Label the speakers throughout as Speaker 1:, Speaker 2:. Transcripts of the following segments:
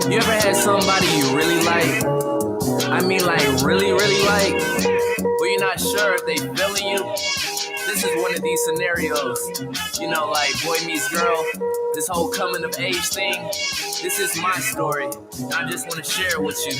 Speaker 1: You ever had somebody you really like? I mean like really, really like, but you're not sure if they feeling you? This is one of these scenarios, you know, like boy meets girl, this whole coming of age thing. This is my story, and I just want to share it with you.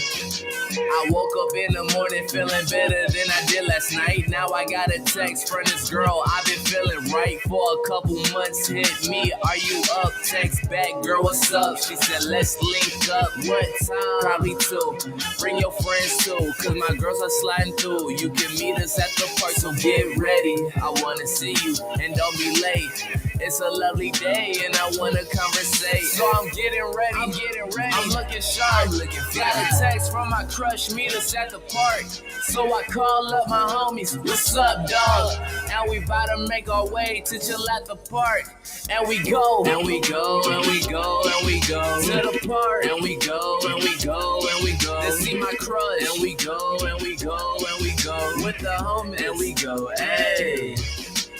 Speaker 1: I woke up in the morning feeling better than I did last night. Now I got a text from this girl I've been feeling right for a couple months. Hit me, are you up? Text back, girl, what's up? She said, let's link up. What time? Probably 2. Bring your friends too, cause my girls are sliding through. You can meet us at the park, so get ready. I wanna see you, and don't be late. It's a lovely day, and I wanna conversate. So I'm getting ready. I'm looking sharp. Got a text from my crush, meet us at the park. So I call up my homies, what's up, dog? And we bout to make our way to chill at the park. And we go, and we go, and we go, and we go to the park. And we go, and we go, and we go to see my crush. And we go, and we go, and we go with the homies. And we go, hey.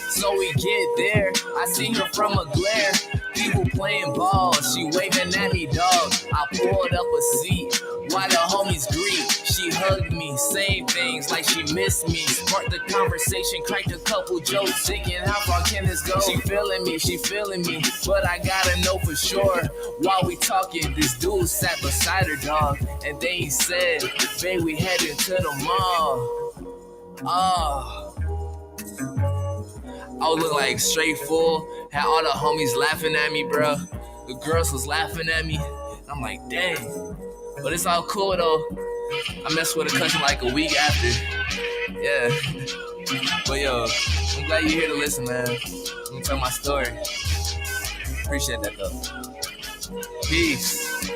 Speaker 1: So we get there, I see her from a glare. People playing ball, she waving at me, dog. I pulled up a seat while the homies greet. She hugged me, saying things like she missed me. Sparked the conversation, cracked a couple jokes, thinking how far can this go? She feeling me, but I gotta know for sure. While we talking, this dude sat beside her, dog. And then he said, babe, we heading to the mall. I was looking like straight full, had all the homies laughing at me, bro. The girls was laughing at me. I'm like, dang. But it's all cool though. I messed with a cousin like a week after. Yeah. But yo, I'm glad you're here to listen, man. I'm gonna tell my story. Appreciate that though. Peace.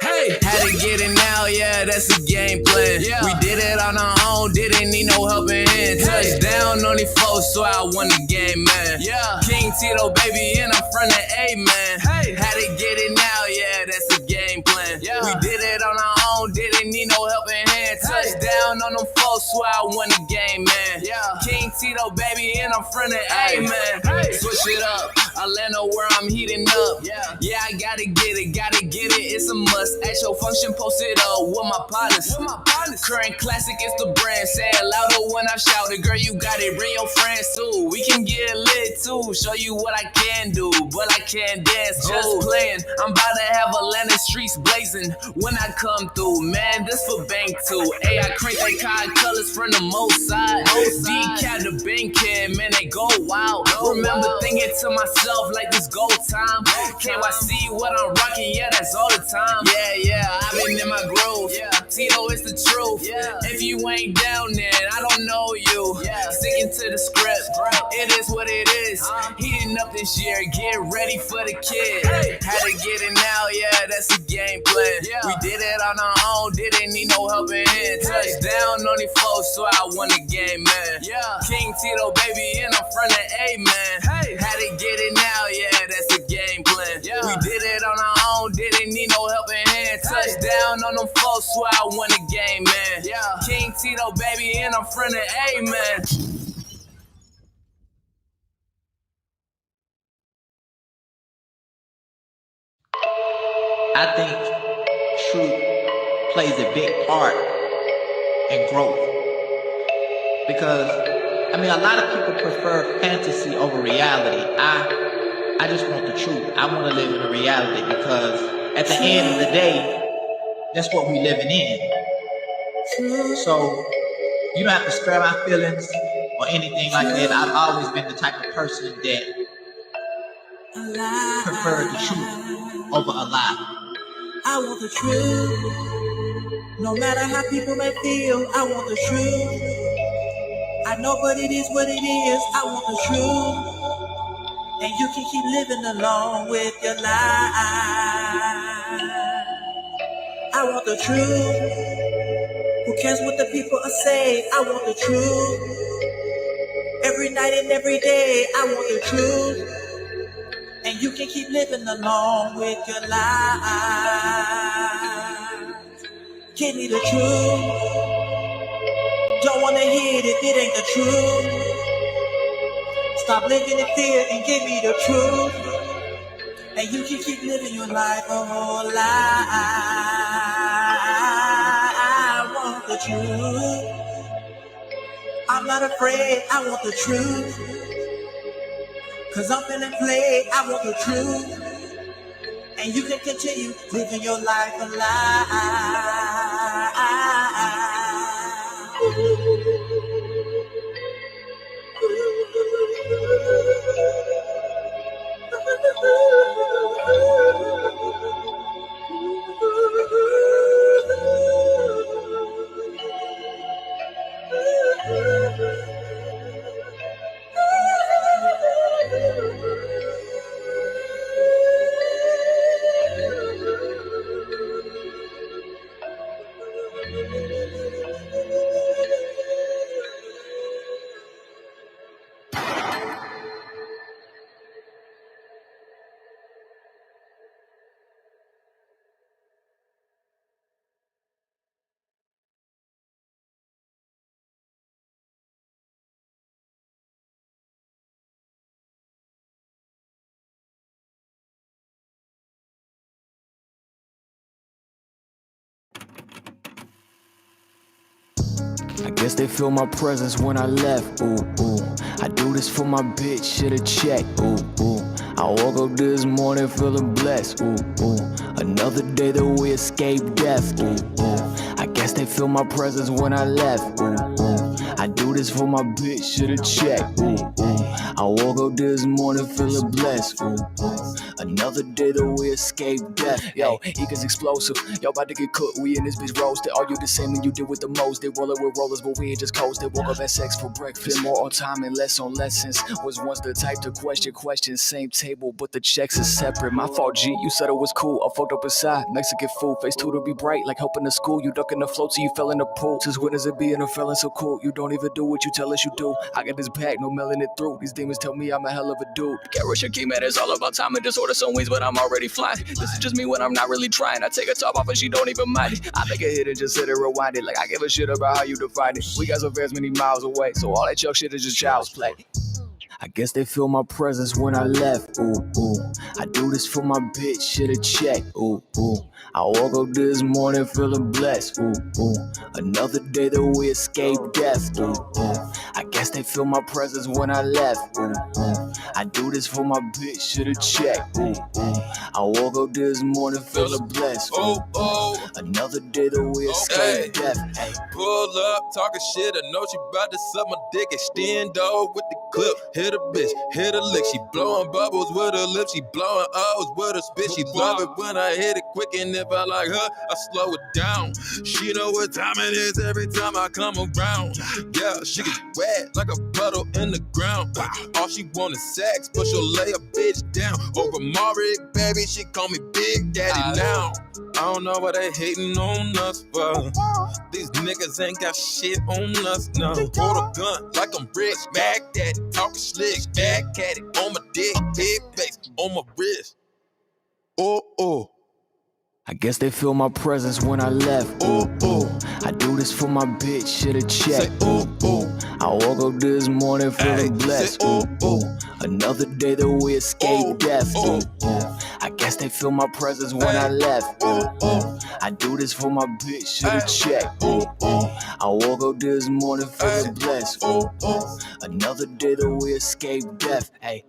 Speaker 1: Hey, had to get it now, yeah, that's the game plan. Yeah. We did it on our own, didn't need no helping hand. Touchdown on the floor, so I won the game, man. Yeah. King Tito, baby, and I'm from the A, man. Hey. Had to get it now, yeah, that's the game plan. Yeah. We did it on our own, didn't need no helping hand. Touchdown on them floor, so I won the game, man. Yeah. King Tito, baby, and I'm from the A, man. Hey. Switch it up, Atlanta where I'm heating up. Yeah, I gotta get it, it's a must. At your function, post it up with my partners. Current classic is the brand. Say it louder when I shout it. Girl, you got it, bring your friends too. We can get lit too. Show you what I can do, but I can't dance. Just playing. I'm about to have Atlanta streets blazing when I come through. Man, this for bank too. Hey, I crank that card colors from the most side. Decap the bank kid, man, they go wild. Remember thinking to myself like this gold time. Can't I see what I'm rocking? Yeah, that's all the time. Yeah, I've been in my groove. Tito, it's the truth. If you ain't down there, I don't know you. Sticking to the script, it is what it is. Heating up this year, get ready for the kid. Had to get it now, yeah, that's the game plan. We did it on our own, didn't need no helping hand. Touchdown on the floor, so I won the game, man. King Tito, baby, and I'm from the A, man. Had to get it now, yeah, that's the game plan. We did it on our own, didn't need no helping hand. Touchdown on them folks, so I won the game, man. King Tito, baby, and I'm from the A, man.
Speaker 2: I think truth plays a big part in growth. Because, I mean, a lot of people prefer fantasy over reality. I just want the truth. I want to live in a reality because at the end of the day, that's what we living in. So, you don't have to spare my feelings or anything like that. I've always been the type of person that preferred the truth over a lie.
Speaker 3: I want the truth. No matter how people may feel, I want the truth. I know but it is what it is. I want the truth. And you can keep living along with your life. I want the truth. Who cares what the people are saying? I want the truth. Every night and every day, I want the truth. And you can keep living along with your life. Give me the truth. Don't wanna hear it if it ain't the truth. Stop living in fear and give me the truth. And you can keep living your life a whole lie. I want the truth. I'm not afraid, I want the truth. Cause I'm finna play, I want the truth. And you can continue living your life a lie.
Speaker 1: I guess they feel my presence when I left, ooh, ooh. I do this for my bitch, shit a check, ooh, ooh. I woke up this morning feeling blessed, ooh, ooh. Another day that we escaped death, ooh, ooh. I guess they feel my presence when I left, ooh, ooh. I do this for my bitch, shit a check, ooh, ooh. I woke up this morning feeling blessed, ooh, ooh. Another day that we escaped death. Yo, Eagles explosive. Yo, about to get cooked. We in this bitch roasted. Are you the same and you did with the most? They roll it with rollers, but we ain't just coasted. Woke up at sex for breakfast. More on time and less on lessons. Was once the type to question questions. Same table, but the checks are separate. My fault, G. You said it was cool. I fucked up inside. Mexican food. Face two to be bright. Like helping the school. You ducking the float till you fell in the pool. Since when is it being a feeling so cool? You don't even do what you tell us you do. I got this bag, no mailing it through. These demons tell me I'm a hell of a dude. Garrison King, man, it's all about time and disorder some ways, but I'm already flying. This is just me when I'm not really trying. I take a top off and she don't even mind it. I make a hit and just sit and rewind it. Like I give a shit about how you define it. We got some fans many miles away, so all that chuck shit is just child's play. I guess they feel my presence when I left, ooh, ooh. I do this for my bitch, shit a check, ooh, ooh. I woke up this morning feeling blessed, ooh, ooh. Another day that we escaped death, ooh, ooh. I guess they feel my presence when I left, ooh, ooh. I do this for my bitch, shit a check, ooh, ooh. I woke up this morning feeling blessed, ooh, ooh. Another day that we escaped death, hey.
Speaker 4: Pull up, talking shit, I know she bout to suck my dick, extend over with the clip. Hit a bitch, hit a lick, she blowing bubbles with her lips, she blowing O's with her spit. She love it when I hit it quick, and if I like her, I slow it down. She know what time it is every time I come around. Yeah, she get wet like a puddle in the ground. All she want is sex, but she'll lay a bitch down. Over Marik, baby, she call me Big Daddy now. I don't know why they hating on us for. These niggas ain't got shit on us, no. Hold a gun like I'm rich, back at it, talking slick, back at it, on my dick, big face, on my wrist. Oh, oh.
Speaker 1: I guess they feel my presence when I left, ooh, ooh. I do this for my bitch, shit a check, ooh, ooh. I woke up this morning feeling blessed, ooh, ooh. Another day that we escaped death, ooh, ooh. I guess they feel my presence when I left, ooh, ooh. I do this for my bitch, shit a check, ooh, ooh. I woke up this morning feeling blessed, ooh, ooh. Another day that we escaped death, hey.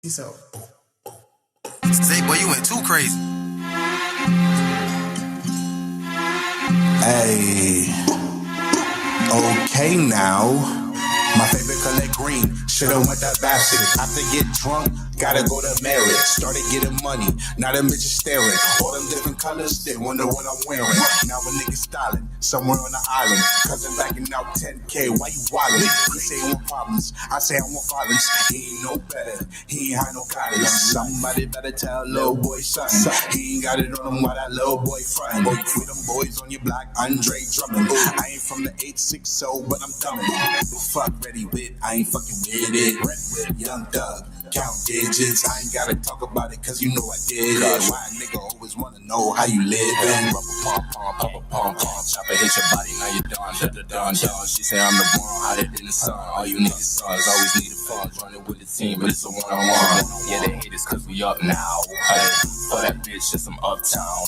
Speaker 5: So, Zay, boy, you went too crazy.
Speaker 6: Hey, okay now. My favorite color green, should've went that bastard. After get drunk, gotta go to marriage. Started getting money, now them bitches staring. All them different colors, they wonder what I'm wearing. Now a nigga styling, somewhere on the island. Cousin backing out 10K, why you wildin'? He say he want problems, I say I want violence. He ain't no better, he ain't had no guidance. Somebody better tell little boy something. He ain't got it on him while that little boy frontin'. Boy, with them boys on your block, Andre Drummond. I ain't from the 860, but I'm dumbin'. Fuck ready with, I ain't fucking with it. Red whip, young thug, Count digits, I ain't gotta talk about it cause you know I did it. Why a nigga always wanna know how you living? Rubber pom pom, papa pom pom, chopper hit your body, now you done. She say I'm the one, hotter than the sun. All you niggas sons always need a fun, running with the team, but it's a one-on-one. Yeah, they hate us cause we up now. Hey, for that bitch, just some uptown.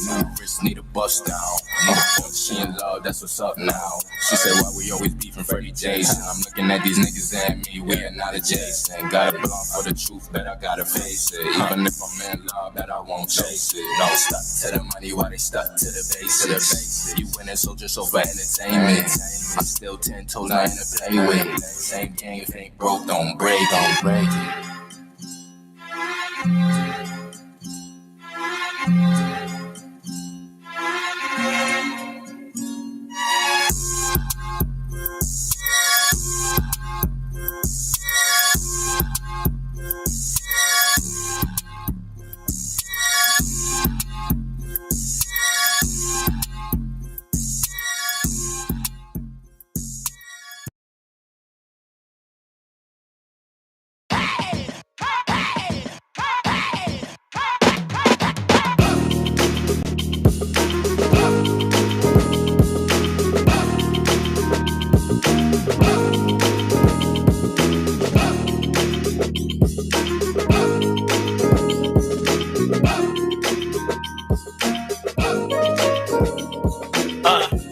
Speaker 6: New wrist, need a bust down. Need a fuck, she in love, that's what's up now. She said why we always beefing Freddie Jason. I'm looking at these niggas and me, we are not adjacent. Got a blunt for the truth, but I gotta face it. Even if I'm in love, bet I won't chase it. No, stuck to the money while they stuck to the basics. You winning, so just so for entertainment. I'm still 10 toes, nothing to play with. Same game, if ain't broke, don't break it.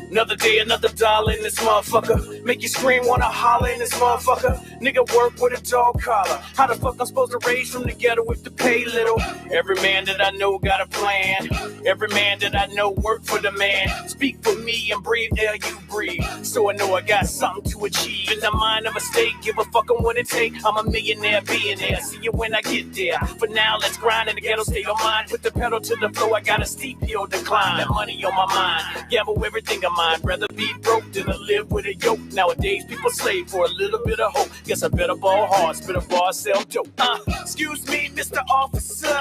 Speaker 7: Another day, another dollar in this motherfucker. Make you scream, wanna holler in this motherfucker. Nigga work with a dog collar. How the fuck I'm supposed to raise from the ghetto if the pay little? Every man that I know got a plan. Every man that I know work for the man. Speak for me and breathe there you breathe. So I know I got something to achieve. In the mind of a state, give a fuck on what it take. I'm a millionaire, billionaire. See you when I get there. For now, let's grind in the ghetto state of mind. Put the pedal to the floor, I got a steep hill decline. That money on my mind, gamble everything of mine. Rather be broke than to live with a yoke. Nowadays, people slave for a little bit of hope. Guess I better ball hard, spit a bar, sell dope. Excuse me, Mr. Officer.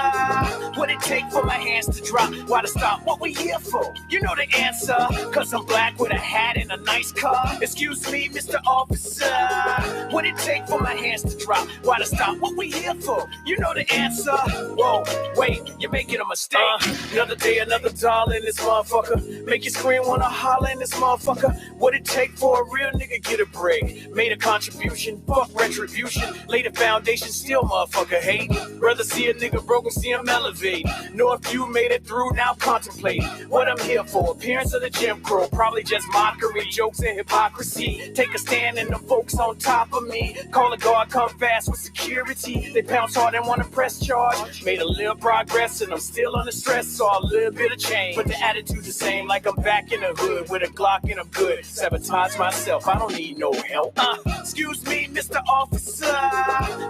Speaker 7: What it take for my hands to drop? Why to stop? What we here for? You know the answer. Cause I'm black with a hat and a nice car. Excuse me, Mr. Officer. What it take for my hands to drop? Why to stop? What we here for? You know the answer. Whoa, wait, you're making a mistake. Another day, another dollar in this motherfucker. Make you scream, wanna holler in this motherfucker. What it take for a real nigga get a break? Made a contribution, fuck retribution. Laid a foundation, still motherfucker hate. Rather see a nigga broken, see him elevate. Know if you made it through, now contemplate what I'm here for. Appearance of the Jim Crow, probably just mockery, jokes and hypocrisy. Take a stand and the folks on top of me. Call a guard, come fast with security. They pounce hard and wanna press charge. Made a little progress and I'm still under stress, saw a little bit of change. But the attitude the same, like I'm back in the hood with a Glock and I'm good. Sabotage myself, I don't need no help. Excuse me, Mr. Officer.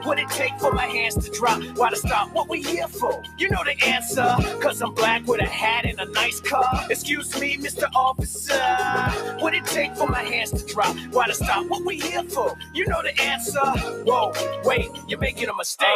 Speaker 7: What it take for my hands to drop? Why to stop? What we here for? You know the answer. Cause I'm black with a hat and a nice car. Excuse me, Mr. Officer. What it take for my hands to drop? Why to stop? What we here for? You know the answer. Whoa, wait, you're making a mistake.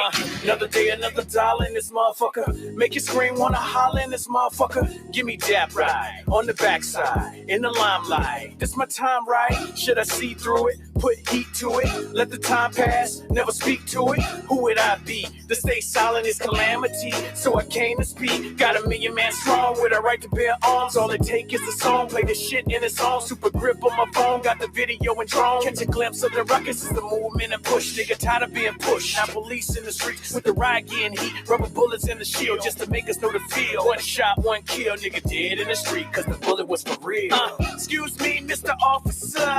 Speaker 7: Another day, another dollar in this motherfucker. Make you scream, wanna holler in this motherfucker. Give me that ride on the backside, in the limelight. This my time, right? Should I see through it? Put heat to it. Let the time pass, never speak to it. Who would I be? To stay silent is calamity. So I came to speak. Got a million man strong with a right to bear arms. All it take is the song. Play the shit in a song. Super grip on my phone. Got the video and drone. Catch a glimpse of the ruckus is the movement and push. Nigga tired of being pushed. Now police in the streets with the riot getting heat. Rubber bullets in the shield just to make us know the feel. One shot, one kill. Nigga dead in the street cause the bullet was for real. Excuse me, Mr. Officer.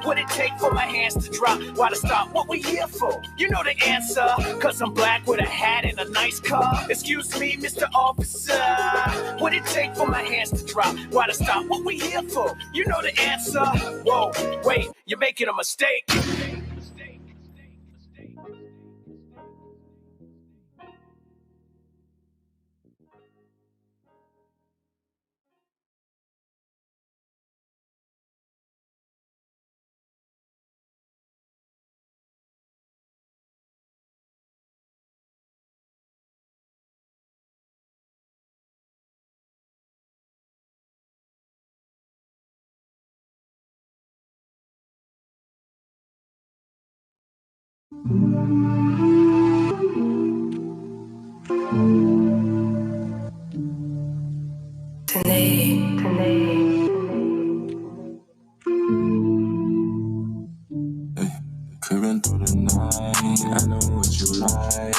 Speaker 7: What it take for my hands to drop? Why to stop? What we here for? You know the answer. Cause I'm black with a hat and a nice car. Excuse me, Mr. Officer. What it take for my hands to drop? Why to stop? What we here for? You know the answer. Whoa, wait, you're making a mistake.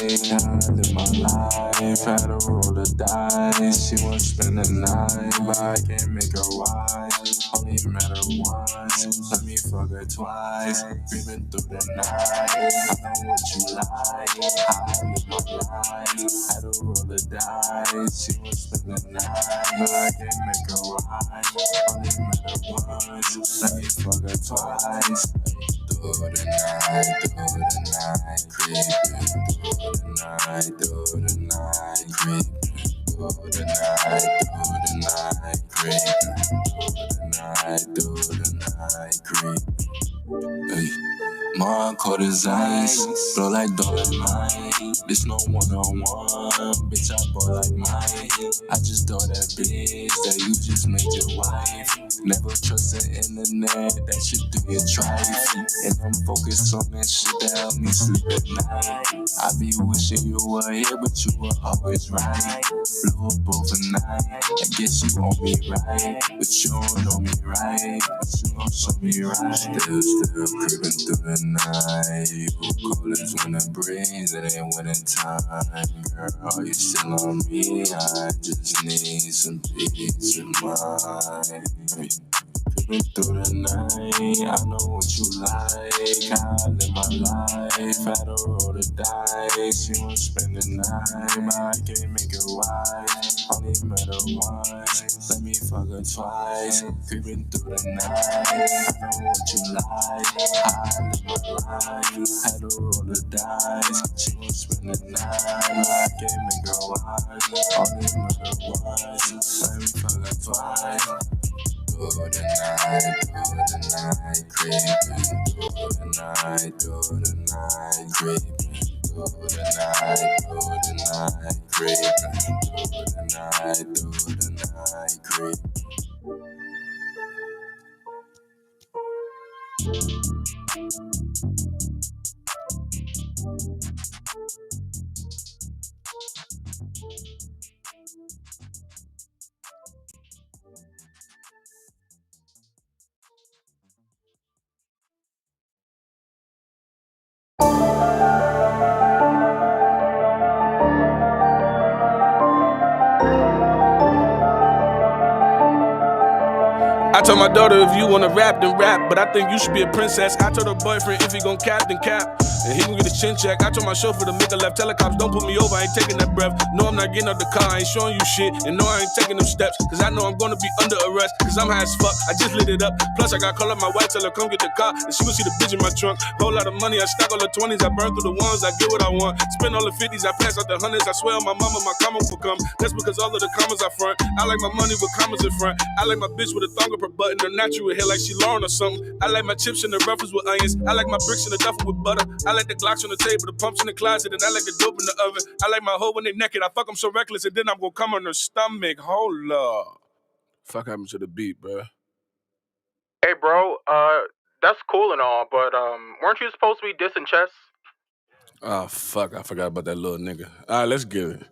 Speaker 8: I live my life, had to roll the dice. She won't spend the night, but I can't make her wise. Only met her once, let me fuck her twice. Creeping through the night, I know what you like. I live my life, had to roll the dice. She won't spend the night, but I can't make her wise. Only met her once, let me fuck her twice. Through the night, creeping through the night, through the night, creeping through the night, creeping through the night, creeping. Hey. My cold as ice, blow like Dolomite. This no one-on-one, bitch, I ball like mine. I just thought that bitch that you just made your wife. Never trust the internet, that shit do your trife. And I'm focused on that shit that help me sleep at night. I be wishing you were here, but you were always right. Blew up overnight, I guess you want me right, but you don't know me right, but you gon' show me right. Still creeping through the night. You cool as when it breeze, it ain't winter time. Girl, you still on me, I just need some peace of mind. Creeping through the night, I know what you like. I live my life, had to roll the dice. She won't spend the night, but I can't make her wise. Only met her once, let me fuck her twice. Creeping through the night, I know what you like. I live my life, had to roll the dice. She won't spend the night, but I can't make her wise. Only met her once, let me fuck her twice. Through the night, creeping through the night, creeping through the night, creeping through the night, creeping.
Speaker 7: I told my daughter if you wanna rap, then rap. But I think you should be a princess. I told her boyfriend if he gon' cap, then cap. And he gon' get his chin check. I told my chauffeur to make a left. Tell the cops don't put me over, I ain't taking that breath. No, I'm not getting out the car, I ain't showing you shit. And no, I ain't taking them steps. Cause I know I'm gonna be under arrest. Cause I'm high as fuck, I just lit it up. Plus I got call up my wife, tell her come get the car. And she gon' see the bitch in my trunk. Whole lot of money, I stack all the 20s. I burn through the ones, I get what I want. Spend all the 50s, I pass out the hundreds. I swear on my mama, my comma will come. That's because all of the commas I front. I like my money with commas in front. I like my bitch with a thong up her butt and the natural hair like she Lauren or something. I like my chips in the ruffles with onions. I like my bricks in the duffel with butter. I like the Glocks on the table, the pumps in the closet, and I like the dope in the oven. I like my hoe when they naked. I fuck them so reckless, and then I'm gonna come on her stomach. Hold up. Fuck happened to the beat, bro?
Speaker 9: Hey, bro, that's cool and all, but weren't you supposed to be dissing Chess?
Speaker 7: Oh, fuck, I forgot about that little nigga. All right, let's get it.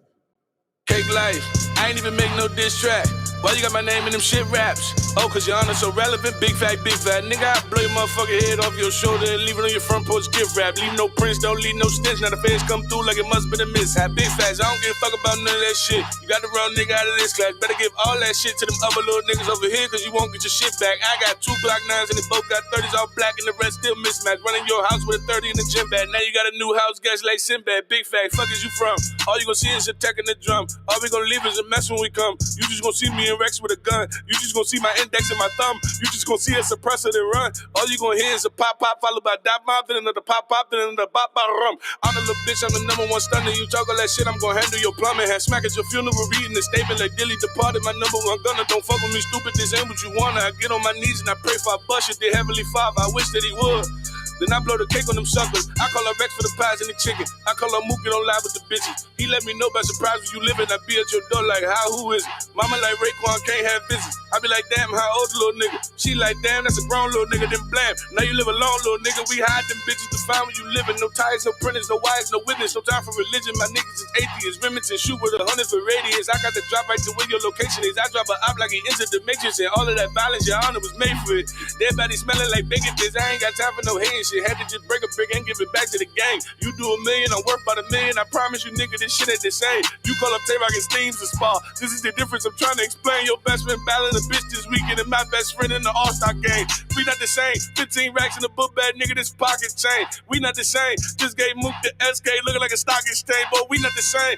Speaker 7: Cake life, I ain't even make no diss track. Why you got my name in them shit raps? Oh, cause your honor so relevant, big fat. Nigga, I blow your motherfucking head off your shoulder and leave it on your front porch gift wrap. Leave no prints, don't leave no stench. Now the feds come through like it must been a mishap. Big facts, I don't give a fuck about none of that shit. You got the wrong nigga out of this class. Better give all that shit to them other little niggas over here, cause you won't get your shit back. I got 2 Glock 9s and they both got 30s all black and the rest still mismatched. Running your house with a 30 in the gym bag. Now you got a new house, gas like Sinbad. Big fact, fuck is you from? All you gon' see is your tech in the drum. All we gon' leave is a mess when we come. You just gon' see me and Rex with a gun. You just gon' see my index and my thumb. You just gon' see a suppressor that run. All you gon' hear is a pop pop followed by dot mop, then another pop pop, then another pop pop rum. I'm the little bitch, I'm the #1 stunner. You talk all that shit, I'm gon' handle your plumbing. Had smack at your funeral, reading the statement like Dilly departed. My #1 gunner, don't fuck with me, stupid. This ain't what you wanna. I get on my knees and I pray for a bust it. Dear Heavenly Father, I wish that he would. Then I blow the cake on them suckers. I call her Rex for the pies and the chicken. I call her Mookie, don't lie with the bitches. He let me know by surprise when you living. I be at your door like, how, who is it? Mama like Raekwon, can't have visits.
Speaker 10: I be like, damn, how old the little nigga? She like, damn, that's a grown little nigga, then blam. Now you live alone, little nigga. We hide them bitches to find where you living. No ties, no printers, no wires, no witness. No time for religion. My niggas is atheists. Remington shoot with 100 for radius. I got to drop right to where your location is. I drop a op like he entered the matrix. And all of that violence, your honor was made for it. Dead body smelling like bacon bits. I ain't got time for no hating shit. Had to just break a brick and give it back to the gang. You do $1 million, I'm worth about $1 million. I promise you, nigga, this shit ain't the same. You call up Tay-Rock and Steams to spar. This is the difference I'm trying to explain. Your best friend battling a bitch this weekend and my best friend in the All-Star game. We not the same. 15 racks in the book bag, nigga, this pocket chain. We not the same. Just gave Mook the SK looking like a stock exchange, but we not the same.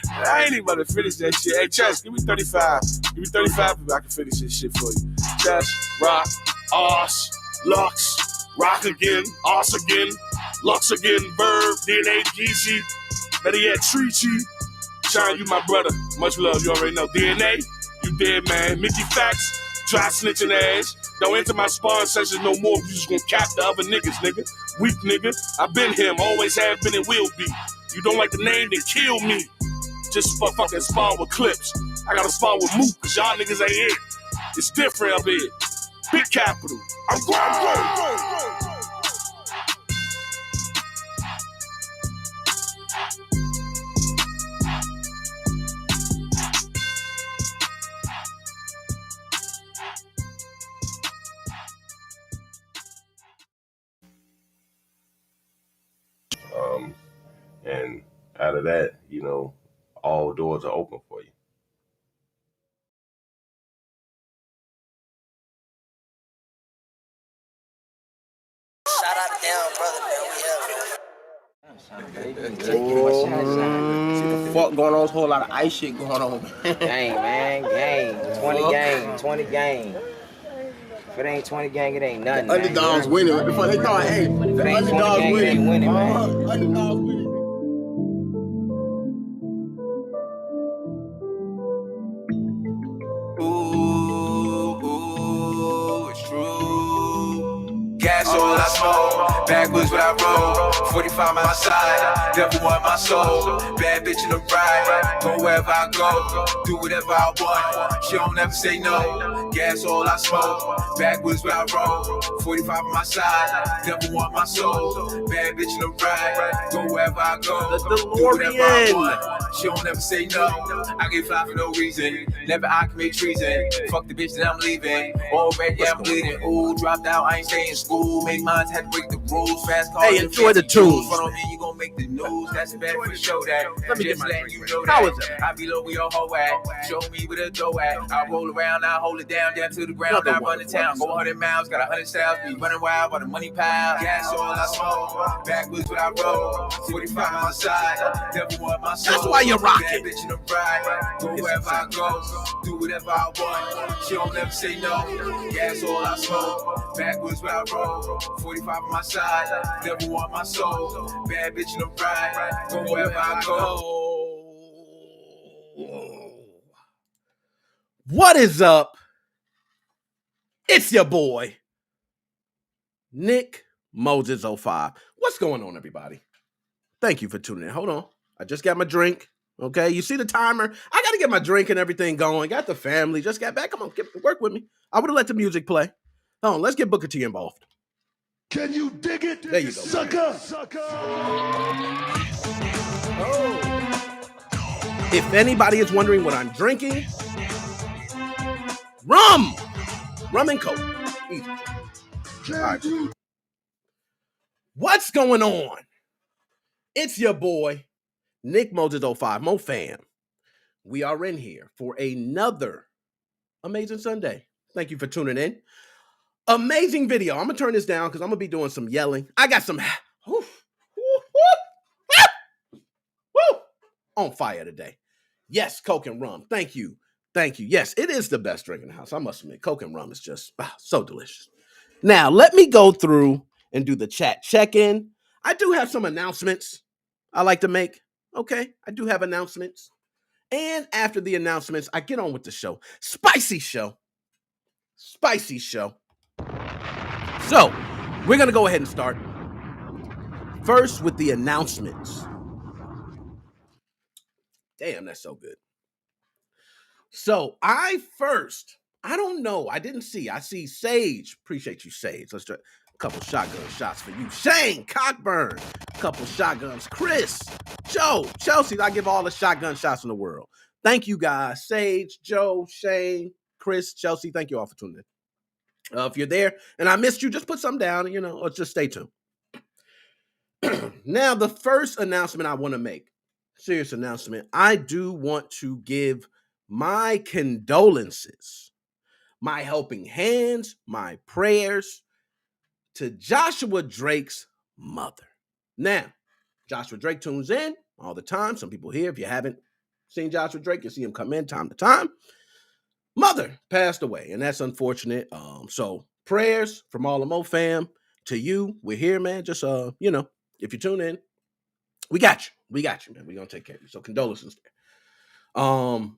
Speaker 10: I ain't even about to finish that shit. Hey, Chess, give me 35. Give me 35 if I can finish this shit for you. Chess, Rock, Oss, Lux, Rock again, Oss again, Lux again, Verb, DNA, GC, better yet, Treachy. Shine, you my brother. Much love, you already know. DNA, you dead, man. Mickey Facts, try snitching ass. Don't enter my sparring sessions no more. You just gonna cap the other niggas, nigga. Weak nigga. I been him, always have been and will be. You don't like the name, then kill me. Just for fucking spawn with clips. I gotta spawn with Mook, cause y'all niggas ain't it. It's different up here. Big capital. I'm grown.
Speaker 11: And out of that, you know, all doors are open for you.
Speaker 3: Shout out to them, brother, man.
Speaker 12: See the fuck going on? There's a whole lot of ice shit going on.
Speaker 13: Gang, man, gang. 20 gang, 20 gang. If it ain't 20 gang, it ain't nothing.
Speaker 12: Underdogs winning. Before they thought, hey, the underdogs winning.
Speaker 13: It ain't winning, man.
Speaker 12: Underdogs winning.
Speaker 1: Ooh, it's true. Gas all I smoke, backwards when I roll. 45 on my side, devil on my soul. Bad bitch in the ride, go wherever I go, do whatever I want. She don't never say no. Gas all I smoke, backwards when I roll. 45 on my side, devil on my soul. Bad bitch in the ride, go wherever I go, do whatever I want. She don't never say no. I get fly for no reason. Never I commit treason. Fuck the bitch that I'm leaving. Already I'm bleeding. Ooh, dropped out, I ain't staying in school. Make mines, had to break the rules. Fast cars.
Speaker 12: Hey, enjoy the tunes.
Speaker 1: Front on me, you gon' make the news. That's bad for the show that.
Speaker 12: Let me
Speaker 1: just
Speaker 12: get my
Speaker 1: letting
Speaker 12: drink.
Speaker 1: you know that.
Speaker 12: How is that?
Speaker 1: I be low where your hoe at. Show me where the dough at. I roll around, I hold it down to the ground. I run the town. 400 miles, got 100 styles. Be running wild by the money pile. Gas all I smoke. Backwards when I roll. 45 on my side. Devil on my soul.
Speaker 12: That's why you're rocking.
Speaker 1: Bad bitch in the ride. Go wherever I go. Do whatever I want. She don't never say no. Gas all I smoke. Backwards when I roll. 45 on my side. Devil on my soul. Bad bitch in the ride. Go wherever I go.
Speaker 12: What is up? It's your boy, Nick Moses 05. What's going on, everybody? Thank you for tuning in. Hold on. I just got my drink. Okay, you see the timer? I got to get my drink and everything going. Got the family. Just got back. Come on, work with me. I would have let the music play. Hold on, let's get Booker T involved.
Speaker 14: Can you dig it?
Speaker 12: There you go.
Speaker 14: Sucker!
Speaker 12: Oh. If anybody is wondering what I'm drinking, rum and Coke. Easy. All right. What's going on? It's your boy, Nick Moses 05, MoFam. We are in here for another amazing Sunday. Thank you for tuning in. Amazing video. I'm going to turn this down because I'm going to be doing some yelling. I got some on fire today. Yes, Coke and rum. Thank you. Thank you. Yes, it is the best drink in the house. I must admit, Coke and rum is just so delicious. Now, let me go through and do the chat check-in. I do have some announcements I like to make. Okay, I do have announcements. And after the announcements, I get on with the show. Spicy show. So, we're going to go ahead and start. First with the announcements. Damn, that's so good. So, I I don't know. I didn't see. I see Sage. Appreciate you, Sage. Let's try a couple shotgun shots for you. Shane, Cockburn. Couple shotguns. Chris, Joe, Chelsea. I give all the shotgun shots in the world. Thank you, guys. Sage, Joe, Shane, Chris, Chelsea. Thank you all for tuning in. If you're there and I missed you, just put something down, or just stay tuned. Now, the first announcement I want to make, serious announcement, I do want to give my condolences, my helping hands, my prayers to Joshua Drake's mother. Now, Joshua Drake tunes in all the time. Some people here, if you haven't seen Joshua Drake, you see him come in time to time. Mother passed away, and that's unfortunate. So prayers from all of MoFam to you. We're here, man. Just if you tune in, we got you. We got you, man. We're gonna take care of you. So condolences there.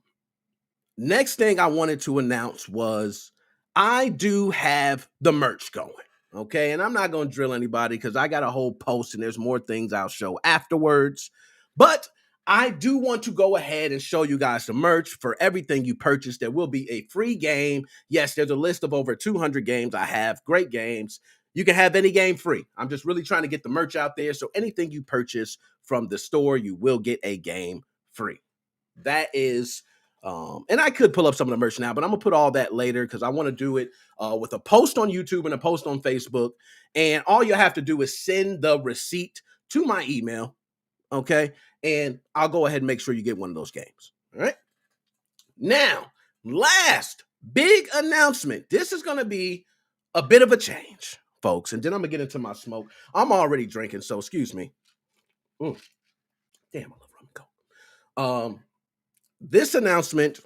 Speaker 12: Next thing I wanted to announce was I do have the merch going. Okay, and I'm not gonna drill anybody because I got a whole post and there's more things I'll show afterwards. But I do want to go ahead and show you guys the merch. For everything you purchase, there will be a free game. Yes, there's a list of over 200 games I have. Great games. You can have any game free. I'm just really trying to get the merch out there. So anything you purchase from the store, you will get a game free. That is, and I could pull up some of the merch now, but I'm going to put all that later because I want to do it with a post on YouTube and a post on Facebook. And all you have to do is send the receipt to my email. Okay. And I'll go ahead and make sure you get one of those games. All right. Now, last big announcement. This is going to be a bit of a change, folks. And then I'm going to get into my smoke. I'm already drinking, so excuse me. Damn, I love rum and coke. This announcement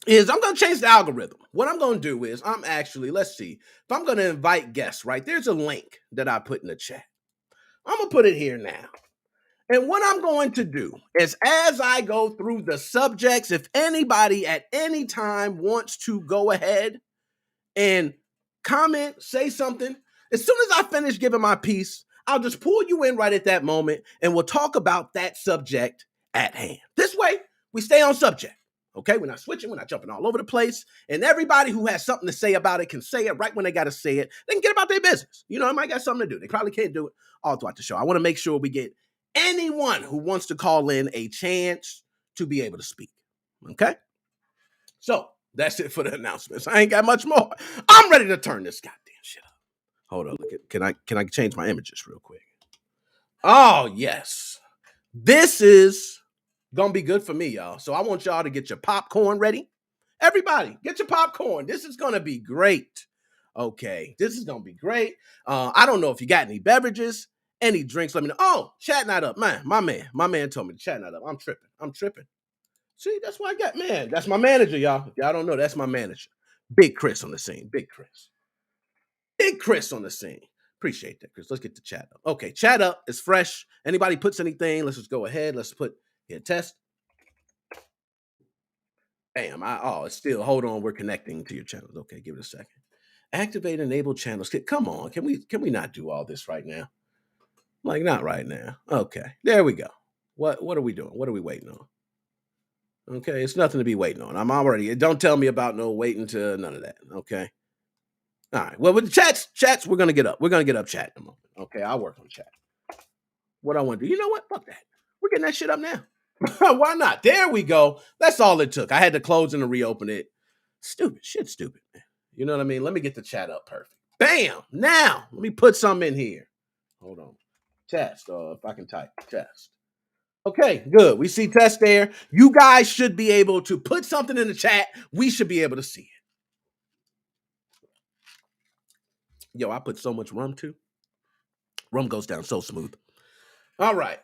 Speaker 12: is I'm going to change the algorithm. What I'm going to do is let's see. If I'm going to invite guests, right, there's a link that I put in the chat. I'm going to put it here now. And what I'm going to do is as I go through the subjects, if anybody at any time wants to go ahead and comment, say something, as soon as I finish giving my piece, I'll just pull you in right at that moment and we'll talk about that subject at hand. This way, we stay on subject. Okay, we're not switching, we're not jumping all over the place. And everybody who has something to say about it can say it right when they got to say it. They can get about their business. They might got something to do. They probably can't do it all throughout the show. I want to make sure we get anyone who wants to call in a chance to be able to speak. Okay? So, that's it for the announcements. I ain't got much more. I'm ready to turn this goddamn shit up. Hold on. Can I change my images real quick? Oh, yes. This is gonna be good for me, y'all. So I want y'all to get your popcorn ready. Everybody, get your popcorn. This is gonna be great. Okay, this is gonna be great. I don't know if you got any beverages, any drinks. Let me know. Oh, chat not up, man. My man told me to chat not up. I'm tripping. See, that's why I got man. That's my manager, y'all. If y'all don't know, that's my manager. Big Chris on the scene. Big Chris on the scene. Appreciate that, Chris. Let's get the chat up. Okay, chat up. It's fresh. Anybody puts anything, let's just go ahead. Let's put here test. Bam. It's still, hold on. We're connecting to your channels. Okay, give it a second. Activate enable channels. Come on. Can we not do all this right now? Like, not right now. Okay, there we go. What are we doing? What are we waiting on? Okay, it's nothing to be waiting on. I'm already, don't tell me about no waiting to none of that. Okay. All right. Well, with the chats, we're gonna get up. We're gonna get up chat in a moment. Okay, I'll work on chat. What I want to do, you know what? Fuck that. We're getting that shit up now. Why not? There we go. That's all it took. I had to close and to reopen it. Stupid, man. You know what I mean? Let me get the chat up perfect. Bam! Now, let me put something in here. Hold on. Test. If I can type. Test. Okay, good. We see test there. You guys should be able to put something in the chat. We should be able to see it. Yo, I put so much rum too. Rum goes down so smooth. All right.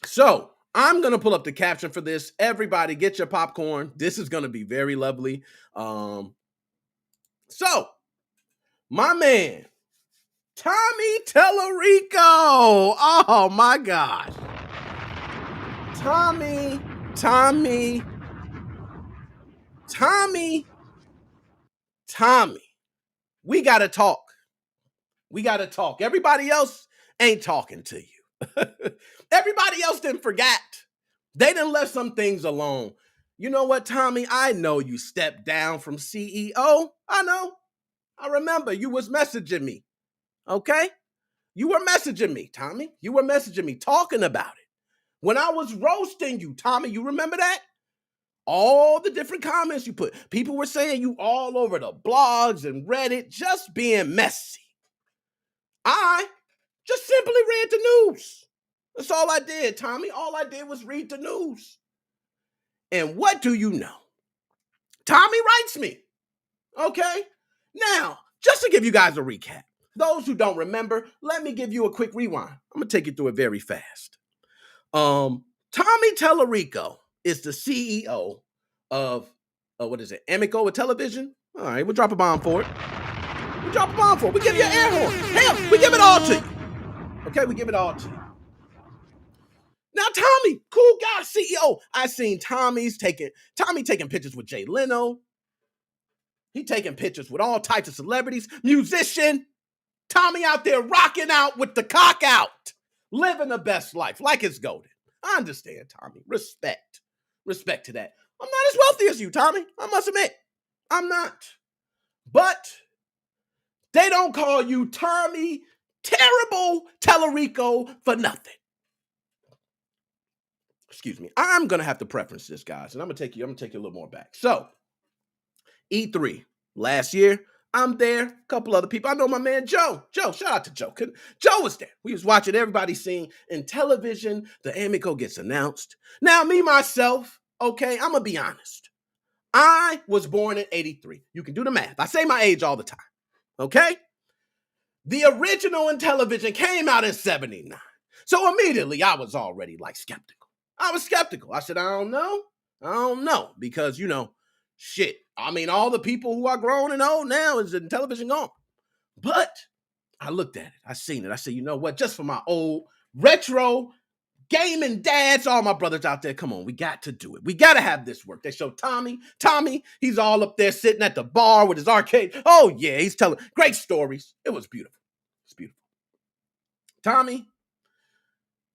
Speaker 12: So I'm going to pull up the caption for this. Everybody get your popcorn. This is going to be very lovely. So my man, Tommy Tellerico. Oh my gosh. Tommy. We got to talk. Everybody else ain't talking to you. Everybody else didn't forget. They didn't let some things alone. You know what, Tommy? I know you stepped down from CEO. I know. I remember you was messaging me. Okay? You were messaging me, Tommy. You were messaging me, talking about it. When I was roasting you, Tommy, you remember that? All the different comments you put. People were saying you all over the blogs and Reddit, just being messy. I just simply read the news. That's all I did, Tommy. All I did was read the news. And what do you know? Tommy writes me. Okay? Now, just to give you guys a recap, those who don't remember, let me give you a quick rewind. I'm going to take you through it very fast. Tommy Tellerico is the CEO of, what is it, Amico Television? All right, we'll drop a bomb for it. We drop a bomb for it. We give you an air horn. Hell, we give it all to you. Okay, we give it all to you. Now, Tommy, cool guy, CEO. I seen Tommy taking pictures with Jay Leno. He taking pictures with all types of celebrities, musician. Tommy out there rocking out with the cock out, living the best life like it's golden. I understand, Tommy. Respect. Respect to that. I'm not as wealthy as you, Tommy. I must admit. I'm not. But they don't call you Tommy Terrible Tellerico for nothing. Excuse me. I'm gonna have to preference this, guys, and I'm gonna take you a little more back. So, E3 last year, I'm there. A couple other people. I know my man Joe. Shout out to Joe. Joe was there. We was watching everybody seeing in television. The Amico gets announced. Now, me myself, okay, I'm gonna be honest. I was born in '83. You can do the math. I say my age all the time. Okay? The original in television came out in '79. So immediately I was already skeptical. I was skeptical. I said, I don't know. Because, shit. I mean, all the people who are grown and old now is in television gone. But I looked at it. I seen it. I said, you know what? Just for my old retro gaming dads, all my brothers out there, come on. We got to do it. We got to have this work. They show Tommy. He's all up there sitting at the bar with his arcade. Oh, yeah. He's telling great stories. It was beautiful. It's beautiful. Tommy,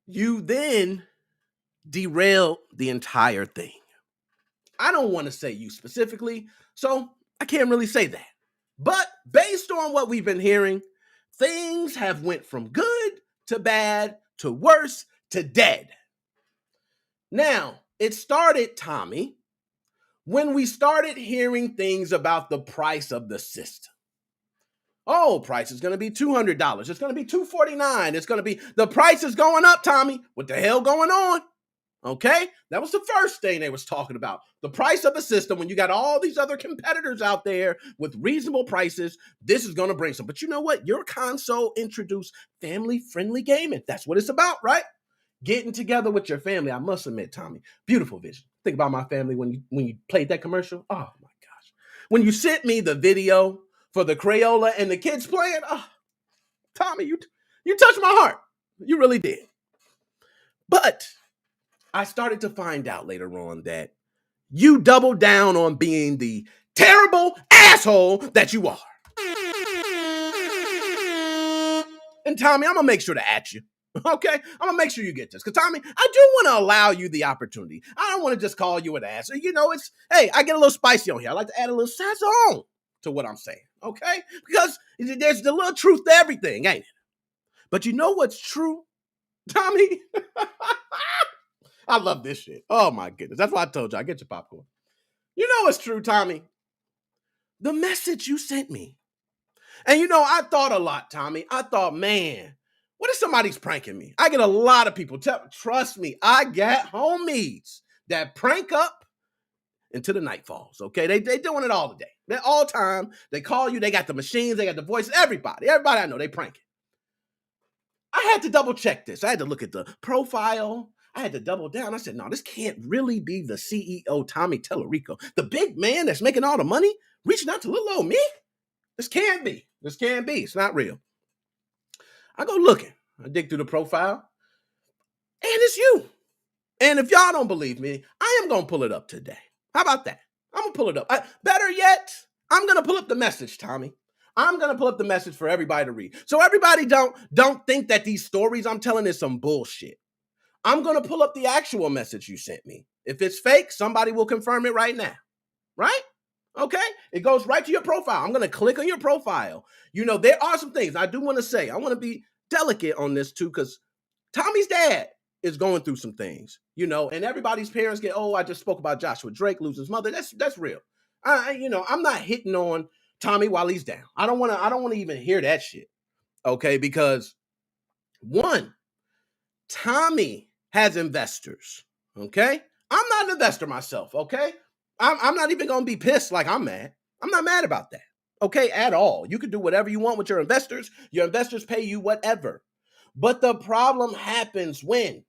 Speaker 12: you then derailed the entire thing. I don't want to say you specifically, so I can't really say that. But based on what we've been hearing, things have went from good to bad to worse to dead. Now, it started, Tommy, when we started hearing things about the price of the system. Oh, price is going to be $200. It's going to be $249. It's going to be, the price is going up, Tommy. What the hell going on? Okay, that was the first thing they was talking about. The price of the system, when you got all these other competitors out there with reasonable prices, this is going to bring some. But you know what? Your console introduced family-friendly gaming. That's what it's about, right? Getting together with your family. I must admit, Tommy, beautiful vision. Think about my family when you played that commercial. Oh, my gosh. When you sent me the video for the Crayola and the kids playing, oh, Tommy, you touched my heart. You really did. But I started to find out later on that you doubled down on being the terrible asshole that you are. And Tommy, I'm going to make sure to at you. Okay? I'm going to make sure you get this. Because, Tommy, I do want to allow you the opportunity. I don't want to just call you an ass. Hey, I get a little spicy on here. I like to add a little sazon to what I'm saying. Okay? Because there's the little truth to everything, ain't it? But you know what's true, Tommy? I love this shit. Oh, my goodness. That's why I told you. I get your popcorn. You know what's true, Tommy? The message you sent me. And I thought a lot, Tommy. I thought, man, what if somebody's pranking me? I get a lot of people. Trust me, I got homies that prank up until the night falls, okay? They doing it all the day. They're all time. They call you. They got the machines. They got the voices. Everybody I know, they pranking. I had to double check this. I had to look at the profile. I had to double down. I said, no, this can't really be the CEO, Tommy Tellerico, the big man that's making all the money, reaching out to little old me. This can't be. It's not real. I go looking. I dig through the profile, and it's you. And if y'all don't believe me, I am going to pull it up today. How about that? I'm going to pull it up. Better yet, I'm going to pull up the message, Tommy. I'm going to pull up the message for everybody to read. So everybody don't think that these stories I'm telling is some bullshit. I'm going to pull up the actual message you sent me. If it's fake, somebody will confirm it right now. Right? Okay? It goes right to your profile. I'm going to click on your profile. You know, there are some things I do want to say. I want to be delicate on this too, because Tommy's dad is going through some things, you know, and everybody's parents get, oh, I just spoke about Joshua Drake losing his mother. That's real. You know, I'm not hitting on Tommy while he's down. I don't want to even hear that shit. Okay? Because one, Tommy has investors. Okay? I'm not an investor myself. Okay? I'm not even going to be pissed like I'm mad. I'm not mad about that. Okay? At all. You can do whatever you want with your investors. Your investors pay you whatever. But the problem happens when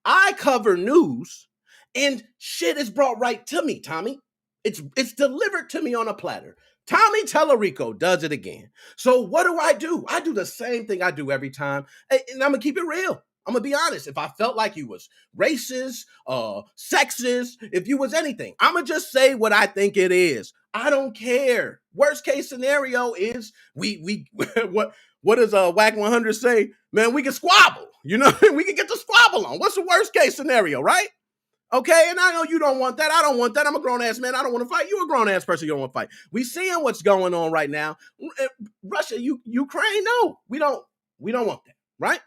Speaker 12: I cover news and shit is brought right to me, Tommy. It's delivered to me on a platter. Tommy Tellerico does it again. So what do? I do the same thing I do every time. And I'm going to keep it real. I'm going to be honest. If I felt like you was racist, sexist, if you was anything, I'm going to just say what I think it is. I don't care. Worst case scenario is we what does Whack 100 say? Man, we can squabble. You know, we can get the squabble on. What's the worst case scenario, right? Okay, and I know you don't want that. I don't want that. I'm a grown-ass man. I don't want to fight. You're a grown-ass person. You don't want to fight. We seeing what's going on right now. Russia, Ukraine, no. We don't want that, right?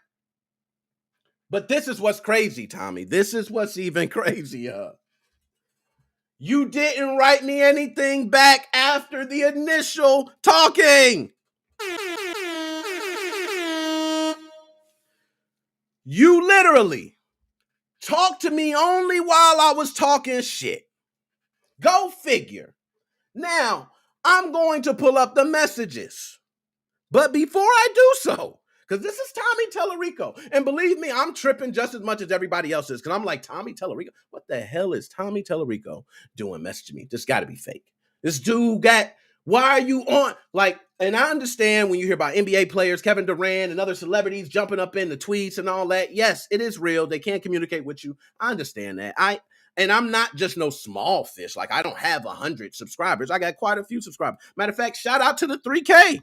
Speaker 12: But this is what's crazy, Tommy. This is what's even crazier. You didn't write me anything back after the initial talking. You literally talked to me only while I was talking shit. Go figure. Now, I'm going to pull up the messages. But before I do so, because this is Tommy Tellerico, and believe me, I'm tripping just as much as everybody else is, because I'm like, Tommy Tellerico? What the hell is Tommy Tellerico doing messaging me? This got to be fake. This dude why are you on? Like, and I understand when you hear about NBA players, Kevin Durant and other celebrities jumping up in the tweets and all that. Yes, it is real. They can't communicate with you. I understand that. And I'm not just no small fish. Like, I don't have 100 subscribers. I got quite a few subscribers. Matter of fact, shout out to the 3K.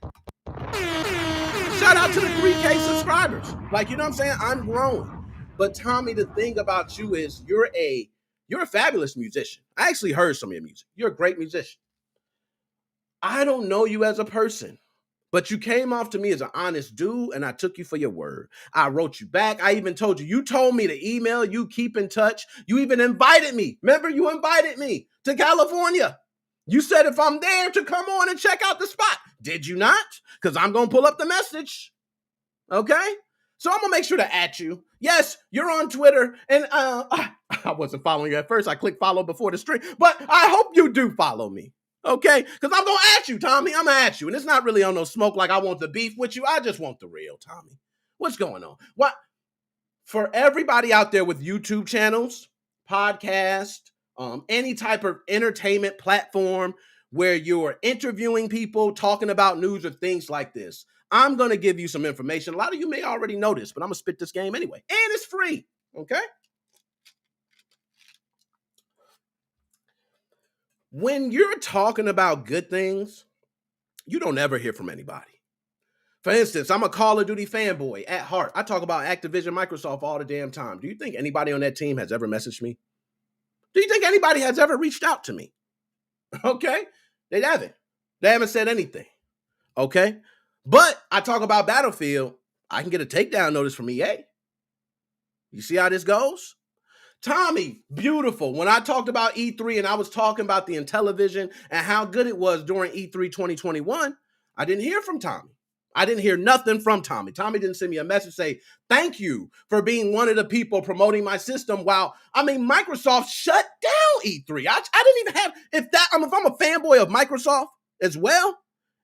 Speaker 12: Shout out to the 3K subscribers. Like, you know what I'm saying? I'm growing. But Tommy, the thing about you is you're a fabulous musician. I actually heard some of your music. You're a great musician. I don't know you as a person, but you came off to me as an honest dude, and I took you for your word. I wrote you back. I even told you told me to email you, keep in touch. You even invited me. Remember, you invited me to California. You said if I'm there to come on and check out the spot. Did you not? Because I'm going to pull up the message. Okay? So I'm going to make sure to at you. Yes, you're on Twitter, and I wasn't following you at first. I clicked follow before the stream, but I hope you do follow me. Okay? Because I'm going to at you, Tommy. I'm going to at you. And it's not really on no smoke like I want the beef with you. I just want the real, Tommy. What's going on? What? For everybody out there with YouTube channels, podcast, any type of entertainment platform where you're interviewing people, talking about news or things like this, I'm going to give you some information. A lot of you may already know this, but I'm going to spit this game anyway. And it's free. Okay? When you're talking about good things, you don't ever hear from anybody. For instance, I'm a Call of Duty fanboy at heart. I talk about Activision, Microsoft all the damn time. Do you think anybody on that team has ever messaged me? Do you think anybody has ever reached out to me? Okay? They haven't. They haven't said anything. Okay? But I talk about Battlefield. I can get a takedown notice from EA. You see how this goes? Tommy, beautiful. When I talked about E3 and I was talking about the Intellivision and how good it was during E3 2021, I didn't hear from Tommy. I didn't hear nothing from Tommy. Tommy didn't send me a message say, thank you for being one of the people promoting my system while, Microsoft shut down E3. I didn't even have, if I'm a fanboy of Microsoft as well,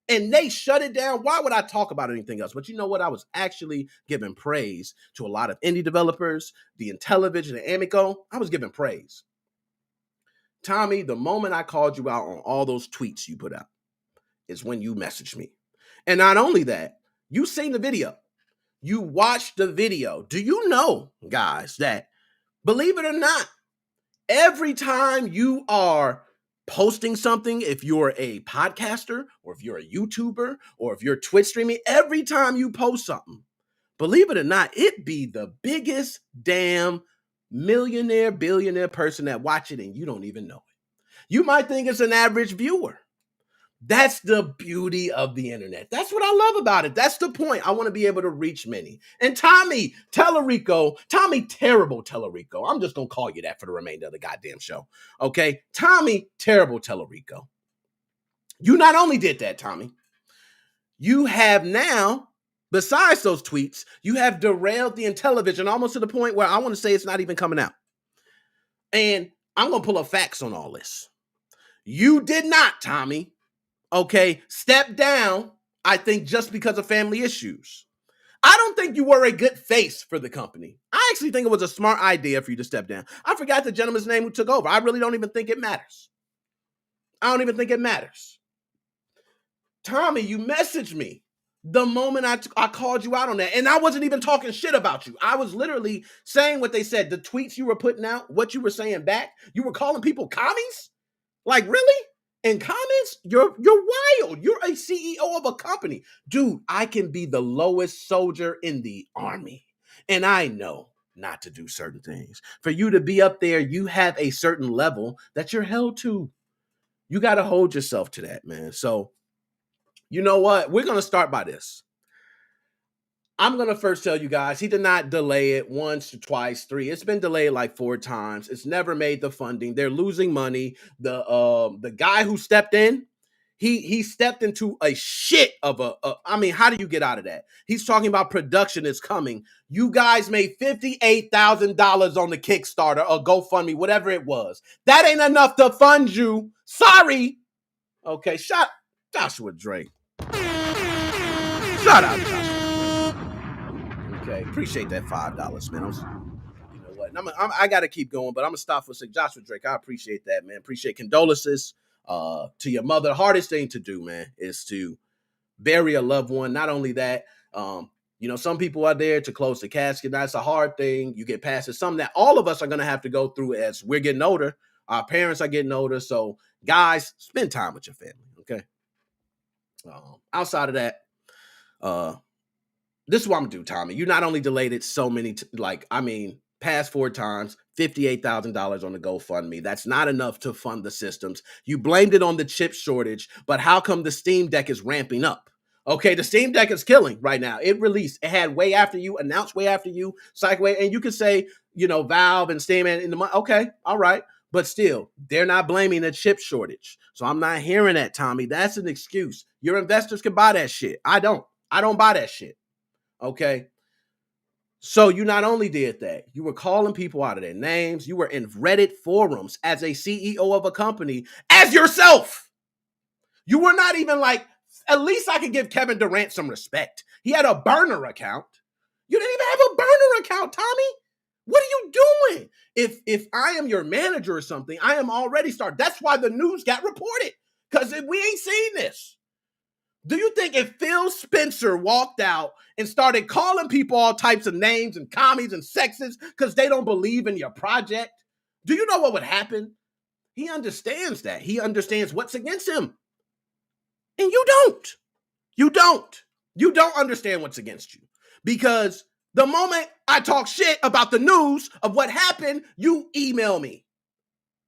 Speaker 12: and they shut it down, why would I talk about anything else? But you know what? I was actually giving praise to a lot of indie developers, the Intellivision and Amico. I was giving praise. Tommy, the moment I called you out on all those tweets you put out is when you messaged me. And not only that, you seen the video. You watched the video. Do you know, guys, that, believe it or not, every time you are posting something, if you're a podcaster or if you're a YouTuber or if you're Twitch streaming, every time you post something, believe it or not, it be the biggest damn millionaire, billionaire person that watch it and you don't even know it. You might think it's an average viewer. That's the beauty of the internet. That's what I love about it. That's the point. I want to be able to reach many. And Tommy Tellerico, Tommy Terrible Tellerico, I'm just going to call you that for the remainder of the goddamn show. Okay? Tommy Terrible Tellerico. You not only did that, Tommy, you have now, besides those tweets, you have derailed the Intellivision almost to the point where I want to say it's not even coming out. And I'm going to pull up facts on all this. You did not, Tommy, okay, step down, I think, just because of family issues. I don't think you were a good face for the company. I actually think it was a smart idea for you to step down. I forgot the gentleman's name who took over. I really don't even think it matters. I don't even think it matters. Tommy, you messaged me the moment I called you out on that. And I wasn't even talking shit about you. I was literally saying what they said. The tweets you were putting out, what you were saying back, you were calling people commies? Like, really? In comments? You're wild. You're a CEO of a company. Dude, I can be the lowest soldier in the army. And I know not to do certain things. For you to be up there, you have a certain level that you're held to. You got to hold yourself to that, man. So, you know what? We're going to start by this. I'm going to first tell you guys, he did not delay it once, twice, three. It's been delayed like 4 times. It's never made the funding. They're losing money. The guy who stepped in, he stepped into a shit of I mean, how do you get out of that? He's talking about production is coming. You guys made $58,000 on the Kickstarter or GoFundMe, whatever it was. That ain't enough to fund you. Sorry. Okay, Joshua Drake. Shout out, Joshua. Okay, appreciate that $5, man. You know what? I got to keep going, but I'm gonna stop for a sec. Joshua Drake, I appreciate that, man. Appreciate condolences to your mother. Hardest thing to do, man, is to bury a loved one. Not only that, you know, some people are there to close the casket. That's a hard thing. You get past it. Something that all of us are gonna have to go through as we're getting older. Our parents are getting older, so guys, spend time with your family. Okay. Outside of that, this is what I'm gonna do, Tommy. You not only delayed it so many, past 4 times, $58,000 on the GoFundMe. That's not enough to fund the systems. You blamed it on the chip shortage, but how come the Steam Deck is ramping up? Okay, the Steam Deck is killing right now. It released, it had way after you, announced way after you, Cycway, and you could say, you know, Valve and Steam in the month. Okay, all right. But still, they're not blaming the chip shortage. So I'm not hearing that, Tommy. That's an excuse. Your investors can buy that shit. I don't buy that shit. Okay. So you not only did that, you were calling people out of their names. You were in Reddit forums as a CEO of a company as yourself. You were not even like, at least I could give Kevin Durant some respect. He had a burner account. You didn't even have a burner account, Tommy. What are you doing? If I am your manager or something, I am already started. That's why the news got reported, because we ain't seen this. Do you think if Phil Spencer walked out and started calling people all types of names and commies and sexists because they don't believe in your project, do you know what would happen? He understands that. He understands what's against him. And you don't. You don't. You don't understand what's against you. Because the moment I talk shit about the news of what happened, you email me.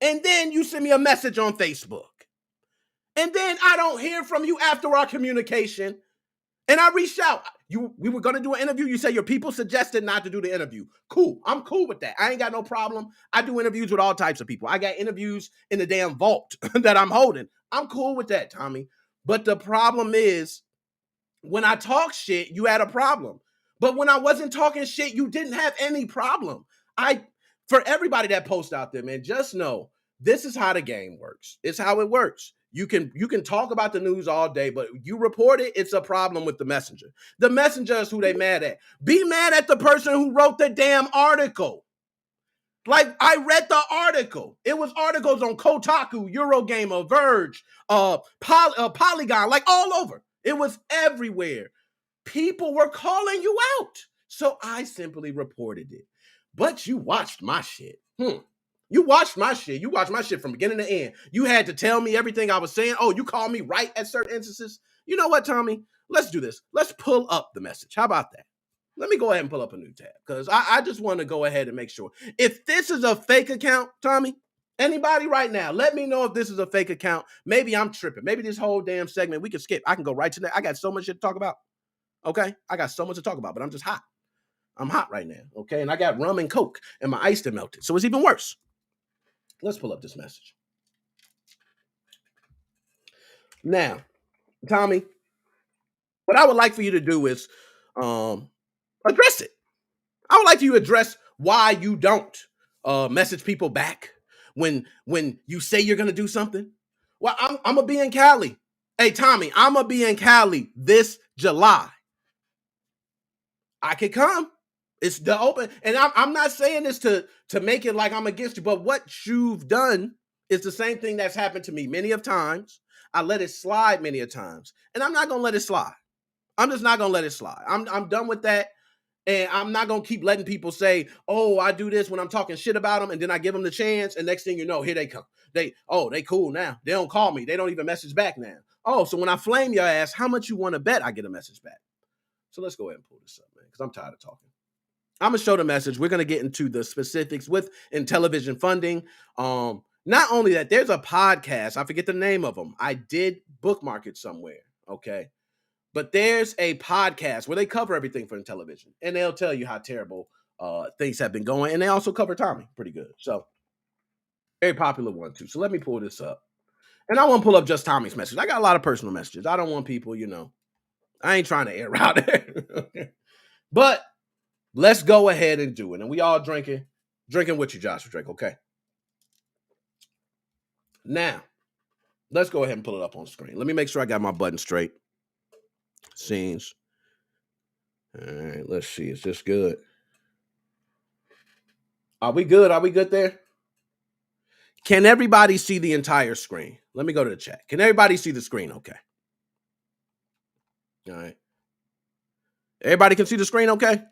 Speaker 12: And then you send me a message on Facebook. And then I don't hear from you after our communication. And I reached out. We were going to do an interview. You said your people suggested not to do the interview. Cool. I'm cool with that. I ain't got no problem. I do interviews with all types of people. I got interviews in the damn vault that I'm holding. I'm cool with that, Tommy. But the problem is, when I talk shit, you had a problem. But when I wasn't talking shit, you didn't have any problem. For everybody that posts out there, man, just know this is how the game works. It's how it works. You can talk about the news all day, but you report it, it's a problem with the messenger. The messenger is who they mad at. Be mad at the person who wrote the damn article. Like, I read the article. It was articles on Kotaku, Eurogamer, Verge, Polygon, like all over. It was everywhere. People were calling you out. So I simply reported it. But you watched my shit. You watched my shit. You watched my shit from beginning to end. You had to tell me everything I was saying. Oh, you called me right at certain instances. You know what, Tommy? Let's do this. Let's pull up the message. How about that? Let me go ahead and pull up a new tab because I just want to go ahead and make sure. If this is a fake account, Tommy, anybody right now, let me know if this is a fake account. Maybe I'm tripping. Maybe this whole damn segment we can skip. I can go right to that. I got so much shit to talk about. Okay? I got so much to talk about, but I'm just hot. I'm hot right now. Okay? And I got rum and Coke and my ice that melted. So it's even worse. Let's pull up this message. Now, Tommy, what I would like for you to do is address it. I would like you to address why you don't message people back when you say you're gonna do something. Well, I'm gonna be in Cali. Hey, Tommy, I'm gonna be in Cali this July. I could come. It's the open, and I'm not saying this to make it like I'm against you, but what you've done is the same thing that's happened to me many of times. I let it slide many of times, and I'm not gonna let it slide. I'm just not gonna let it slide. I'm done with that. And I'm not going to keep letting people say, oh, I do this when I'm talking shit about them. And then I give them the chance. And next thing you know, here they come. They cool now. They don't call me. They don't even message back now. Oh, so when I flame your ass, how much you want to bet I get a message back? So let's go ahead and pull this up, man, because I'm tired of talking. I'm going to show the message. We're going to get into the specifics in television funding. Not only that, there's a podcast. I forget the name of them. I did bookmark it somewhere. Okay. But there's a podcast where they cover everything for television, and they'll tell you how terrible things have been going, and they also cover Tommy pretty good. So, very popular one, too. So, let me pull this up. And I won't pull up just Tommy's message. I got a lot of personal messages. I don't want people, I ain't trying to air out there. But let's go ahead and do it. And we all drinking with you, Joshua Drake, okay? Now, let's go ahead and pull it up on screen. Let me make sure I got my button straight. Scenes. All right, let's see. Is this good? Are we good? Are we good there? Can everybody see the entire screen? Let me go to the chat. Can everybody see the screen okay? All right. Everybody can see the screen okay?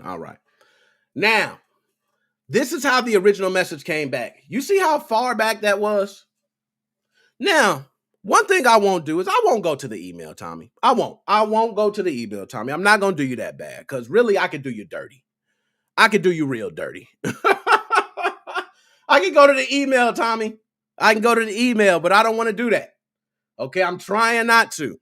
Speaker 12: All right. Now, this is how the original message came back. You see how far back that was? Now, one thing I won't do is I won't go to the email, Tommy. I won't go to the email, Tommy. I'm not going to do you that bad because really I could do you dirty. I could do you real dirty. I can go to the email, Tommy. I can go to the email, but I don't want to do that. Okay, I'm trying not to.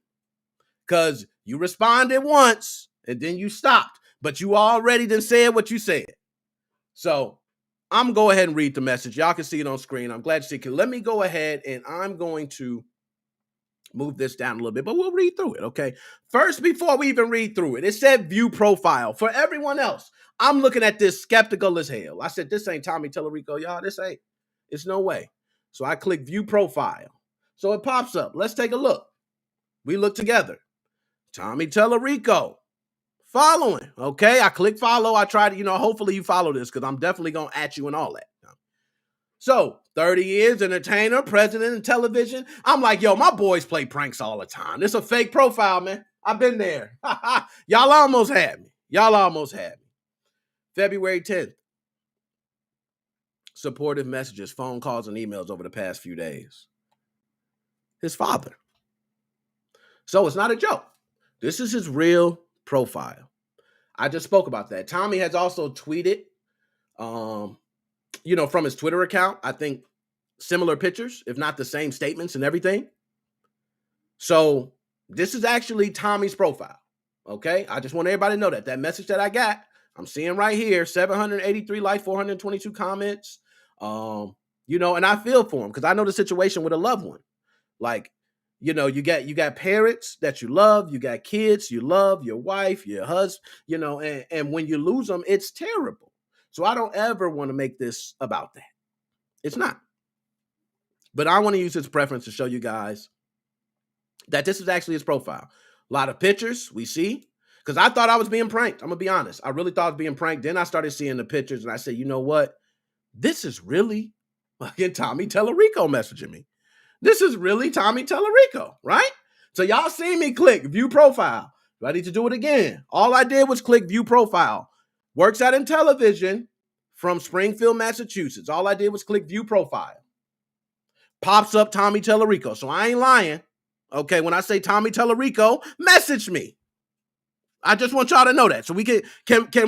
Speaker 12: Because you responded once, and then you stopped. But you already done said what you said. So, I'm going to go ahead and read the message. Y'all can see it on screen. I'm glad you see it. Let me go ahead, and I'm going to move this down a little bit, but we'll read through it, okay? First, before we even read through it, it said view profile. For everyone else, I'm looking at this skeptical as hell. I said, this ain't Tommy Tellerico, y'all. This ain't. It's no way. So I click view profile. So it pops up. Let's take a look. We look together. Tommy Tellerico. Following. Okay, I click follow. I try to, hopefully you follow this because I'm definitely going to at you and all that. So, 30 years, entertainer, president of television. I'm like, yo, my boys play pranks all the time. This is a fake profile, man. I've been there. Y'all almost had me. February 10th. Supportive messages, phone calls, and emails over the past few days. His father. So it's not a joke. This is his real profile. I just spoke about that. Tommy has also tweeted, from his Twitter account, I think similar pictures, if not the same statements and everything. So this is actually Tommy's profile. Okay. I just want everybody to know that message that I got, I'm seeing right here, 783 likes, 422 comments. And I feel for him because I know the situation with a loved one. Like, you got parents that you love, you got kids, you love your wife, your husband, and when you lose them, it's terrible. So I don't ever want to make this about that. It's not. But I want to use his preference to show you guys that this is actually his profile. A lot of pictures we see. Because I thought I was being pranked. I'm going to be honest. I really thought I was being pranked. Then I started seeing the pictures and I said, you know what? This is really Tommy Tellerico messaging me. This is really Tommy Tellerico, right? So y'all see me click view profile. Do I need to do it again? All I did was click view profile. Works out in television from Springfield, Massachusetts. All I did was click view profile. Pops up Tommy Tellerico. So I ain't lying. Okay, when I say Tommy Tellerico, message me. I just want y'all to know that. So we can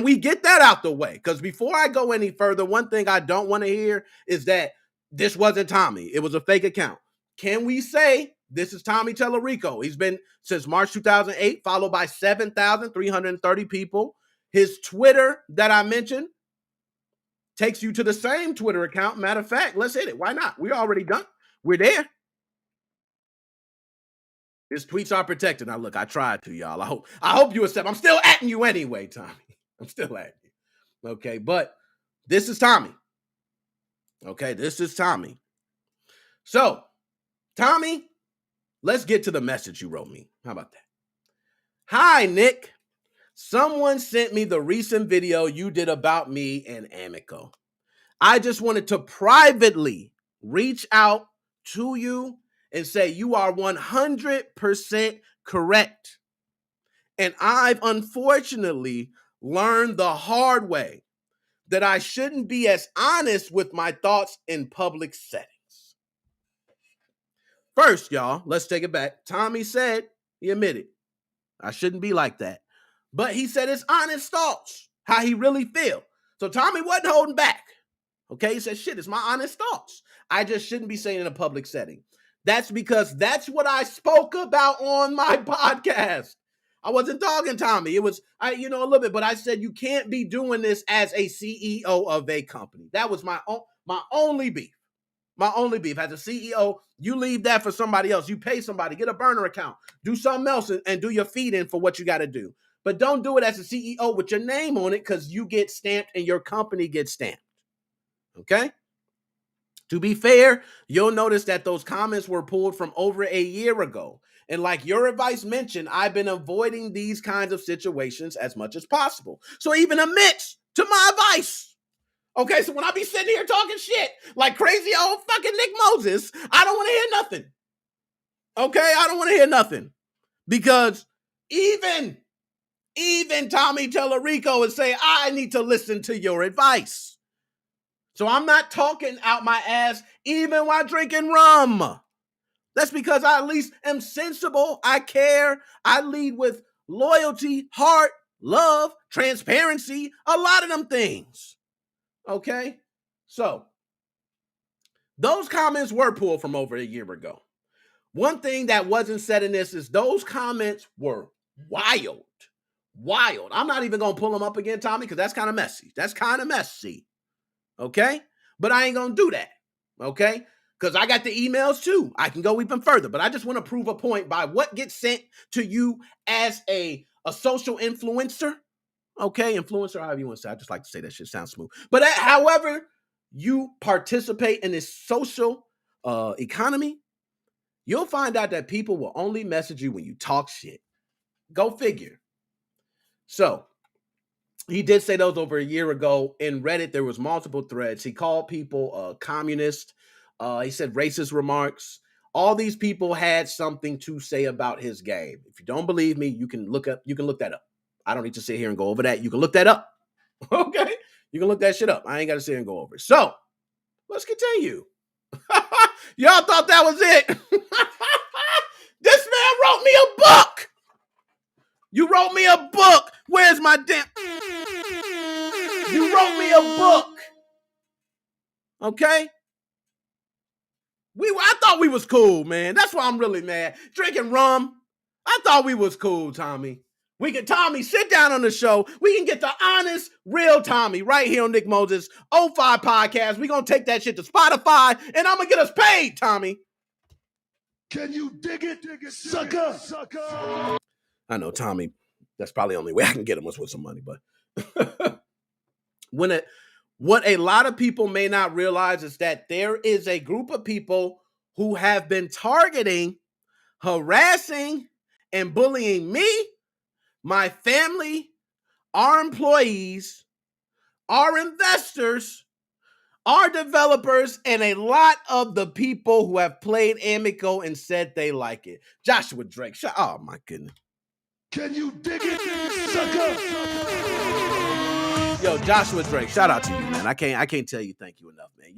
Speaker 12: we get that out the way? Because before I go any further, one thing I don't want to hear is that this wasn't Tommy. It was a fake account. Can we say this is Tommy Tellerico? He's been since March 2008, followed by 7,330 people. His Twitter that I mentioned takes you to the same Twitter account. Matter of fact, let's hit it. Why not? We're already done. We're there. His tweets are protected. Now, look, I tried to, y'all. I hope you accept. I'm still atting you anyway, Tommy. I'm still atting you. Okay, but this is Tommy. Okay, this is Tommy. So, Tommy, let's get to the message you wrote me. How about that? Hi, Nick. Someone sent me the recent video you did about me and Amico. I just wanted to privately reach out to you and say you are 100% correct. And I've unfortunately learned the hard way that I shouldn't be as honest with my thoughts in public settings. First, y'all, let's take it back. Tommy said, he admitted, I shouldn't be like that. But he said his honest thoughts, how he really feel. So Tommy wasn't holding back. Okay, he said, shit, it's my honest thoughts. I just shouldn't be saying in a public setting. That's because that's what I spoke about on my podcast. I wasn't dogging Tommy. It was, a little bit, but I said you can't be doing this as a CEO of a company. That was my only beef. My only beef. As a CEO, you leave that for somebody else. You pay somebody, get a burner account, do something else and do your feed in for what you got to do. But don't do it as a CEO with your name on it because you get stamped and your company gets stamped. Okay? To be fair, you'll notice that those comments were pulled from over a year ago. And like your advice mentioned, I've been avoiding these kinds of situations as much as possible. So even admits to my advice. Okay, so when I be sitting here talking shit like crazy old fucking Nick Moses, I don't want to hear nothing. Okay, I don't want to hear nothing. Because even Tommy Tellerico would say, I need to listen to your advice. So I'm not talking out my ass even while drinking rum. That's because I at least am sensible. I care. I lead with loyalty, heart, love, transparency, a lot of them things. Okay? So those comments were pulled from over a year ago. One thing that wasn't said in this is those comments were wild. Wild. I'm not even going to pull them up again, Tommy, because that's kind of messy. That's kind of messy. Okay? But I ain't going to do that. Okay? Because I got the emails too. I can go even further. But I just want to prove a point by what gets sent to you as a social influencer. Okay? Influencer, however you want to say. I just like to say that shit sounds smooth. But however you participate in this social economy, you'll find out that people will only message you when you talk shit. Go figure. So, he did say those over a year ago. In Reddit, there was multiple threads. He called people communist. He said racist remarks. All these people had something to say about his game. If you don't believe me, you can look that up. I don't need to sit here and go over that. You can look that up. Okay? You can look that shit up. I ain't got to sit here and go over it. So, let's continue. Y'all thought that was it. This man wrote me a book. You wrote me a book. Where's my damn... You wrote me a book. Okay? I thought we was cool, man. That's why I'm really mad. Drinking rum. I thought we was cool, Tommy. Tommy, sit down on the show. We can get the honest, real Tommy right here on Nick Moses 05 podcast. We're going to take that shit to Spotify, and I'm going to get us paid, Tommy.
Speaker 14: Can you dig it, sucker?
Speaker 12: I know, Tommy, that's probably the only way I can get him was with some money, but what a lot of people may not realize is that there is a group of people who have been targeting, harassing, and bullying me, my family, our employees, our investors, our developers, and a lot of the people who have played Amico and said they like it. Joshua Drake, oh my goodness.
Speaker 14: Can you dig it, sucker?
Speaker 12: Yo, Joshua Drake, shout out to you, man. I can't tell you thank you enough, man.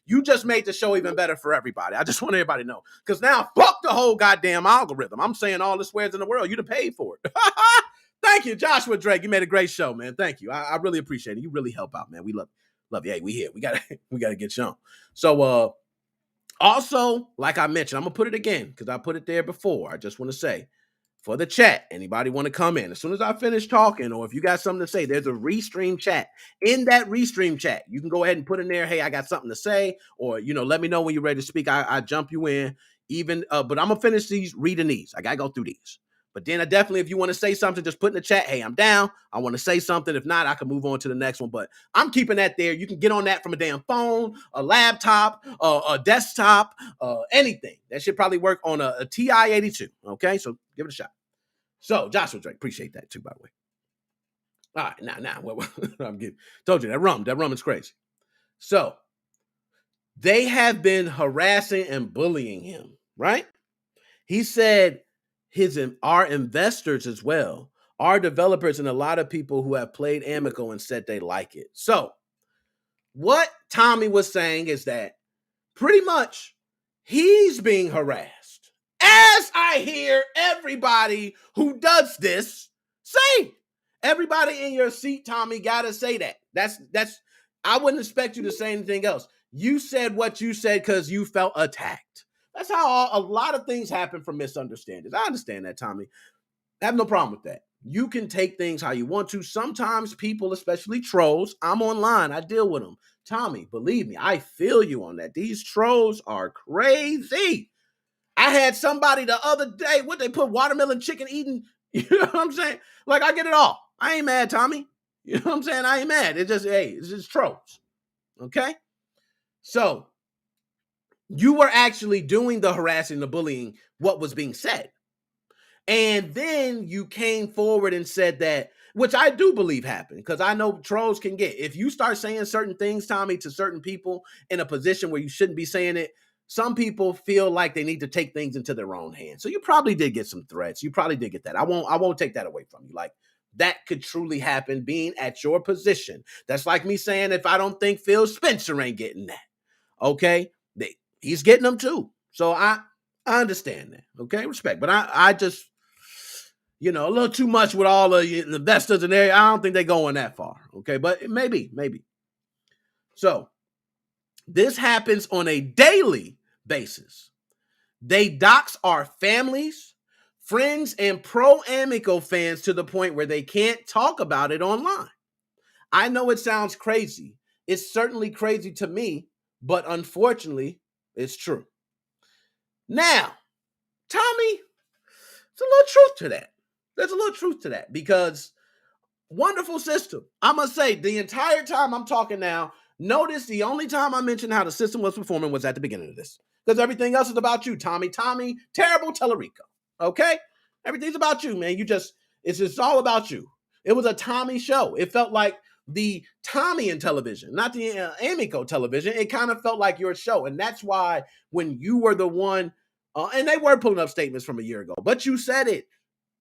Speaker 12: You just made the show even better for everybody. I just want everybody to know. Because now, fuck the whole goddamn algorithm. I'm saying all the swears in the world. You done paid for it. Thank you, Joshua Drake. You made a great show, man. Thank you. I really appreciate it. You really help out, man. We love you. Hey, we here. We gotta get you on. So also, like I mentioned, I'm gonna put it again because I put it there before. I just want to say for the chat, anybody want to come in? As soon as I finish talking, or if you got something to say, there's a restream chat. In that restream chat, you can go ahead and put in there, hey, I got something to say, or let me know when you're ready to speak. I jump you in. But I'm gonna finish reading these. I gotta go through these. But then I definitely, if you want to say something, just put in the chat, hey, I'm down. I want to say something. If not, I can move on to the next one. But I'm keeping that there. You can get on that from a damn phone, a laptop, a desktop, anything. That should probably work on a TI-82. Okay, so give it a shot. So Joshua Drake, appreciate that too, by the way. All right, now, I'm getting told you that rum is crazy. So they have been harassing and bullying him, right? He said our investors as well, our developers, and a lot of people who have played Amico and said they like it. So what Tommy was saying is that pretty much he's being harassed, as I hear everybody who does this say. Everybody in your seat, Tommy, gotta say that. That's I wouldn't expect you to say anything else. You said what you said because you felt attacked. That's how a lot of things happen from misunderstandings. I understand that, Tommy. I have no problem with that. You can take things how you want to. Sometimes people, especially trolls, I'm online, I deal with them. Tommy, believe me, I feel you on that. These trolls are crazy. I had somebody the other day, what they put watermelon chicken eating, you know what I'm saying? Like, I get it all. I ain't mad, Tommy. You know what I'm saying? I ain't mad. It's just trolls. Okay? So, you were actually doing the harassing, the bullying, what was being said. And then you came forward and said that, which I do believe happened, because I know trolls can get, if you start saying certain things, Tommy, to certain people in a position where you shouldn't be saying it, some people feel like they need to take things into their own hands. So you probably did get some threats. You probably did get that. I won't take that away from you. Like, that could truly happen being at your position. That's like me saying, if I don't think Phil Spencer ain't getting that. Okay? He's getting them too. So I understand that. Okay, respect. But I just, a little too much with all the investors in there. I don't think they're going that far. Okay, but maybe. So this happens on a daily basis. They dox our families, friends, and pro-Amico fans to the point where they can't talk about it online. I know it sounds crazy. It's certainly crazy to me, but unfortunately, it's true. Now, Tommy, there's a little truth to that. There's a little truth to that because wonderful system. I must say, the entire time I'm talking now, notice the only time I mentioned how the system was performing was at the beginning of this. Because everything else is about you, Tommy. Tommy, terrible Tellerico. Okay? Everything's about you, man. It's just all about you. It was a Tommy show. It felt like the Tommy in television, not the Amico television. It kind of felt like your show. And that's why when you were the one, and they were pulling up statements from a year ago, but you said it.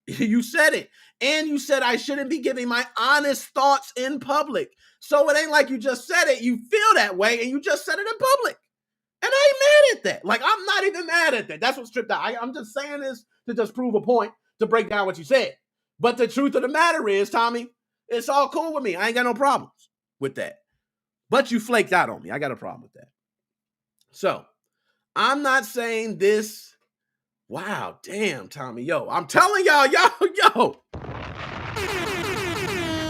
Speaker 12: You said it. And you said I shouldn't be giving my honest thoughts in public. So it ain't like you just said it. You feel that way and you just said it in public. And I ain't mad at that. Like, I'm not even mad at that. That's what stripped out. I'm just saying this to just prove a point, to break down what you said. But the truth of the matter is, Tommy, it's all cool with me. I ain't got no problems with that. But you flaked out on me. I got a problem with that. So, I'm not saying this. Wow, damn, Tommy. Yo, I'm telling y'all, yo.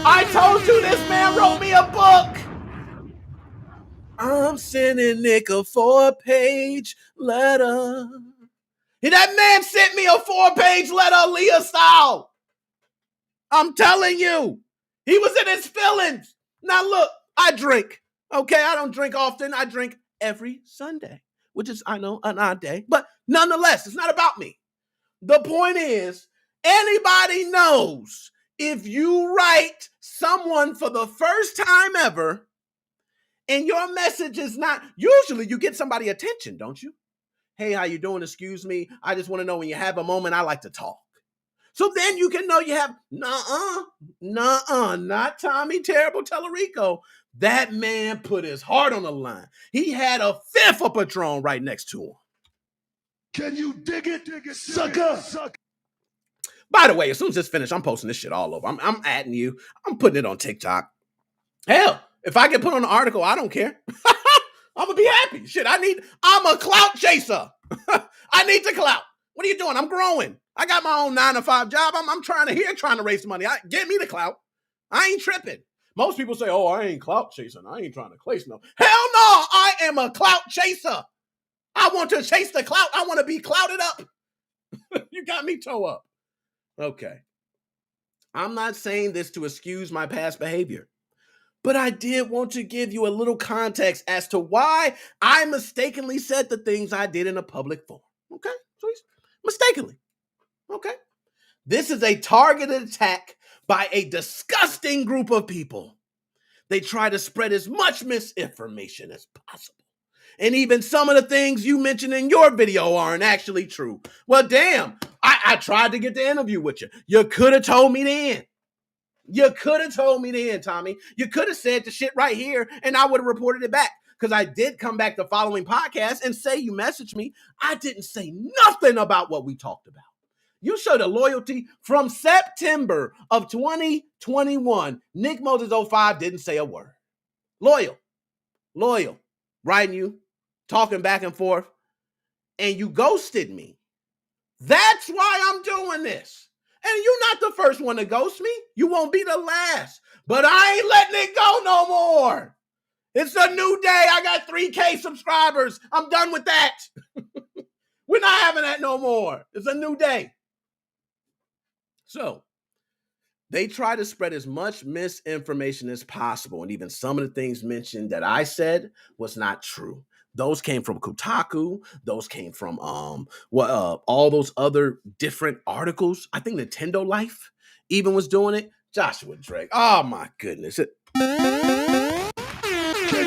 Speaker 12: I told you this man wrote me a book. I'm sending Nick a 4-page letter. And that man sent me a 4-page letter, Leah style. I'm telling you. He was in his feelings. Now look, I drink. Okay, I don't drink often. I drink every Sunday, which is, I know, an odd day. But nonetheless, it's not about me. The point is, anybody knows if you write someone for the first time ever and your message is not, usually you get somebody attention, don't you? Hey, how you doing? Excuse me. I just want to know when you have a moment, I like to talk. So then you can know you have, not Tommy Terrible Tellerico. That man put his heart on the line. He had a fifth of Patron right next to him.
Speaker 14: Can you dig it, sucker?
Speaker 12: By the way, as soon as it's finished, I'm posting this shit all over. I'm adding you. I'm putting it on TikTok. Hell, if I get put on an article, I don't care. I'm gonna be happy. Shit, I'm a clout chaser. I need the clout. What are you doing? I'm growing. I got my own 9-to-5 job. I'm trying to raise money. Get me the clout. I ain't tripping. Most people say, oh, I ain't clout chasing. I ain't trying to chase no. Hell no, I am a clout chaser. I want to chase the clout. I want to be clouted up. You got me toe up. Okay. I'm not saying this to excuse my past behavior, but I did want to give you a little context as to why I mistakenly said the things I did in a public forum. Okay? Please. Mistakenly. Okay? This is a targeted attack by a disgusting group of people. They try to spread as much misinformation as possible. And even some of the things you mentioned in your video aren't actually true. Well, damn, I tried to get the interview with you. You could have told me then. You could have told me then, Tommy. You could have said the shit right here, and I would have reported it back. Because I did come back the following podcast and say you messaged me. I didn't say nothing about what we talked about. You showed a loyalty from September of 2021. Nick Moses 05 didn't say a word. Loyal, writing you, talking back and forth, and you ghosted me. That's why I'm doing this. And you're not the first one to ghost me. You won't be the last. But I ain't letting it go no more. It's a new day. I got 3K subscribers. I'm done with that. We're not having that no more. It's a new day. So they try to spread as much misinformation as possible. And even some of the things mentioned that I said was not true. Those came from Kotaku. Those came from all those other different articles. I think Nintendo Life even was doing it. Joshua Drake. Oh my goodness.
Speaker 14: Can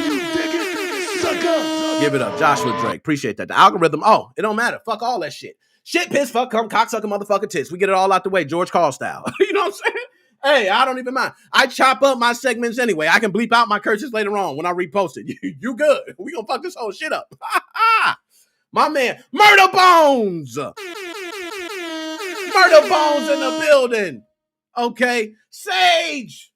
Speaker 14: you dig it, sucker?
Speaker 12: Give it up. Joshua Drake. Appreciate that. The algorithm. Oh, it don't matter. Fuck all that shit. Shit, piss, fuck, come, cocksucker, motherfucker, tits. We get it all out the way. George Carl style. You know what I'm saying? Hey, I don't even mind. I chop up my segments anyway. I can bleep out my curses later on when I repost it. You good. We gonna fuck this whole shit up. My man, Murder Bones. Murder Bones in the building. Okay. Sage.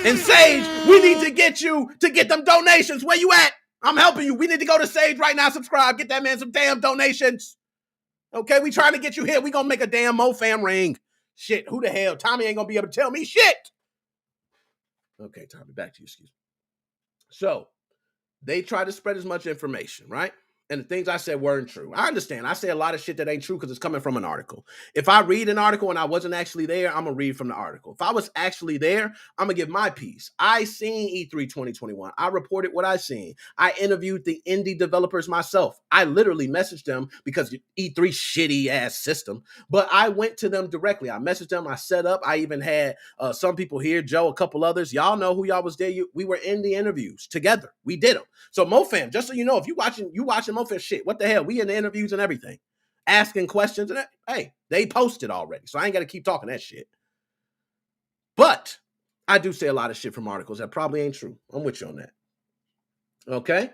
Speaker 12: And Sage, we need to get you to get them donations. Where you at? I'm helping you. We need to go to Sage right now. Subscribe. Get that man some damn donations. Okay, we trying to get you here. We gonna make a damn MoFam ring. Shit, who the hell? Tommy ain't gonna be able to tell me shit. Okay, Tommy, back to you. Excuse me. So, they try to spread as much information, right? And the things I said weren't true. I understand. I say a lot of shit that ain't true because it's coming from an article. If I read an article and I wasn't actually there, I'm going to read from the article. If I was actually there, I'm going to give my piece. I seen E3 2021. I reported what I seen. I interviewed the indie developers myself. I literally messaged them because E3 shitty ass system, but I went to them directly. I messaged them. I set up. I even had some people here, Joe, a couple others. Y'all know who y'all was there. We were in the interviews together. We did them. So MoFam, just so you know, if you watching MoFam shit, what the hell? We in the interviews and everything, asking questions, and hey, they posted already, so I ain't got to keep talking that shit. But I do say a lot of shit from articles that probably ain't true. I'm with you on that. Okay?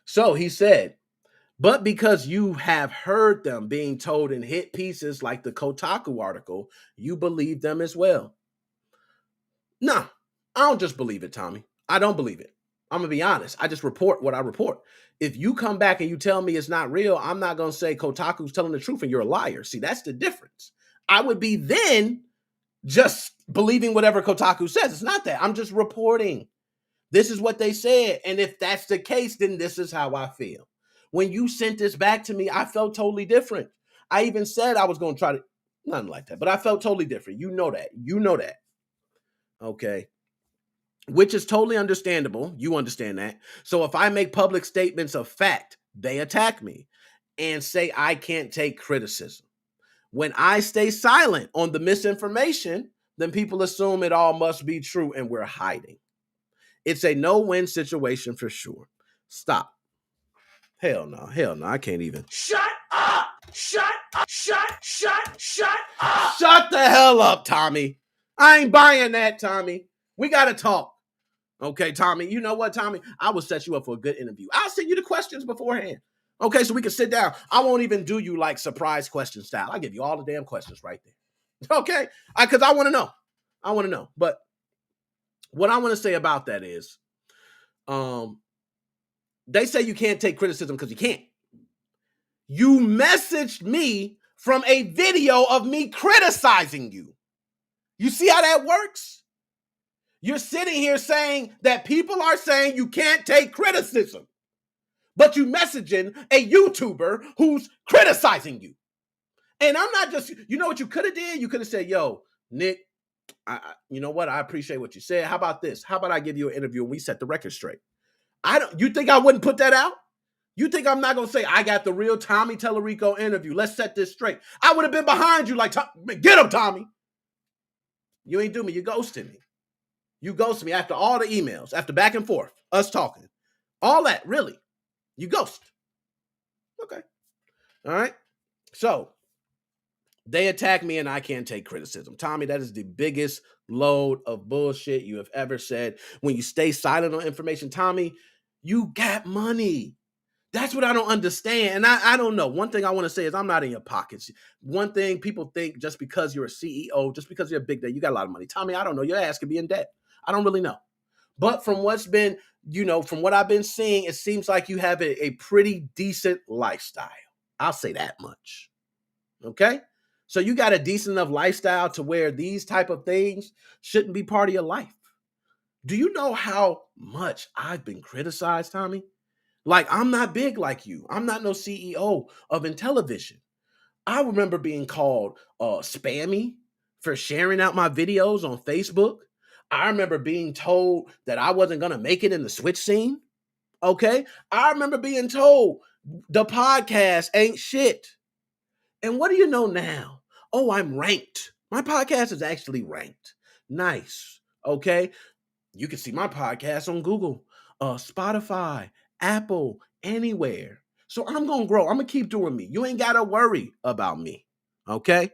Speaker 12: So he said, but because you have heard them being told in hit pieces like the Kotaku article, you believe them as well. Nah, I don't just believe it, Tommy. I don't believe it. I'm going to be honest. I just report what I report. If you come back and you tell me it's not real, I'm not going to say Kotaku's telling the truth and you're a liar. See, that's the difference. I would be then just believing whatever Kotaku says. It's not that. I'm just reporting. This is what they said. And if that's the case, then this is how I feel. When you sent this back to me, I felt totally different. I even said I was going to try to, nothing like that, but I felt totally different. You know that. You know that. Okay. Which is totally understandable. You understand that. So if I make public statements of fact, they attack me and say I can't take criticism. When I stay silent on the misinformation, then people assume it all must be true and we're hiding. It's a no-win situation for sure. Stop. Hell no. I can't even.
Speaker 14: Shut up! Shut up! Shut up!
Speaker 12: Shut the hell up, Tommy. I ain't buying that, Tommy. We got to talk. Okay, Tommy, you know what, Tommy? I will set you up for a good interview. I'll send you the questions beforehand. Okay, so we can sit down. I won't even do you like surprise question style. I'll give you all the damn questions right there. Okay? Because I want to know. I want to know. But what I want to say about that is, they say you can't take criticism because you can't. You messaged me from a video of me criticizing you. You see how that works? You're sitting here saying that people are saying you can't take criticism, but you messaging a YouTuber who's criticizing you. And I'm not just, you know what you could have did? You could have said, yo, Nick, you know what? I appreciate what you said. How about this? How about I give you an interview and we set the record straight? You think I wouldn't put that out? You think I'm not going to say, I got the real Tommy Tellerico interview. Let's set this straight. I would have been behind you like, get him, Tommy. You ain't do me. You ghosted me. You ghosted me after all the emails, after back and forth, us talking. All that, really. You ghost. Okay. All right. So they attack me and I can't take criticism. Tommy, that is the biggest load of bullshit you have ever said. When you stay silent on information, Tommy, you got money. That's what I don't understand. And I don't know. One thing I want to say is I'm not in your pockets. One thing people think just because you're a CEO, just because you're a big day, you got a lot of money. Tommy, I don't know. Your ass could be in debt. I don't really know. But from what's been, from what I've been seeing, it seems like you have a pretty decent lifestyle. I'll say that much. Okay? So you got a decent enough lifestyle to where these type of things shouldn't be part of your life. Do you know how much I've been criticized, Tommy? Like, I'm not big like you. I'm not no CEO of Intellivision. I remember being called spammy for sharing out my videos on Facebook. I remember being told that I wasn't going to make it in the Switch scene. Okay? I remember being told the podcast ain't shit. And what do you know now? Oh, I'm ranked. My podcast is actually ranked. Nice. Okay? You can see my podcast on Google, Spotify, Apple, anywhere. So I'm going to grow. I'm going to keep doing me. You ain't got to worry about me. Okay?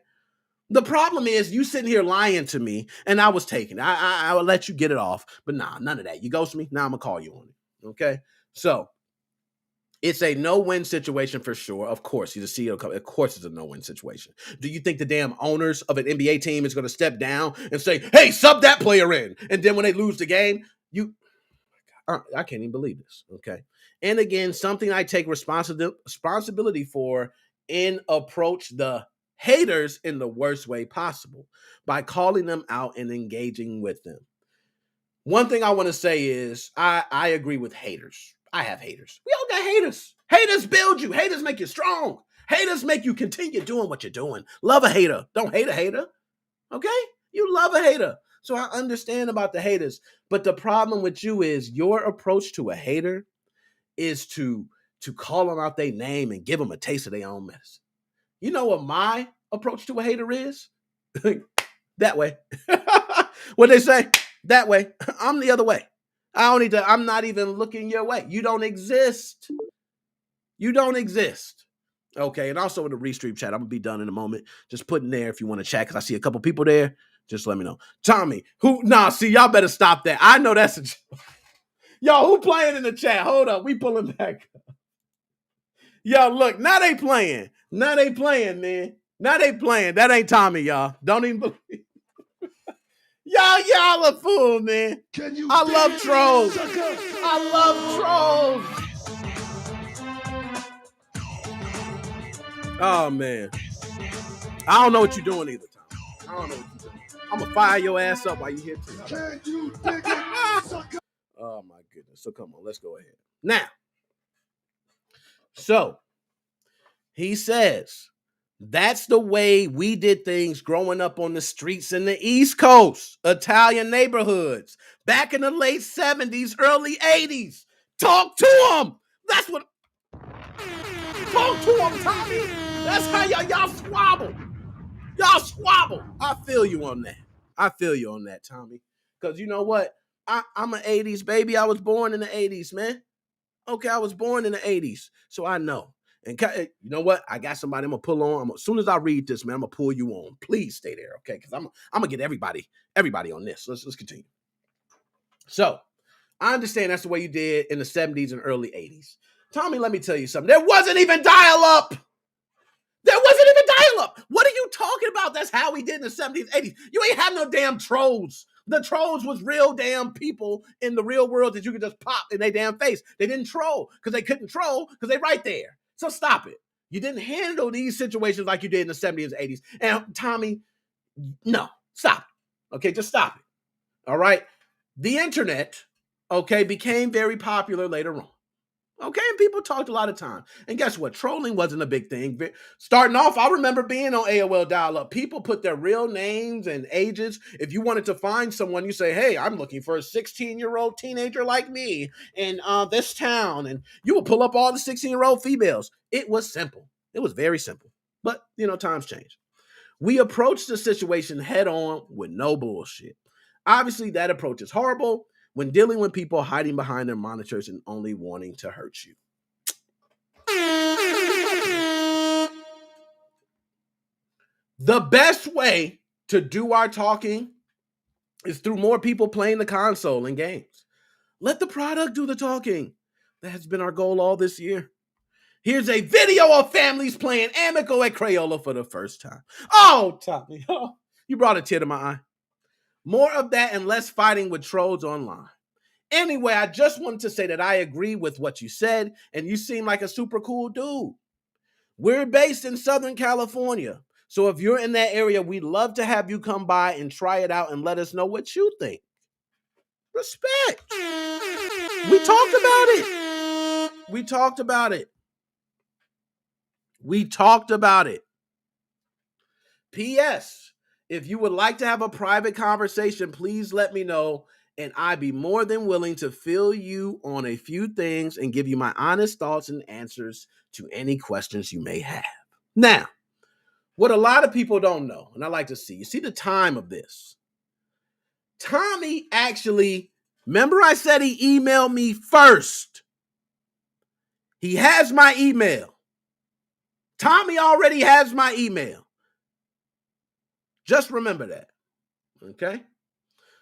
Speaker 12: The problem is you sitting here lying to me and I was taking it. I will let you get it off. But nah, none of that. You ghost me. Now I'm going to call you on it. Okay? So it's a no-win situation for sure. Of course, he's a CEO. Of course, it's a no-win situation. Do you think the damn owners of an NBA team is going to step down and say, hey, sub that player in? And then when they lose the game, I can't even believe this. Okay. And again, something I take responsibility for and approach the haters in the worst way possible by calling them out and engaging with them. One thing I want to say is I agree with haters. I have haters. We all got haters. Haters build you. Haters make you strong. Haters make you continue doing what you're doing. Love a hater. Don't hate a hater. Okay? You love a hater. So I understand about the haters. But the problem with you is your approach to a hater is to call them out their name and give them a taste of their own medicine. You know what my approach to a hater is? That way. What they say? That way. I'm the other way. I'm not even looking your way. You don't exist. You don't exist. Okay, and also in the Restream chat, I'm going to be done in a moment. Just put in there if you want to chat, because I see a couple people there. Just let me know. Tommy, see, y'all better stop that. I know that's a joke. Yo, who playing in the chat? Hold up, we pulling back. Yo, look, now they playing. Now they playing, man. Now they playing. That ain't Tommy, y'all. Don't even believe. Y'all a fool, man. I love trolls. I love trolls. Oh, man. I don't know what you're doing either, Tommy. I don't know what you're doing. I'm going to fire your ass up while you here, too. Can you dig it, oh, my goodness. So, come on. Let's go ahead. Now, so, he says, that's the way we did things growing up on the streets in the East Coast, Italian neighborhoods, back in the late 70s, early 80s. Talk to them. That's what. Talk to them, Tommy. That's how y'all squabble. Y'all squabble. I feel you on that. Tommy. Because you know what? I'm an 80s baby. I was born in the 80s, man. Okay, I was born in the 80s. So I know. And you know what? I got somebody I'm going to pull on. As soon as I read this, man, I'm going to pull you on. Please stay there, okay? Because I'm going to get everybody on this. Let's continue. So, I understand that's the way you did in the 70s and early 80s. Tommy, let me tell you something. There wasn't even dial-up. There wasn't even dial-up. What are you talking about? That's how we did in the 70s, 80s. You ain't have no damn trolls. The trolls was real damn people in the real world that you could just pop in their damn face. They didn't troll because they couldn't troll because they right there. So stop it. You didn't handle these situations like you did in the 70s and 80s. And Tommy, no, stop. Okay, just stop it. All right? The internet, okay, became very popular later on. Okay, and people talked a lot of time. And guess what? Trolling wasn't a big thing. Starting off, I remember being on AOL dial-up. People put their real names and ages. If you wanted to find someone, you say, hey, I'm looking for a 16-year-old teenager like me in this town. And you would pull up all the 16-year-old females. It was simple. It was very simple. But, times change. We approached the situation head on with no bullshit. Obviously, that approach is horrible when dealing with people hiding behind their monitors and only wanting to hurt you. The best way to do our talking is through more people playing the console and games. Let the product do the talking. That has been our goal all this year. Here's a video of families playing Amico at Crayola for the first time. Oh, Tommy, you brought a tear to my eye. More of that and less fighting with trolls online. Anyway, I just wanted to say that I agree with what you said, and you seem like a super cool dude. We're based in Southern California, so if you're in that area, we'd love to have you come by and try it out and let us know what you think. Respect. We talked about it. We talked about it. We talked about it. P.S. If you would like to have a private conversation, please let me know, and I'd be more than willing to fill you on a few things and give you my honest thoughts and answers to any questions you may have. Now, what a lot of people don't know, and I like to see, you see the time of this. Tommy actually, remember I said he emailed me first. He has my email. Tommy already has my email. Just remember that, okay?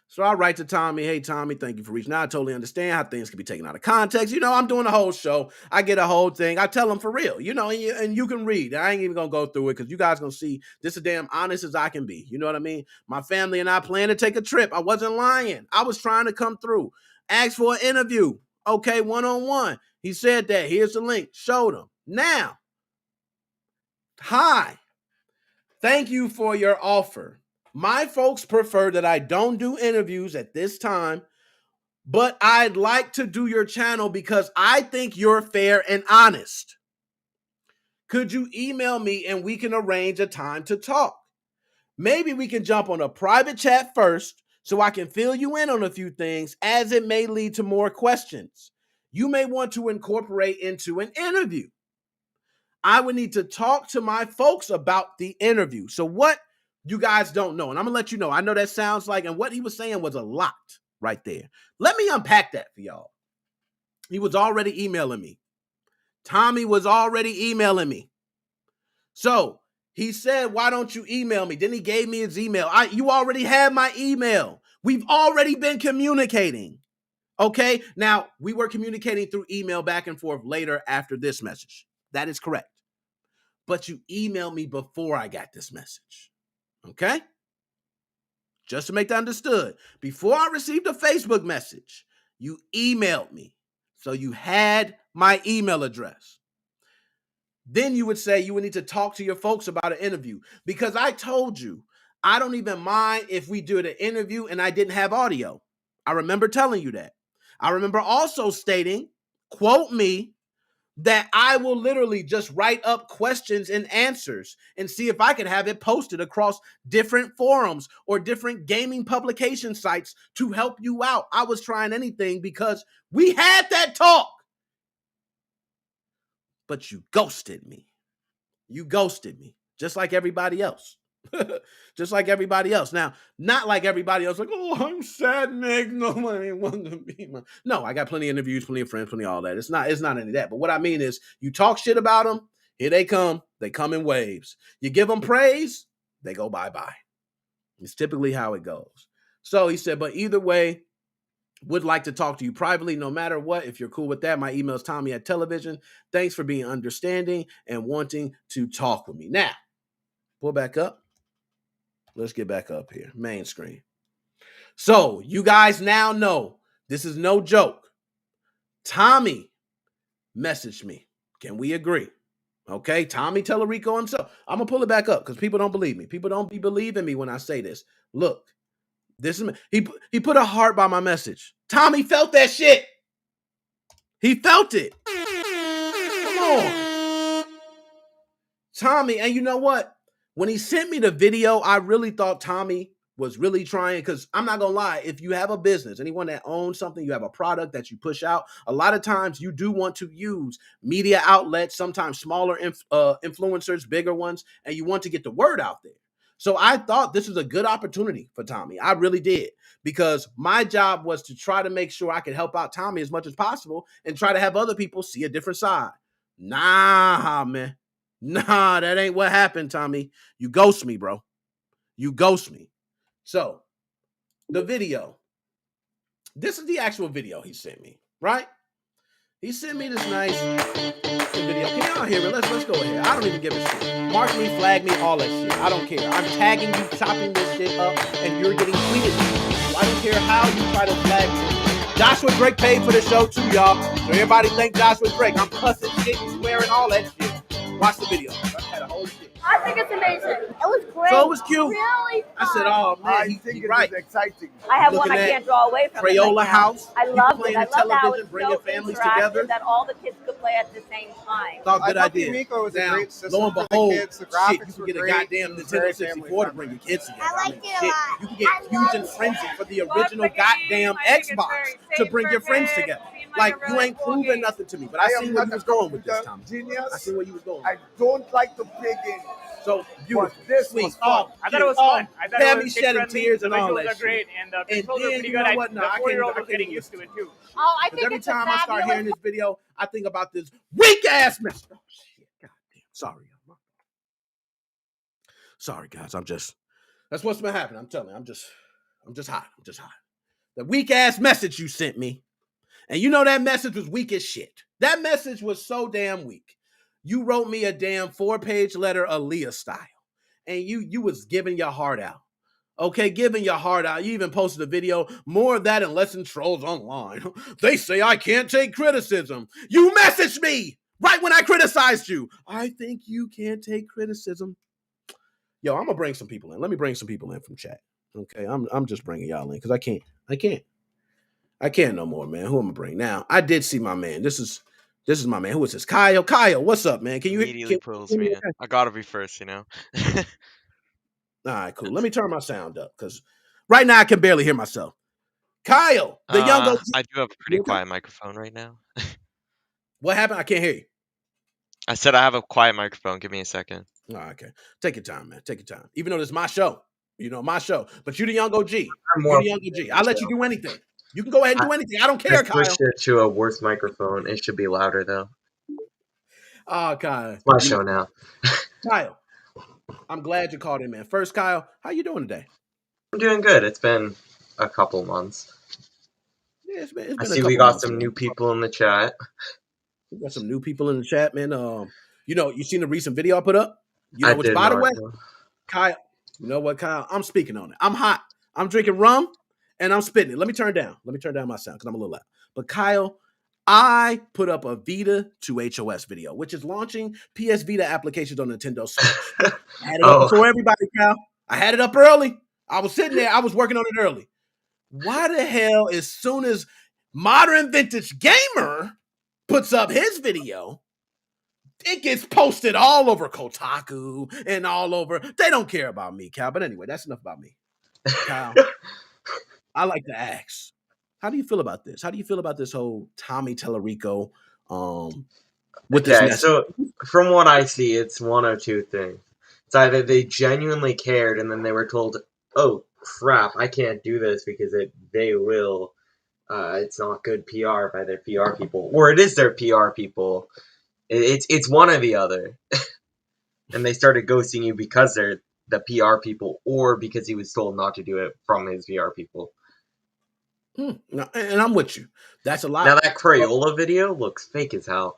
Speaker 12: So I write to Tommy, hey, Tommy, thank you for reaching out. I totally understand how things can be taken out of context. I'm doing a whole show. I get a whole thing. I tell him for real, and you can read. I ain't even going to go through it because you guys going to see this is damn honest as I can be. You know what I mean? My family and I plan to take a trip. I wasn't lying. I was trying to come through. Asked for an interview. Okay, one-on-one. He said that. Here's the link. Showed him. Now, hi. Thank you for your offer. My folks prefer that I don't do interviews at this time, but I'd like to do your channel because I think you're fair and honest. Could you email me and we can arrange a time to talk? Maybe we can jump on a private chat first so I can fill you in on a few things as it may lead to more questions you may want to incorporate into an interview. I would need to talk to my folks about the interview. So what you guys don't know, and I'm going to let you know. I know that sounds like, and what he was saying was a lot right there. Let me unpack that for y'all. He was already emailing me. Tommy was already emailing me. So he said, why don't you email me? Then he gave me his email. You already have my email. We've already been communicating. Okay? Now, we were communicating through email back and forth later after this message. That is correct. But you emailed me before I got this message. Okay? Just to make that understood. Before I received a Facebook message, you emailed me. So you had my email address. Then you would say you would need to talk to your folks about an interview. Because I told you, I don't even mind if we do an interview and I didn't have audio. I remember telling you that. I remember also stating, quote me, that I will literally just write up questions and answers and see if I can have it posted across different forums or different gaming publication sites to help you out. I was trying anything because we had that talk. But you ghosted me. You ghosted me, just like everybody else. Just like everybody else. Now, not like everybody else, like, oh, I'm sad, Nick. Nobody wants to be my. No, I got plenty of interviews, plenty of friends, plenty of all that. It's not any of that. But what I mean is, you talk shit about them, here they come. They come in waves. You give them praise, they go bye-bye. It's typically how it goes. So he said, but either way, Would like to talk to you privately, no matter what. If you're cool with that, my email is Tommy@television. Thanks for being understanding and wanting to talk with me. Now, pull back up. Let's get back up here. Main screen. So you guys now know this is no joke. Tommy messaged me. Can we agree? Okay, Tommy Tellerico himself. I'm gonna pull it back up because people don't believe me. People don't be believing me when I say this. Look, this is he put a heart by my message. Tommy felt that shit. He felt it. Come on, Tommy. And you know what? When he sent me the video, I really thought Tommy was really trying, because I'm not gonna lie, if you have a business, anyone that owns something, you have a product that you push out, a lot of times you do want to use media outlets, sometimes smaller influencers, bigger ones, and you want to get the word out there. So I thought this was a good opportunity for Tommy. I really did, because my job was to try to make sure I could help out Tommy as much as possible and try to have other people see a different side. Nah, man. Nah, that ain't what happened, Tommy. You ghost me, bro. You ghost me. So, the video. This is the actual video he sent me, right? He sent me this nice video. Can y'all hear it? Let's go ahead. I don't even give a shit. Mark me, flag me, all that shit. I don't care. I'm tagging you, chopping this shit up, and you're getting tweeted. So I don't care how you try to flag me. Joshua Drake paid for the show too, y'all. So everybody thank Joshua Drake. I'm cussing shit, swearing, all that shit. Watch the video. I had a whole shit.
Speaker 15: I think it's amazing. It was great.
Speaker 12: So it was cute.
Speaker 15: Really fun.
Speaker 12: I said, oh man, he's right.
Speaker 14: Exciting.
Speaker 15: I have one I can't draw away from.
Speaker 12: Crayola House.
Speaker 15: I love it. I love how it's
Speaker 12: bringing
Speaker 15: so
Speaker 12: families
Speaker 15: interactive
Speaker 12: together.
Speaker 15: that all the kids could play at the same time.
Speaker 12: Thought good idea.
Speaker 14: Rico was
Speaker 12: now,
Speaker 14: a great system
Speaker 12: lo and
Speaker 14: for the
Speaker 12: behold,
Speaker 14: kids. The
Speaker 12: shit,
Speaker 14: graphics
Speaker 12: you can
Speaker 14: were
Speaker 12: get a
Speaker 14: great.
Speaker 12: goddamn Nintendo 64 to bring your kids together.
Speaker 15: I liked it a lot.
Speaker 12: You can get Fusion Frenzy for the original goddamn Xbox to bring your friends together. Like, you ain't proving nothing to me, but I seen where you was going with this, Tom.
Speaker 14: Genius.
Speaker 12: I seen where you was going.
Speaker 14: I don't like to play games.
Speaker 12: So beautiful,
Speaker 14: this
Speaker 12: sweet.
Speaker 14: was fun.
Speaker 16: I thought it was fun. I thought
Speaker 12: Tammy
Speaker 16: it was
Speaker 12: shedding tears and all
Speaker 16: visuals
Speaker 12: that
Speaker 16: are great,
Speaker 12: shit.
Speaker 16: and the
Speaker 12: And
Speaker 16: controls are
Speaker 12: then,
Speaker 16: pretty
Speaker 12: you
Speaker 16: good.
Speaker 12: know what?
Speaker 16: The
Speaker 12: No, I
Speaker 16: 4-year-old
Speaker 12: can't
Speaker 16: was getting
Speaker 12: even
Speaker 16: used to it too.
Speaker 15: Oh, I
Speaker 12: Because
Speaker 15: think
Speaker 12: every
Speaker 15: it's a
Speaker 12: time I start
Speaker 15: fabulous.
Speaker 12: hearing this video, I think about this weak ass message. Oh shit! Goddamn. Sorry. Sorry, guys. That's what's been happening. I'm telling you. I'm just hot. I'm just hot. The weak ass message you sent me, and you know that message was weak as shit. That message was so damn weak. You wrote me a damn 4-page letter, Aaliyah style, and you was giving your heart out. Okay, giving your heart out. You even posted a video, more of that and less than trolls online. They say I can't take criticism. You messaged me right when I criticized you. I think you can't take criticism. Yo, I'm gonna bring some people in. Let me bring some people in from chat. Okay, I'm just bringing y'all in because I can't no more, man. Who am I bring now? I did see my man. This is my man. Who is this? Kyle. Kyle, what's up, man? Can you
Speaker 17: Immediately pulls me in. I gotta be first, you know.
Speaker 12: All right, cool. Let me turn my sound up because right now I can barely hear myself. Kyle, the young OG.
Speaker 17: I do have a pretty quiet microphone right now.
Speaker 12: What happened? I can't hear you.
Speaker 17: I said I have a quiet microphone. Give me a second.
Speaker 12: All right, okay. Take your time, man. Take your time. Even though this is my show. You know, my show. But you the young OG. You the young OG. I'll let you do anything. You can go ahead and do anything. I don't care, Kyle.
Speaker 18: I switched it to a worse microphone. It should be louder, though.
Speaker 12: Oh, Kyle.
Speaker 18: It's my show now.
Speaker 12: Kyle, I'm glad you called in, man. First, Kyle, how you doing today?
Speaker 18: I'm doing good. It's been a couple months.
Speaker 12: Yeah, it's been
Speaker 18: I see we got some new people in the chat.
Speaker 12: We got some new people in the chat, man. You know, you seen the recent video I put up? You know, which, by the way, Kyle, you know what, Kyle? I'm speaking on it. I'm hot. I'm drinking rum and I'm spitting it. Let me turn down. Let me turn down my sound because I'm a little loud. But Kyle, I put up a Vita to HOS video, which is launching PS Vita applications on Nintendo Switch. I had it up before everybody, Kyle. I had it up early. I was sitting there. I was working on it early. Why the hell, as soon as Modern Vintage Gamer puts up his video, it gets posted all over Kotaku and all over. They don't care about me, Cal. But anyway, that's enough about me. Kyle, I like to ask, how do you feel about this? How do you feel about this whole Tommy Tellerico with this message?
Speaker 18: So from what I see, it's one of two things. It's either they genuinely cared and then they were told, oh, crap, I can't do this because they will. It's not good PR by their PR people. Or it is their PR people. It's one or the other. And they started ghosting you because they're the PR people or because he was told not to do it from his VR people.
Speaker 12: No, and I'm with you. That's a lot.
Speaker 18: Now that Crayola video looks fake as hell.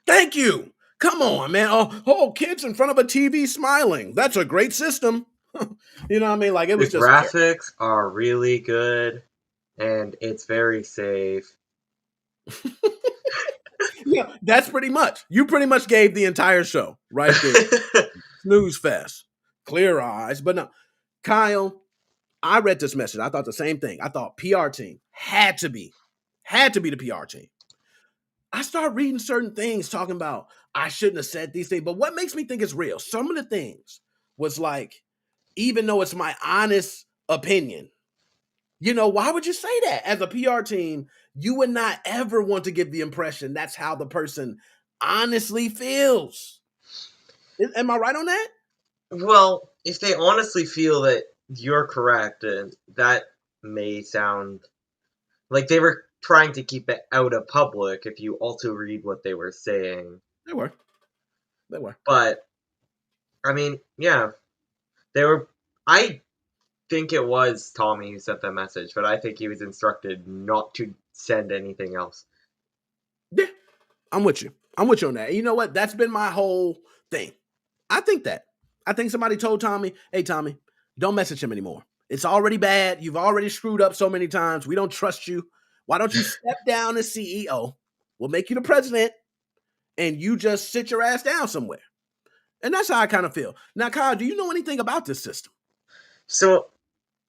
Speaker 12: Thank you. Come on, man. Oh, kids in front of a TV smiling. That's a great system. You know what I mean? Like, it
Speaker 18: The
Speaker 12: was just
Speaker 18: graphics are really good, and it's very safe.
Speaker 12: Yeah, that's pretty much. You pretty much gave the entire show right there. Snooze fest. Clear eyes. But no, Kyle, I read this message. I thought the same thing. I thought PR team had to be the PR team. I started reading certain things talking about I shouldn't have said these things, but what makes me think it's real? Some of the things was like, even though it's my honest opinion, why would you say that? As a PR team, you would not ever want to give the impression that's how the person honestly feels. Am I right on that?
Speaker 18: Well, if they honestly feel that you're correct, that may sound like they were trying to keep it out of public if you also read what they were saying.
Speaker 12: They were.
Speaker 18: But, I mean, yeah. They were. I think it was Tommy who sent that message, but I think he was instructed not to send anything else.
Speaker 12: Yeah, I'm with you. I'm with you on that. And you know what? That's been my whole thing. I think somebody told Tommy, hey, Tommy, don't message him anymore. It's already bad. You've already screwed up so many times. We don't trust you. Why don't you step down as CEO? We'll make you the president, and you just sit your ass down somewhere. And that's how I kind of feel. Now, Kyle, do you know anything about this system?
Speaker 18: So,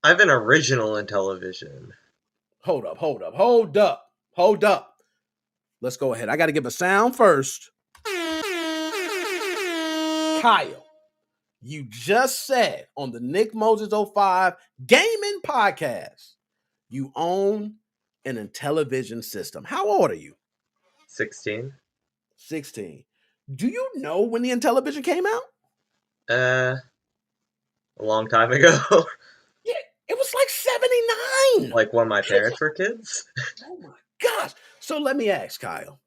Speaker 18: I've been original in television.
Speaker 12: Hold up. Let's go ahead. I got to give a sound first. Kyle, you just said on the Nick Moses 05 Gaming Podcast, you own an Intellivision system. How old are you?
Speaker 18: 16.
Speaker 12: 16. Do you know when the Intellivision came out?
Speaker 18: A long time ago.
Speaker 12: Yeah, it was like 79.
Speaker 18: Like when my parents were kids.
Speaker 12: Oh my gosh. So let me ask, Kyle,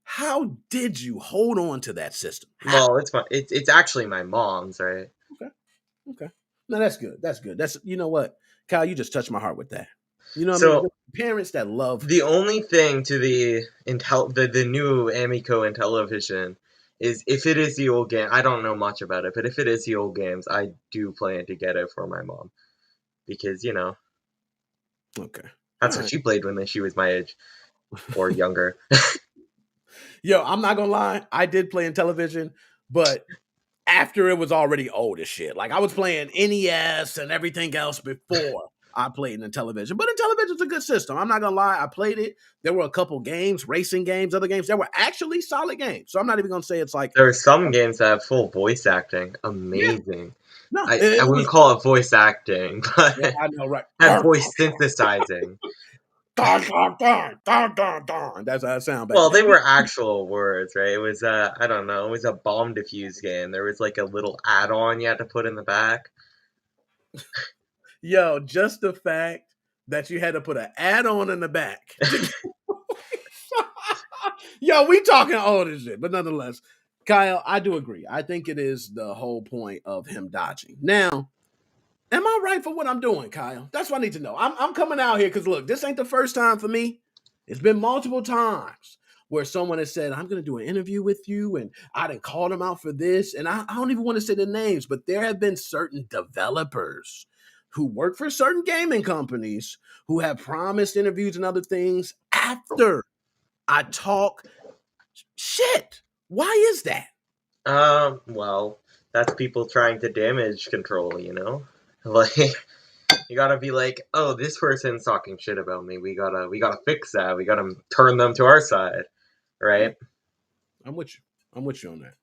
Speaker 12: how did you hold on to that system?
Speaker 18: Well, it's actually my mom's, right?
Speaker 12: Okay. No, that's good. That's, you know what, Kyle, you just touched my heart with that. You know what
Speaker 18: So,
Speaker 12: I mean? Parents that love
Speaker 18: the only thing to the new Amico Intellivision is if it is the old game. I don't know much about it, but if it is the old games, I do plan to get it for my mom because
Speaker 12: okay,
Speaker 18: that's what she played when she was my age or younger.
Speaker 12: Yo, I'm not gonna lie, I did play Intellivision, but after it was already old as shit. Like I was playing NES and everything else before I played in Intellivision. But Intellivision's a good system. I'm not gonna lie, I played it. There were a couple games, racing games, other games that were actually solid games. So I'm not even gonna say it's like
Speaker 18: There are some games that have full voice acting. Amazing.
Speaker 12: No,
Speaker 18: I wouldn't call it voice acting, but
Speaker 12: yeah, I know, right?
Speaker 18: have voice synthesizing.
Speaker 12: Dun, dun, dun, dun, dun, dun. That's how it sounds.
Speaker 18: Well, they were actual words, right? It was I don't know, it was a bomb defuse game. There was like a little add-on you had to put in the back.
Speaker 12: Yo, just the fact that you had to put an add-on in the back. Yo, we talking old as shit, but nonetheless, Kyle, I do agree. I think it is the whole point of him dodging. Now, am I right for what I'm doing, Kyle? That's what I need to know. I'm coming out here because look, this ain't the first time for me. It's been multiple times where someone has said, I'm going to do an interview with you, and I done called them out for this. And I don't even want to say the names, but there have been certain developers who work for certain gaming companies who have promised interviews and other things after I talk shit. Why is that?
Speaker 18: Well, that's people trying to damage control, Like, you gotta be like, oh, this person's talking shit about me. We gotta fix that. We gotta turn them to our side, right?
Speaker 12: I'm with you on that.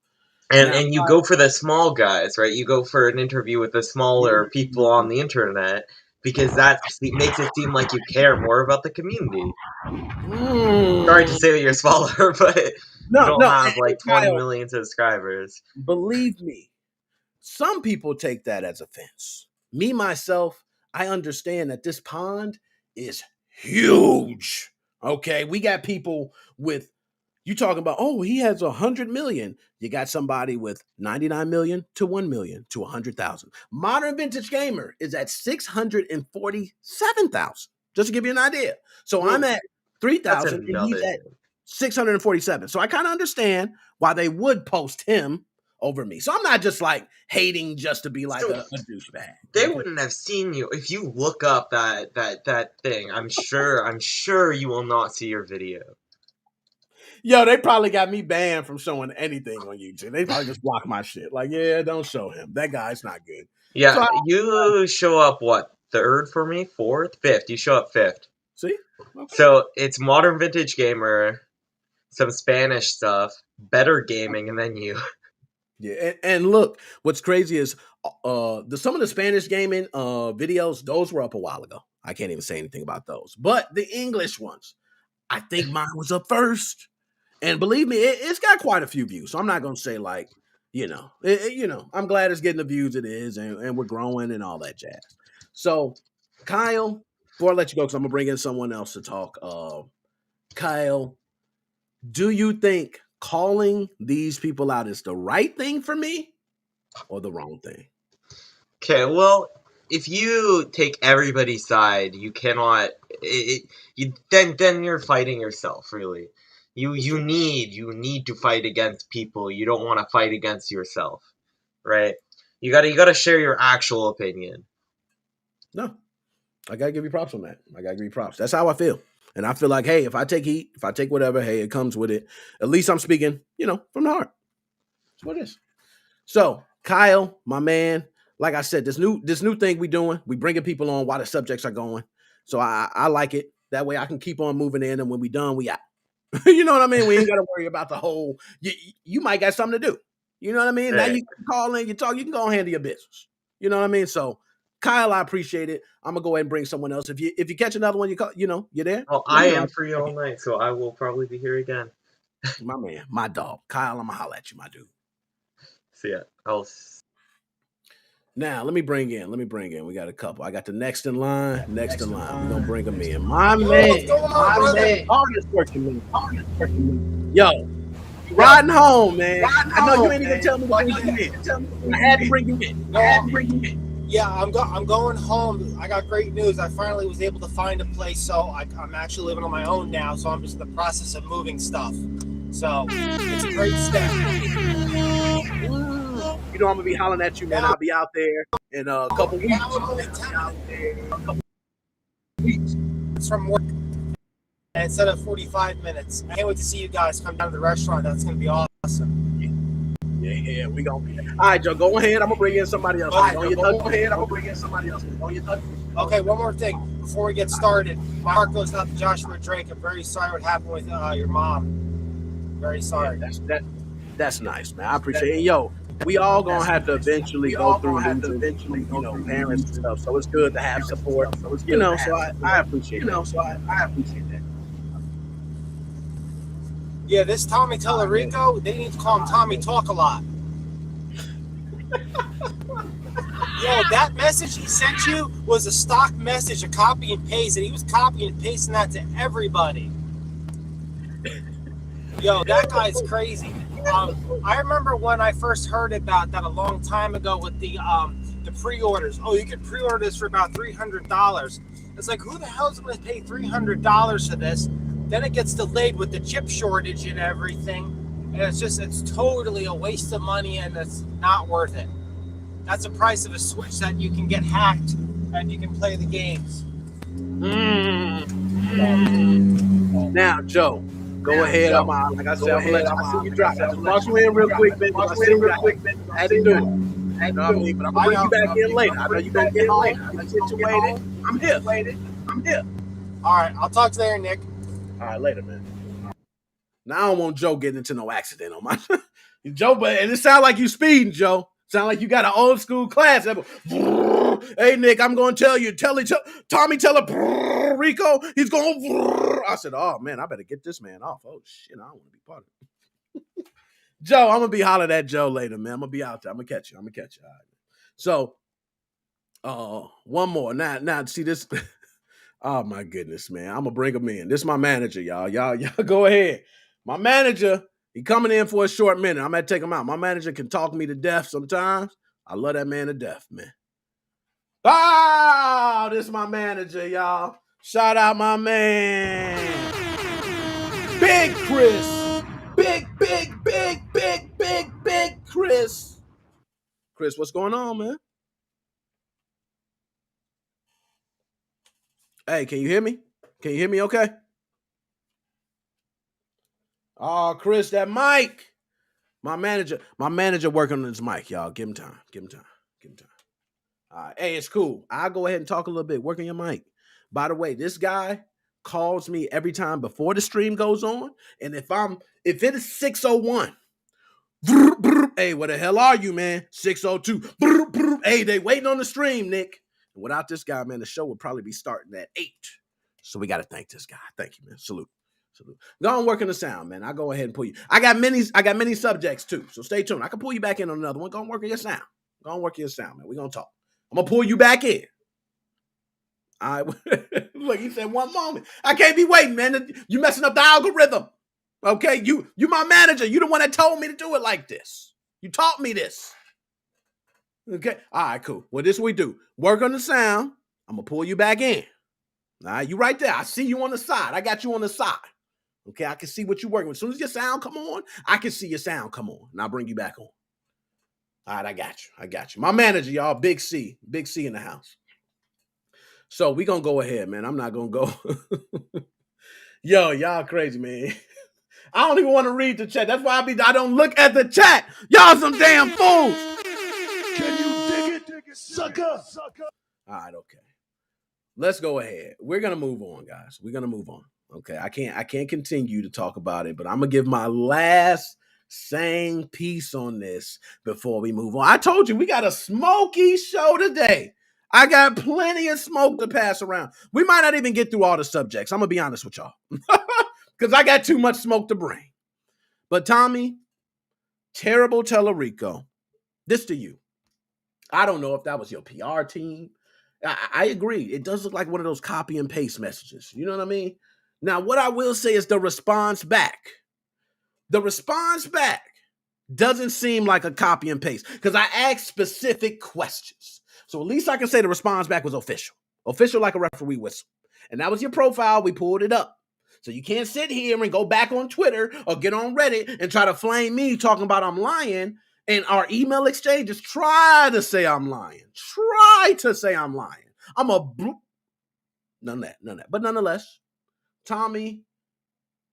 Speaker 18: And you go for the small guys, right? You go for an interview with the smaller people on the internet because that makes it seem like you care more about the community. Sorry to say that you're smaller, but you don't have like 20 million subscribers.
Speaker 12: Believe me, some people take that as offense. Me, myself, I understand that this pond is huge. Okay, we got people with, you talking about, oh, he has 100 million. You got somebody with 99 million to 1 million to 100,000. Modern Vintage Gamer is at 647,000. just to give you an idea. So I'm at 3,000 and he's at 647. So I kind of understand why they would post him over me. So I'm not just like hating just to be like a douchebag.
Speaker 18: They wouldn't have seen you if you look up that thing. I'm sure you will not see your video.
Speaker 12: Yo, they probably got me banned from showing anything on YouTube. They probably just block my shit. Like, yeah, don't show him. That guy's not good.
Speaker 18: Yeah,
Speaker 12: So
Speaker 18: you show up what, third for me? Fourth? Fifth. You show up fifth.
Speaker 12: See? Okay.
Speaker 18: So it's Modern Vintage Gamer, some Spanish stuff, Better Gaming, and then you.
Speaker 12: Yeah, and look, what's crazy is some of the Spanish gaming videos, those were up a while ago. I can't even say anything about those. But the English ones, I think mine was up first. And believe me, it's got quite a few views. So I'm not going to say like, I'm glad it's getting the views it is and we're growing and all that jazz. So Kyle, before I let you go, because I'm going to bring in someone else to talk. Kyle, do you think calling these people out is the right thing for me or the wrong thing?
Speaker 18: Okay, well, if you take everybody's side, you cannot. Then you're fighting yourself, really. You need to fight against people. You don't want to fight against yourself, right? You gotta share your actual opinion.
Speaker 12: No, I gotta give you props on that. I gotta give you props. That's how I feel. And I feel like, hey, if I take heat, if I take whatever, hey, it comes with it. At least I'm speaking, from the heart. That's what it is. So, Kyle, my man, like I said, this new thing we doing, we bringing people on while the subjects are going. So I like it. That way I can keep on moving in, and when we done, we out. You know what I mean? We ain't got to worry about the whole, you might got something to do. You know what I mean? Right. Now you can call in, you talk, you can go and handle your business. You know what I mean? So, Kyle, I appreciate it. I'm going to go ahead and bring someone else. If you catch another one, you're there.
Speaker 18: Well, I am free all night, so I will probably be here again.
Speaker 12: My man, my dog. Kyle, I'm going to holler at you, my dude.
Speaker 18: See ya.
Speaker 12: Now, let me bring in. We got a couple. I got the next in line. We're going to bring them in. My man. Hardest working man. Yo, riding home, man. I know you ain't even tell me to bring you in. I had to bring you in.
Speaker 16: Yeah, I'm going home. I got great news. I finally was able to find a place, so I'm actually living on my own now, so I'm just in the process of moving stuff. So, it's a great step.
Speaker 12: I'm gonna be hollering at you, man. I'll be out there in a couple weeks.
Speaker 16: It's from work instead of 45 minutes. I can't wait to see you guys come down to the restaurant. That's gonna be awesome.
Speaker 12: Yeah, we gonna be there. All right, Joe, go ahead. I'm gonna bring in somebody else.
Speaker 16: Okay, one more thing before we get started. My heart goes out to Joshua Drake. I'm very sorry what happened with your mom. Very sorry.
Speaker 12: Yeah, that's nice, man. I appreciate it. Yo, we all gonna have to eventually go through parents and stuff. So it's good to have support. So I appreciate that.
Speaker 16: Yeah, this Tommy Tellerico, they need to call him Tommy Talk a Lot. Yo, that message he sent you was a stock message, a copy and paste, and he was copying and pasting that to everybody. Yo, that guy's crazy. I remember when I first heard about that a long time ago with the pre-orders. Oh, you can pre-order this for about $300. It's like, who the hell is going to pay $300 for this? Then it gets delayed with the chip shortage and everything. And it's totally a waste of money, and it's not worth it. That's the price of a Switch that you can get hacked and you can play the games.
Speaker 12: Now, Joe. Go ahead. Like I said, I'm gonna let you drop. Box you in real quick, man. I had to do it. You know what I mean? But I'm gonna bring you back in later. I know you're gonna get later. I'm situated. I'm here.
Speaker 16: All right, I'll talk to you later, Nick.
Speaker 12: All right, later, man. Now I don't want Joe getting into no accident on my Joe, and it sounds like you speeding, Joe. Sound like you got an old school class. Hey, Nick, I'm going to tell you. Tommy Teller Rico, he's going. I said, oh, man, I better get this man off. Oh, shit, I don't want to be part of it. Joe, I'm going to be hollering at Joe later, man. I'm going to be out there. I'm going to catch you. All right. So, one more. Now, see this. Oh, my goodness, man. I'm going to bring him in. This is my manager, y'all. Y'all go ahead. My manager. He coming in for a short minute. I'm going to take him out. My manager can talk me to death sometimes. I love that man to death, man. Oh, this is my manager, y'all. Shout out my man. Big Chris. Big Chris. Chris, what's going on, man? Hey, can you hear me? Can you hear me okay? Oh, Chris, that mic. My manager working on his mic, y'all. Give him time. All right. Hey, it's cool. I'll go ahead and talk a little bit. Work on your mic. By the way, this guy calls me every time before the stream goes on. And if it is 601, hey, where the hell are you, man? 602. Hey, they waiting on the stream, Nick. Without this guy, man, the show would probably be starting at 8. So we got to thank this guy. Thank you, man. Salute. Go on working the sound, man. I'll go ahead and pull you. I got many subjects too. So stay tuned. I can pull you back in on another one. Go on work on your sound. Man. We're gonna talk. I'm gonna pull you back in. All right. Look, he said 1 moment. I can't be waiting, man. You messing up the algorithm. Okay, you my manager. You the one that told me to do it like this. You taught me this. Okay. All right, cool. Well, this we do. Work on the sound. I'm gonna pull you back in. All right, you right there. I see you on the side. I got you on the side. Okay, I can see what you're working with. As soon as your sound come on, I can see your sound come on, and I'll bring you back on. All right, I got you. My manager, y'all, Big C in the house. So we gonna go ahead, man. I'm not gonna go. Yo, y'all crazy, man. I don't even want to read the chat. That's why I don't look at the chat. Y'all some damn fools.
Speaker 14: Can you dig it, sucker?
Speaker 12: All right, okay. Let's go ahead. We're gonna move on, guys. We're gonna move on. Okay, I can't continue to talk about it, but I'm gonna give my last saying piece on this before we move on. I told you we got a smoky show today. I got plenty of smoke to pass around. We might not even get through all the subjects. I'm gonna be honest with y'all, because I got too much smoke to bring. But Tommy, Terrible Tellerico, this to you. I don't know if that was your PR team. I agree. It does look like one of those copy and paste messages. You know what I mean? Now, what I will say is the response back. The response back doesn't seem like a copy and paste because I asked specific questions. So at least I can say the response back was official. Official like a referee whistle. And that was your profile. We pulled it up. So you can't sit here and go back on Twitter or get on Reddit and try to flame me talking about I'm lying. And our email exchanges try to say I'm lying. I'm a none of that. But nonetheless, Tommy,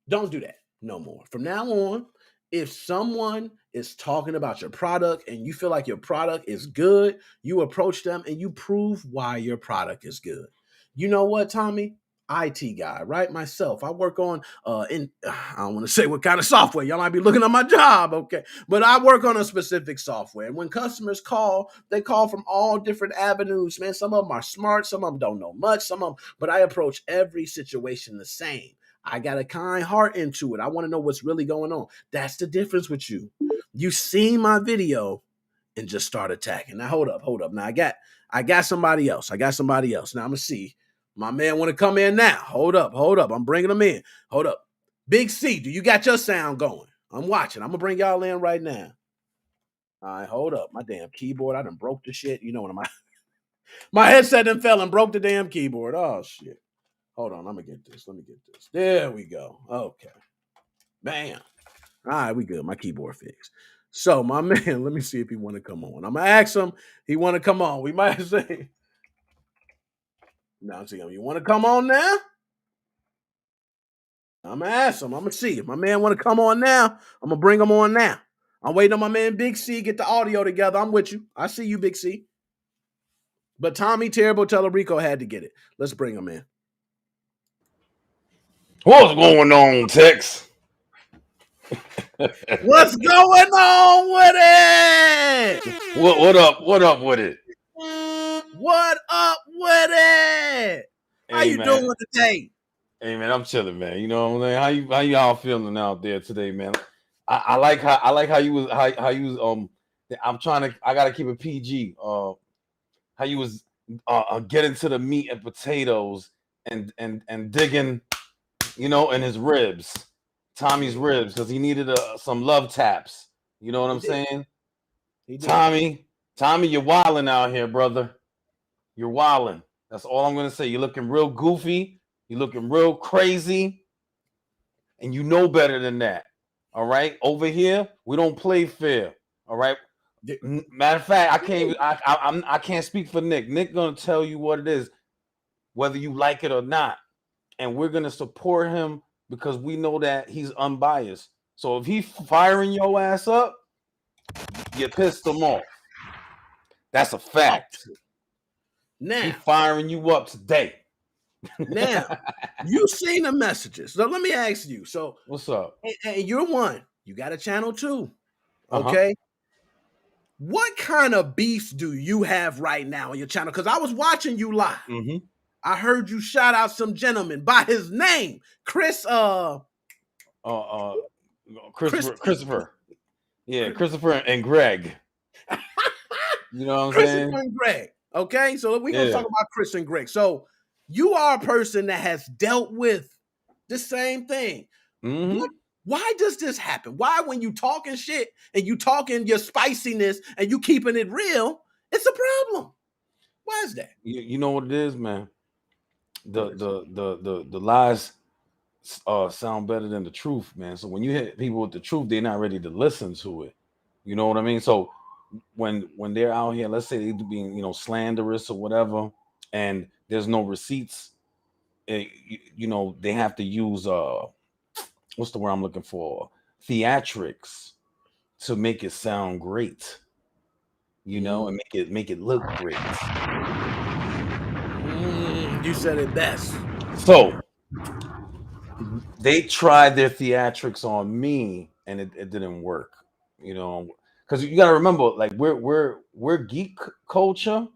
Speaker 12: don't do that no more. From now on, if someone is talking about your product and you feel like your product is good, you approach them and you prove why your product is good. You know what, Tommy? IT guy, right? Myself. I work on I don't want to say what kind of software. Y'all might be looking at my job, okay? But I work on a specific software. And when customers call, they call from all different avenues, man. Some of them are smart, some of them don't know much, but I approach every situation the same. I got a kind heart into it. I want to know what's really going on. That's the difference with you. You seen my video and just start attacking. Now hold up. Now I got somebody else. Now I'm gonna see. My man want to come in now. Hold up. I'm bringing him in. Hold up. Big C, do you got your sound going? I'm watching. I'm gonna bring y'all in right now. All right, hold up. My damn keyboard. I done broke the shit. You know what my headset done fell and broke the damn keyboard. Oh shit. Hold on. Let me get this. There we go. Okay. Bam. All right, we good. My keyboard fixed. So my man, let me see if he want to come on. I'm gonna ask him. He want to come on. We might say. Now see him. You want to come on now? I'm gonna ask him. I'm gonna see if my man want to come on now. I'm gonna bring him on now. I'm waiting on my man Big C get the audio together. I'm with you. I see you, Big C. But Tommy Terrible Tellerico had to get it. Let's bring him in.
Speaker 19: What's going on, Tex?
Speaker 12: What's going on with it?
Speaker 19: What up with it?
Speaker 12: What up with it? How you doing today?
Speaker 19: Hey man, I'm chilling, man. You know what I'm saying? How y'all feeling out there today, man? I like how you was I gotta keep it PG. How you was getting to the meat and potatoes and digging, in his ribs, Tommy's ribs, because he needed some love taps. You know what I'm saying? Tommy, you're wilding out here, brother. You're wilding. That's all I'm gonna say. You're looking real goofy. You're looking real crazy, and you know better than that. All right, over here we don't play fair. All right. Matter of fact, I can't. I can't speak for Nick. Nick gonna tell you what it is, whether you like it or not, and we're gonna support him because we know that he's unbiased. So if he's firing your ass up, you pissed him off. That's a fact.
Speaker 12: Now
Speaker 19: he firing you up today.
Speaker 12: Now you seen the messages. So let me ask you. So
Speaker 19: what's up?
Speaker 12: And you're one. You got a channel too.
Speaker 19: Uh-huh.
Speaker 12: Okay. What kind of beefs do you have right now on your channel? Because I was watching you live.
Speaker 19: Mm-hmm.
Speaker 12: I heard you shout out some gentleman by his name, Christopher.
Speaker 19: Yeah, Christopher and Greg. You know what I'm
Speaker 12: Christopher
Speaker 19: saying?
Speaker 12: and Greg. Okay, so we're gonna talk about Chris and Greg. So you are a person that has dealt with the same thing.
Speaker 19: Mm-hmm.
Speaker 12: Why does this happen? Why, when you talking shit and you talking your spiciness and you keeping it real, it's a problem? Why is that?
Speaker 19: You know what it is, man. The lies sound better than the truth, man. So when you hit people with the truth, they're not ready to listen to it. You know what I mean? So when they're out here, let's say they're being slanderous or whatever, and there's no receipts, they have to use what's the word I'm looking for? Theatrics to make it sound great. And make it look great.
Speaker 12: You said it best.
Speaker 19: So they tried their theatrics on me, and it didn't work. Because you got to remember, like we're geek culture,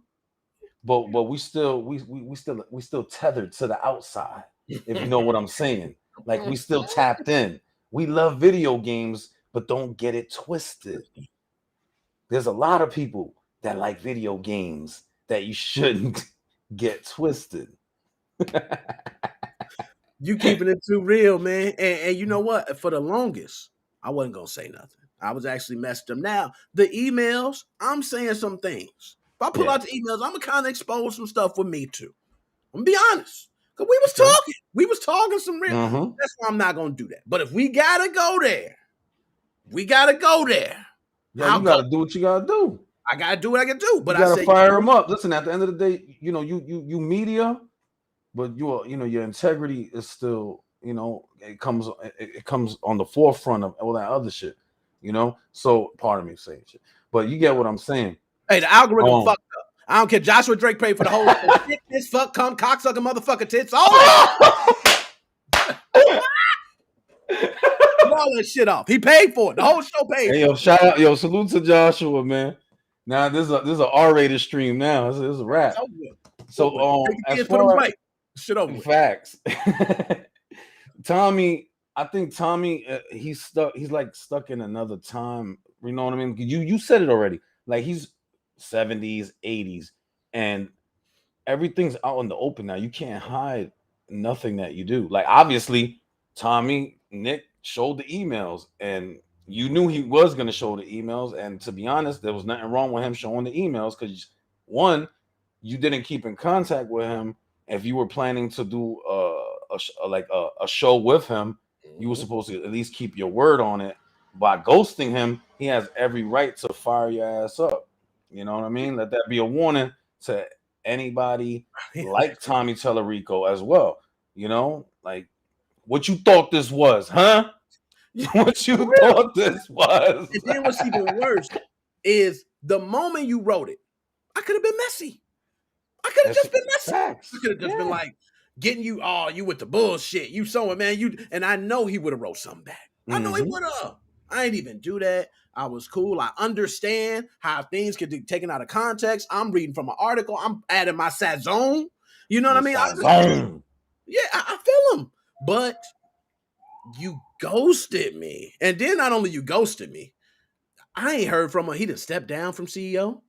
Speaker 19: but we still tethered to the outside. If you know what I'm saying, like we still tapped in. We love video games, but don't get it twisted. There's a lot of people that like video games that you shouldn't get twisted.
Speaker 12: You keeping it too real, man. And you know what? For the longest, I wasn't gonna say nothing. I was actually messing them. Now, the emails, I'm saying some things. If I pull out the emails, I'm gonna kind of expose some stuff with me too. I'm gonna be honest. Because we was talking. We was talking some real. That's why I'm not gonna do that. But if we gotta go there,
Speaker 19: Yeah, you gotta do what you gotta do.
Speaker 12: I gotta do what I can do. But
Speaker 19: you gotta fire
Speaker 12: them
Speaker 19: them up. Listen, at the end of the day, you media, but your integrity is still, it comes on the forefront of all that other shit. So pardon me saying shit, but you get what I'm saying.
Speaker 12: Hey, the algorithm fucked up. I don't care. Joshua Drake paid for the whole shit. This fuck come cocksucker motherfucker tits. All that. All that shit off. He paid for it. The whole show paid.
Speaker 19: Hey, shout out, salute to Joshua, man. Now this is a R-rated stream now. This is a wrap. So as far as
Speaker 12: shit over
Speaker 19: facts, Tommy, I think Tommy, he's stuck. He's like stuck in another time. You know what I mean? You said it already. Like he's 70s, 80s, and everything's out in the open now. You can't hide nothing that you do. Like obviously, Nick showed the emails, and you knew he was going to show the emails. And to be honest, there was nothing wrong with him showing the emails because one, you didn't keep in contact with him. If you were planning to do a show with him, you were supposed to at least keep your word on it. By ghosting him, he has every right to fire your ass up. You know what I mean? Let that be a warning to anybody like Tommy Tellerico as well. Like what you thought this was, huh? What you thought this was.
Speaker 12: And then what's even worse is the moment you wrote it, I could have been messy. I could have just been messy.
Speaker 19: Facts.
Speaker 12: I could have just been like getting you, you with the bullshit. You sewing, man. And I know he would have wrote something back. I know he would have. I ain't even do that. I was cool. I understand how things could be taken out of context. I'm reading from an article. I'm adding my sazon. You know what I mean? I feel him. But you ghosted me. And then not only you ghosted me, I ain't heard from him. He didn't step down from CEO.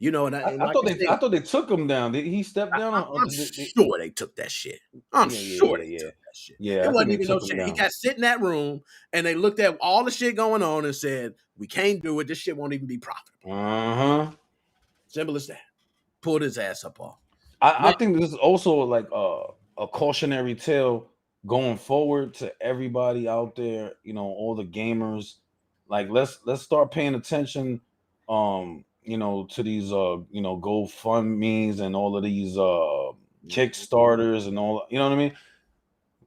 Speaker 12: And
Speaker 19: I thought they took him down. He stepped down.
Speaker 12: I'm sure they took that shit. I'm sure they took that shit.
Speaker 19: Yeah,
Speaker 12: it wasn't even no shit. He got sit in that room and they looked at all the shit going on and said, "We can't do it. This shit won't even be profitable." Simple as that. Pulled his ass up off.
Speaker 19: I think this is also like a cautionary tale going forward to everybody out there, all the gamers. Like let's start paying attention to these GoFundMe's and all of these Kickstarters and all, you know what I mean?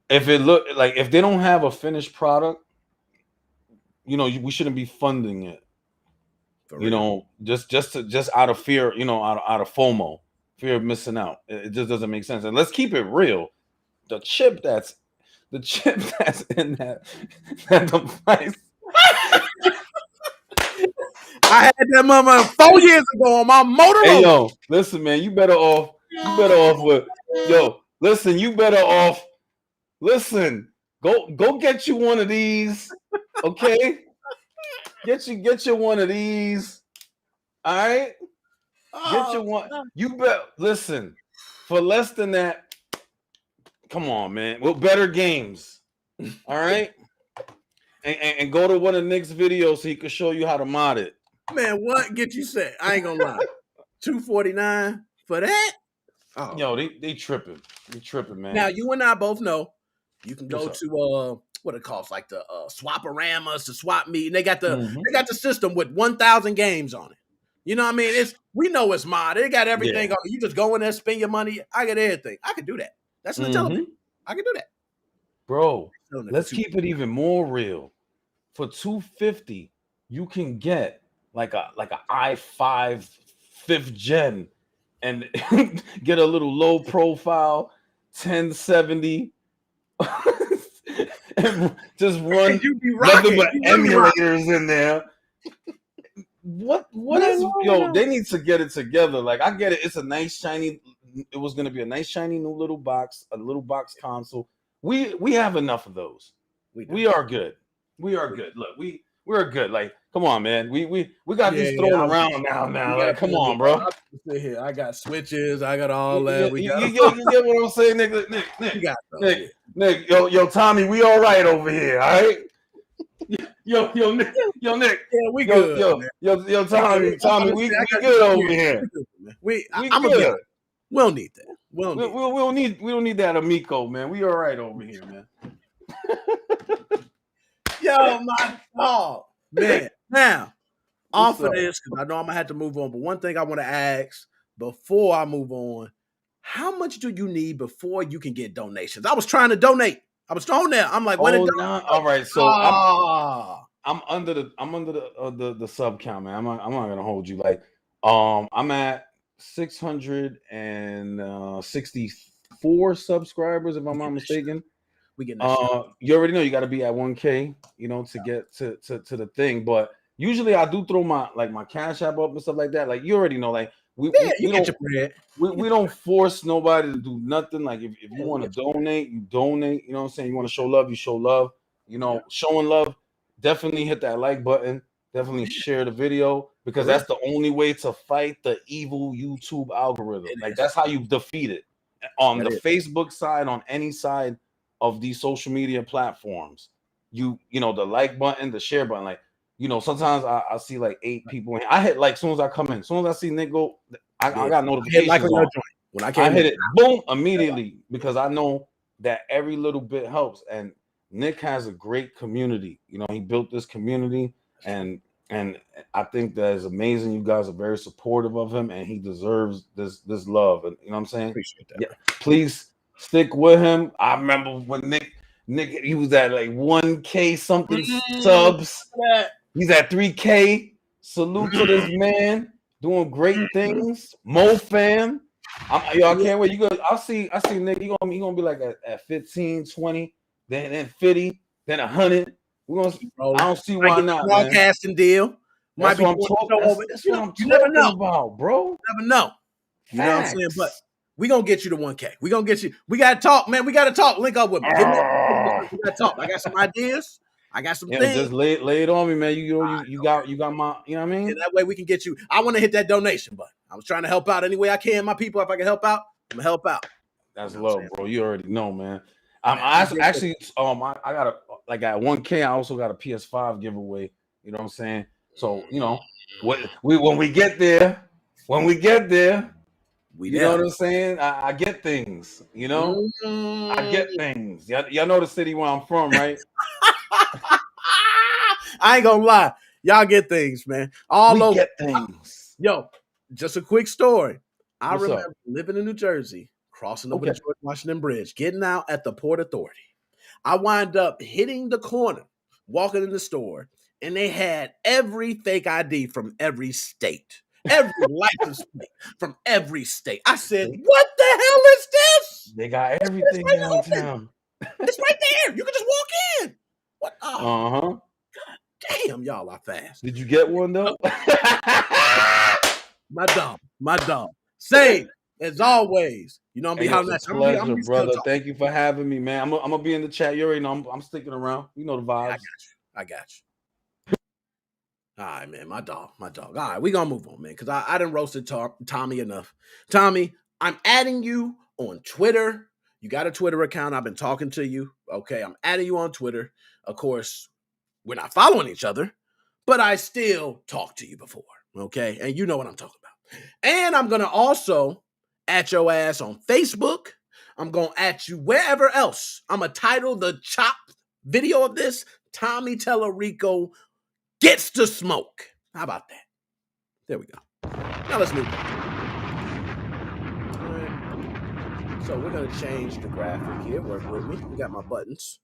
Speaker 19: If if they don't have a finished product, we shouldn't be funding it. Just out of fear, out of FOMO, fear of missing out. It just doesn't make sense. And let's keep it real. The chip that's in that device.
Speaker 12: I had that mother 4 years ago on my Motorola.
Speaker 19: Hey yo, listen, man, you better off with listen, you better off. Listen, go get you one of these, okay? Get you one of these. All right? Get you one. You bet. Listen, for less than that, come on, man. With better games. All right? And go to one of Nick's videos so he can show you how to mod it.
Speaker 12: Man, what get you set? I ain't gonna lie. $249 for that?
Speaker 19: Oh. Yo, they tripping. They tripping, man.
Speaker 12: Now you and I both know you can go to what it calls, like the Swap-A-Ramas, the Swap Meet, and they got the system with 1,000 games on it. You know what I mean? We know it's mod. They got everything on it. You just go in there, spend your money. I got everything. I can do that. That's what television. I can do that.
Speaker 19: Bro, let's keep it even more real. For $250, you can get like a i5 5th gen and get a little low profile 1070 and just run nothing but emulators in there. What is they need to get it together. Like, I get it, it's a nice shiny, it was gonna be a nice shiny new little box, a little box console. We have enough of those. We are good. We are good. Look, we're good. Like, come on, man. We got these thrown around now. Like, come on, bro.
Speaker 12: Here, I got switches. I got all that.
Speaker 19: You get what I'm saying, Nick? Yo, Tommy, we all right over here, all right? Yo, Nick.
Speaker 12: Yeah, we good.
Speaker 19: Yo, Tommy, we good over here.
Speaker 12: I'm good. We don't need that.
Speaker 19: We don't need that amico, man. We all right over here, man.
Speaker 12: Yo, my dog, man. Now, off of this, because I know I'm gonna have to move on. But one thing I want to ask before I move on: how much do you need before you can get donations? I was trying to donate. I was thrown there. I'm like, when
Speaker 19: all right. So I'm under the sub count, man. I'm not gonna hold you. Like, I'm at 664 subscribers, if I'm not mistaken.
Speaker 12: We getting
Speaker 19: you already know you got to be at 1K, to get to the thing. But usually I do throw my Cash App up and stuff like that. Like, you already know, like we don't force nobody to do nothing. Like, if you want to donate, you donate. You know what I'm saying? You want to show love, you show love. Showing love. Definitely hit that like button. Definitely share the video, because that's the only way to fight the evil YouTube algorithm. Like, that's how you defeat it. On the Facebook side, on any side of these social media platforms, the like button, the share button. Like, sometimes I see like 8 people. I hit like as soon as I come in. As soon as I see Nick go, I got notifications. Like on. When I hit it, boom, immediately, because I know that every little bit helps. And Nick has a great community. He built this community, and I think that is amazing. You guys are very supportive of him, and he deserves this love. And you know what I'm saying?
Speaker 12: Appreciate that.
Speaker 19: Yeah, please stick with him. I remember when Nick, he was at like 1K something subs. He's at 3K. Salute to this man, doing great things. MoFam. I can't wait. I see Nick. He gonna be like at 15, 20, then 50, then 100. I don't see why not.
Speaker 12: Broadcasting deal.
Speaker 19: That's what I'm talking about, bro.
Speaker 12: Never know. You know what I'm saying? But we gonna get you to 1K. We gonna get you. We gotta talk, man. We gotta talk. Link up with me. We gotta talk. I got some ideas. I got some things.
Speaker 19: Just lay it on me, man. You got my. You know what I mean?
Speaker 12: And that way we can get you. I want to hit that donation button. I was trying to help out any way I can, my people. If I can help out, I'm gonna help out.
Speaker 19: That's love, bro. You already know, man. I actually I got a, like, at 1K. I also got a PS5 giveaway. You know what I'm saying? So when we get there, You know what I'm saying? I get things, you know? I get things. Y'all know the city where I'm from, right?
Speaker 12: I ain't gonna lie. Y'all get things, man. All
Speaker 19: We
Speaker 12: over.
Speaker 19: get things.
Speaker 12: Yo, just a quick story. I
Speaker 19: What's up?
Speaker 12: remember living in New Jersey, crossing over the
Speaker 19: Okay.
Speaker 12: George Washington Bridge, getting out at the Port Authority. I wind up hitting the corner, walking in the store, and they had every fake ID from every state, every license plate from every state. I said, "What the hell is this?
Speaker 19: They got
Speaker 12: It's
Speaker 19: everything
Speaker 12: right open.
Speaker 19: downtown.
Speaker 12: It's right there. You can just walk in." What? Oh,
Speaker 19: Uh-huh.
Speaker 12: damn, y'all are fast.
Speaker 19: Did you get one though?
Speaker 12: My dog. Same as always. You know, I'm
Speaker 19: Hey,
Speaker 12: behind
Speaker 19: it's
Speaker 12: that.
Speaker 19: a
Speaker 12: I'm
Speaker 19: pleasure,
Speaker 12: be still
Speaker 19: brother.
Speaker 12: talking.
Speaker 19: Thank you for having me, man. I'm gonna be in the chat. You already know I'm sticking around. You know the vibes.
Speaker 12: I got you. All right, man. My dog. All right, we gonna move on, man, because I done roasted Tommy enough. Tommy, I'm adding you on Twitter. You got a Twitter account. I've been talking to you. Okay, I'm adding you on Twitter. Of course, we're not following each other, but I still talked to you before. Okay, and you know what I'm talking about. And I'm gonna also at your ass on Facebook. I'm gonna at you wherever else. I'm gonna title the chop video of this Tommy Tellerico gets to smoke. How about that? There we go. Now let's move on. All right. So we're gonna change the graphic here. Work with me. We got my buttons.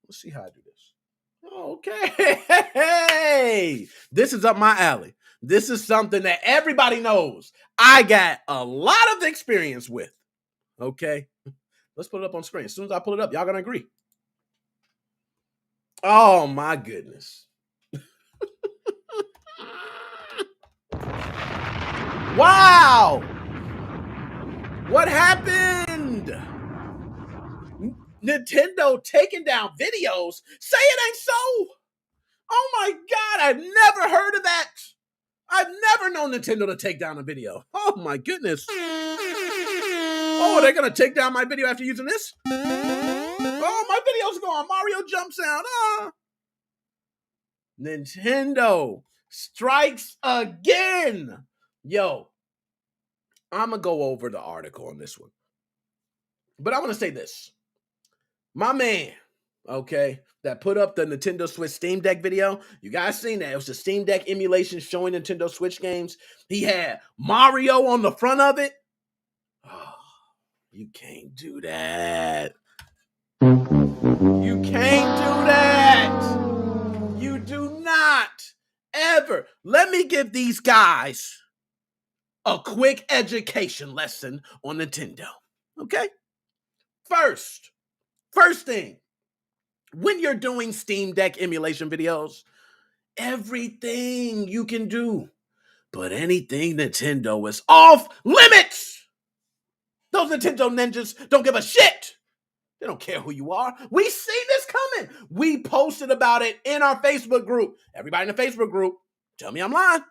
Speaker 12: Let's see how I do this. Okay. Hey, this is up my alley. This is something that everybody knows I got a lot of experience with. Okay. Let's put it up on screen. As soon as I pull it up, y'all gonna agree. Oh my goodness. Wow. What happened? Nintendo taking down videos? Say it ain't so. Oh my God, I've never heard of that. I've never known Nintendo to take down a video. Oh my goodness. Oh, they're gonna take down my video after using this? Oh, my video's gone. Mario jump sound. Nintendo strikes again. Yo, I'm gonna go over the article on this one. But I want to say this. My man, okay, that put up the Nintendo Switch Steam Deck video. You guys seen that? It was a Steam Deck emulation showing Nintendo Switch games. He had Mario on the front of it. Oh, you can't do that. You can't do that. You do not ever. Let me give these guys a quick education lesson on Nintendo. Okay? First thing, when you're doing Steam Deck emulation videos, everything you can do, but anything Nintendo is off limits. Those Nintendo ninjas don't give a shit. They don't care who you are. We see this coming. We posted about it in our Facebook group. Everybody in the Facebook group, tell me I'm lying.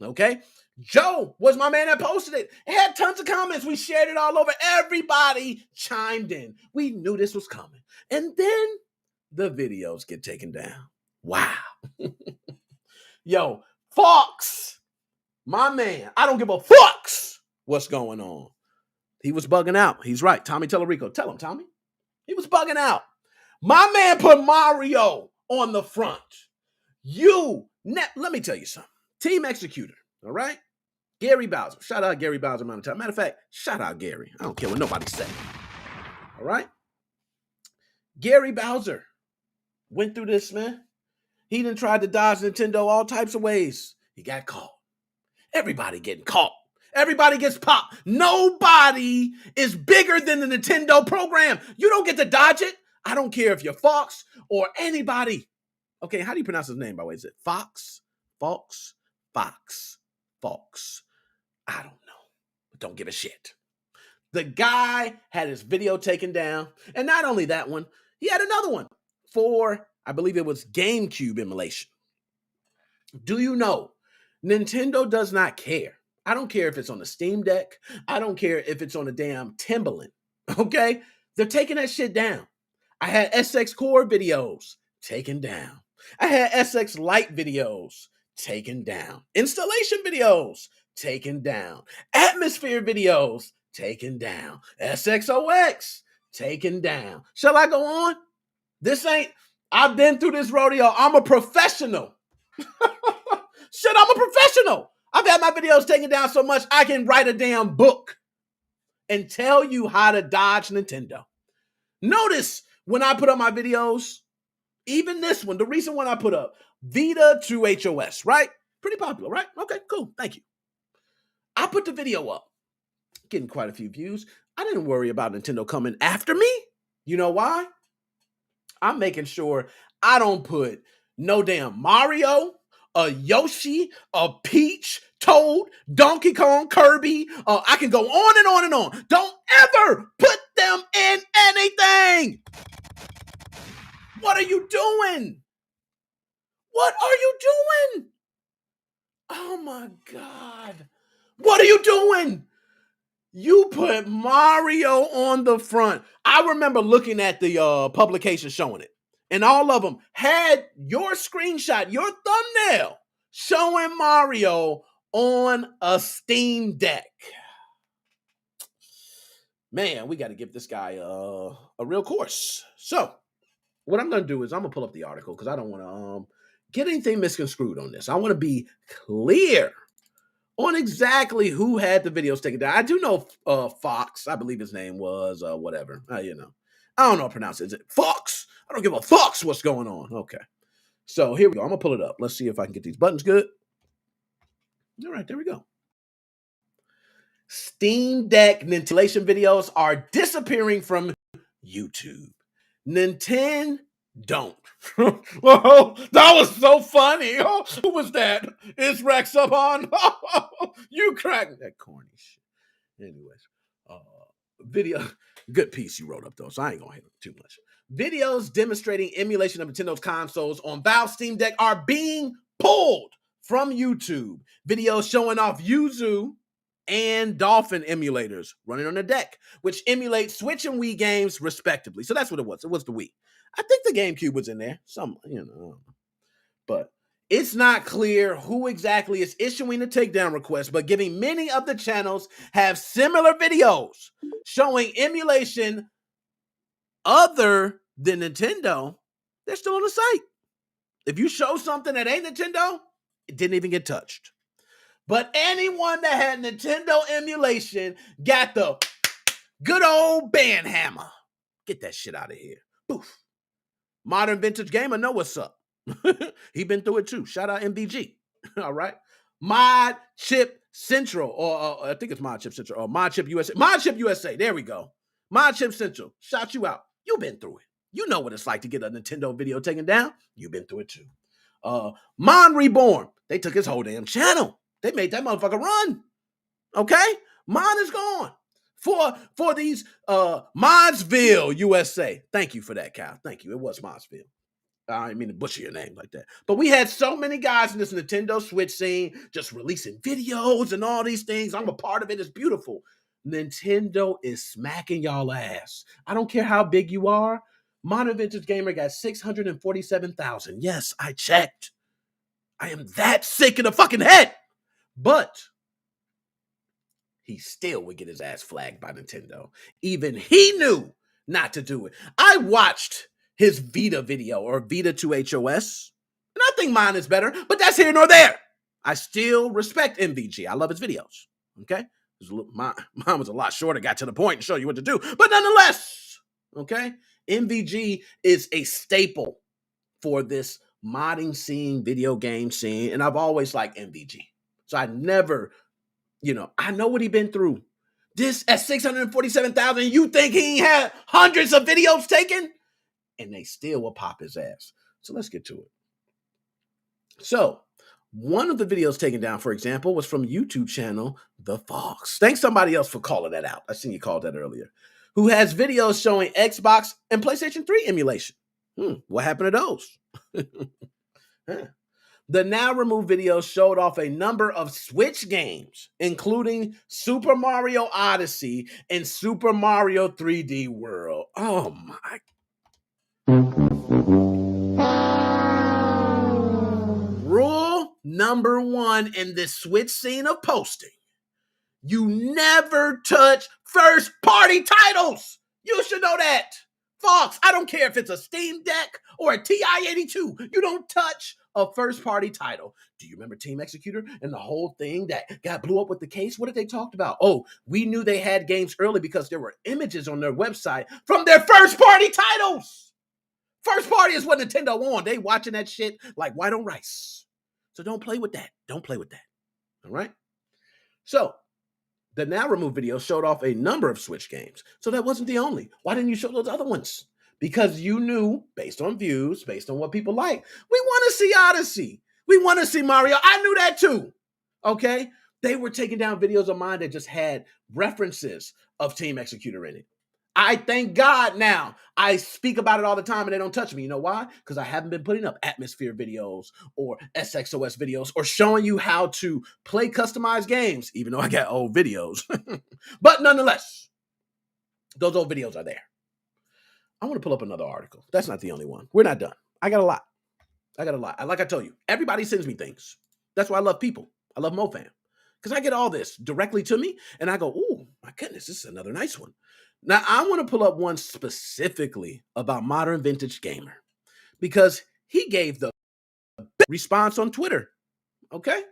Speaker 12: Okay? Joe was my man that posted it. It had tons of comments. We shared it all over. Everybody chimed in. We knew this was coming. And then the videos get taken down. Wow. Yo, Fox, my man, I don't give a fucks what's going on. He was bugging out. He's right. Tommy Tellerico. Tell him, Tommy. He was bugging out. My man put Mario on the front. Let me tell you something. Team Executor, all right? Gary Bowser. Shout out Gary Bowser. Matter of fact, shout out Gary. I don't care what nobody says. All right? Gary Bowser went through this, man. He done tried to dodge Nintendo all types of ways. He got caught. Everybody getting caught. Everybody gets popped. Nobody is bigger than the Nintendo program. You don't get to dodge it. I don't care if you're Fox or anybody. Okay, how do you pronounce his name, by the way? Is it Fox? Fox? Fox? Fox? I don't know. But don't give a shit. The guy had his video taken down. And not only that one, he had another one for, I believe it was GameCube emulation. Do you know, Nintendo does not care. I don't care if it's on the Steam Deck. I don't care if it's on a damn Timberland. Okay? They're taking that shit down. I had SX Core videos taken down. I had SX Lite videos taken down. Installation videos, taken down. Atmosphere videos, taken down. SXOX, taken down. Shall I go on? I've been through this rodeo. I'm a professional. Shit, I'm a professional. I've had my videos taken down so much I can write a damn book and tell you how to dodge Nintendo. Notice when I put up my videos, even this one, the recent one I put up, Vita to HOS, right? Pretty popular, right? Okay, cool. Thank you. I put the video up, getting quite a few views. I didn't worry about Nintendo coming after me. You know why? I'm making sure I don't put no damn Mario, a Yoshi, a Peach, Toad, Donkey Kong, Kirby. I can go on and on and on. Don't ever put them in anything. What are you doing? What are you doing? Oh my God. What are you doing? You put Mario on the front. I remember looking at the publication showing it, and all of them had your screenshot, your thumbnail showing Mario on a Steam Deck. Man, we got to give this guy a real course. So what I'm going to do is I'm going to pull up the article because I don't want to get anything misconstrued on this. I want to be clear on exactly who had the videos taken down. I do know Fox, I believe his name was whatever. I don't know how to pronounce it. Is it Fox? I don't give a Fox what's going on. Okay. So here we go. I'm going to pull it up. Let's see if I can get these buttons good. All right, there we go. Steam Deck installation videos are disappearing from YouTube. Nintendo don't. Oh, that was so funny. Oh, who was that? Is Rex up on? You cracked that corny shit. Anyways, video, good piece you wrote up though, so I ain't gonna hit it too much. Videos demonstrating emulation of Nintendo's consoles on Valve Steam Deck are being pulled from YouTube. Videos showing off Yuzu and Dolphin emulators running on the deck, which emulate Switch and Wii games respectively. So that's what it was. It was the Wii. I think the GameCube was in there. But it's not clear who exactly is issuing the takedown request, but giving many of the channels have similar videos showing emulation other than Nintendo, they're still on the site. If you show something that ain't Nintendo, it didn't even get touched. But anyone that had Nintendo emulation got the good old band hammer. Get that shit out of here. Poof. Modern Vintage Gamer know what's up. He been through it too. Shout out MBG. All right. Mod Chip Central, or I think it's Mod Chip Central, or Mod Chip USA. Mod Chip USA. There we go. Mod Chip Central. Shout you out. You've been through it. You know what it's like to get a Nintendo video taken down. You've been through it too. Mon Reborn. They took his whole damn channel. They made that motherfucker run. Okay? Mon is gone. For these Modsville USA. Thank you for that, Kyle. Thank you. It was Modsville. I didn't mean to butcher your name like that. But we had so many guys in this Nintendo Switch scene just releasing videos and all these things. I'm a part of it. It's beautiful. Nintendo is smacking y'all ass. I don't care how big you are. Modern Vintage Gamer got 647,000. Yes, I checked. I am that sick in the fucking head. But he still would get his ass flagged by Nintendo. Even he knew not to do it. I watched his Vita video, or Vita to HOS, and I think mine is better, but that's here nor there. I still respect MVG. I love his videos. Okay? Mine was a lot shorter, got to the point and show you what to do. But nonetheless, okay? MVG is a staple for this modding scene, video game scene, and I've always liked MVG. So I never, I know what he's been through. This at 647,000, you think he had hundreds of videos taken? And they still will pop his ass. So let's get to it. So one of the videos taken down, for example, was from YouTube channel The Fox. Thanks somebody else for calling that out. I seen you called that earlier. Who has videos showing Xbox and PlayStation 3 emulation. What happened to those? The now removed videos showed off a number of Switch games, including Super Mario Odyssey and Super Mario 3D World. Oh my. Rule number one in this Switch scene of posting. You never touch first-party titles. You should know that. Fox, I don't care if it's a Steam Deck or a TI-82. You don't touch a first-party title. Do you remember Team Executor and the whole thing that got blew up with the case? What did they talk about? Oh, we knew they had games early because there were images on their website from their first-party titles. First party is what Nintendo on. They watching that shit like white on rice. So don't play with that. Don't play with that. All right? So, the Now Remove video showed off a number of Switch games. So that wasn't the only. Why didn't you show those other ones? Because you knew, based on views, based on what people like, we want to see Odyssey. We want to see Mario. I knew that too. Okay? They were taking down videos of mine that just had references of Team Executor in it. I thank God now. I speak about it all the time and they don't touch me. You know why? Because I haven't been putting up Atmosphere videos or SXOS videos or showing you how to play customized games, even though I got old videos. But nonetheless, those old videos are there. I want to pull up another article. That's not the only one. We're not done. I got a lot. Like I told you, everybody sends me things. That's why I love people. I love MoFam. Because I get all this directly to me and I go, ooh, my goodness, this is another nice one. Now, I want to pull up one specifically about Modern Vintage Gamer because he gave the response on Twitter. Okay?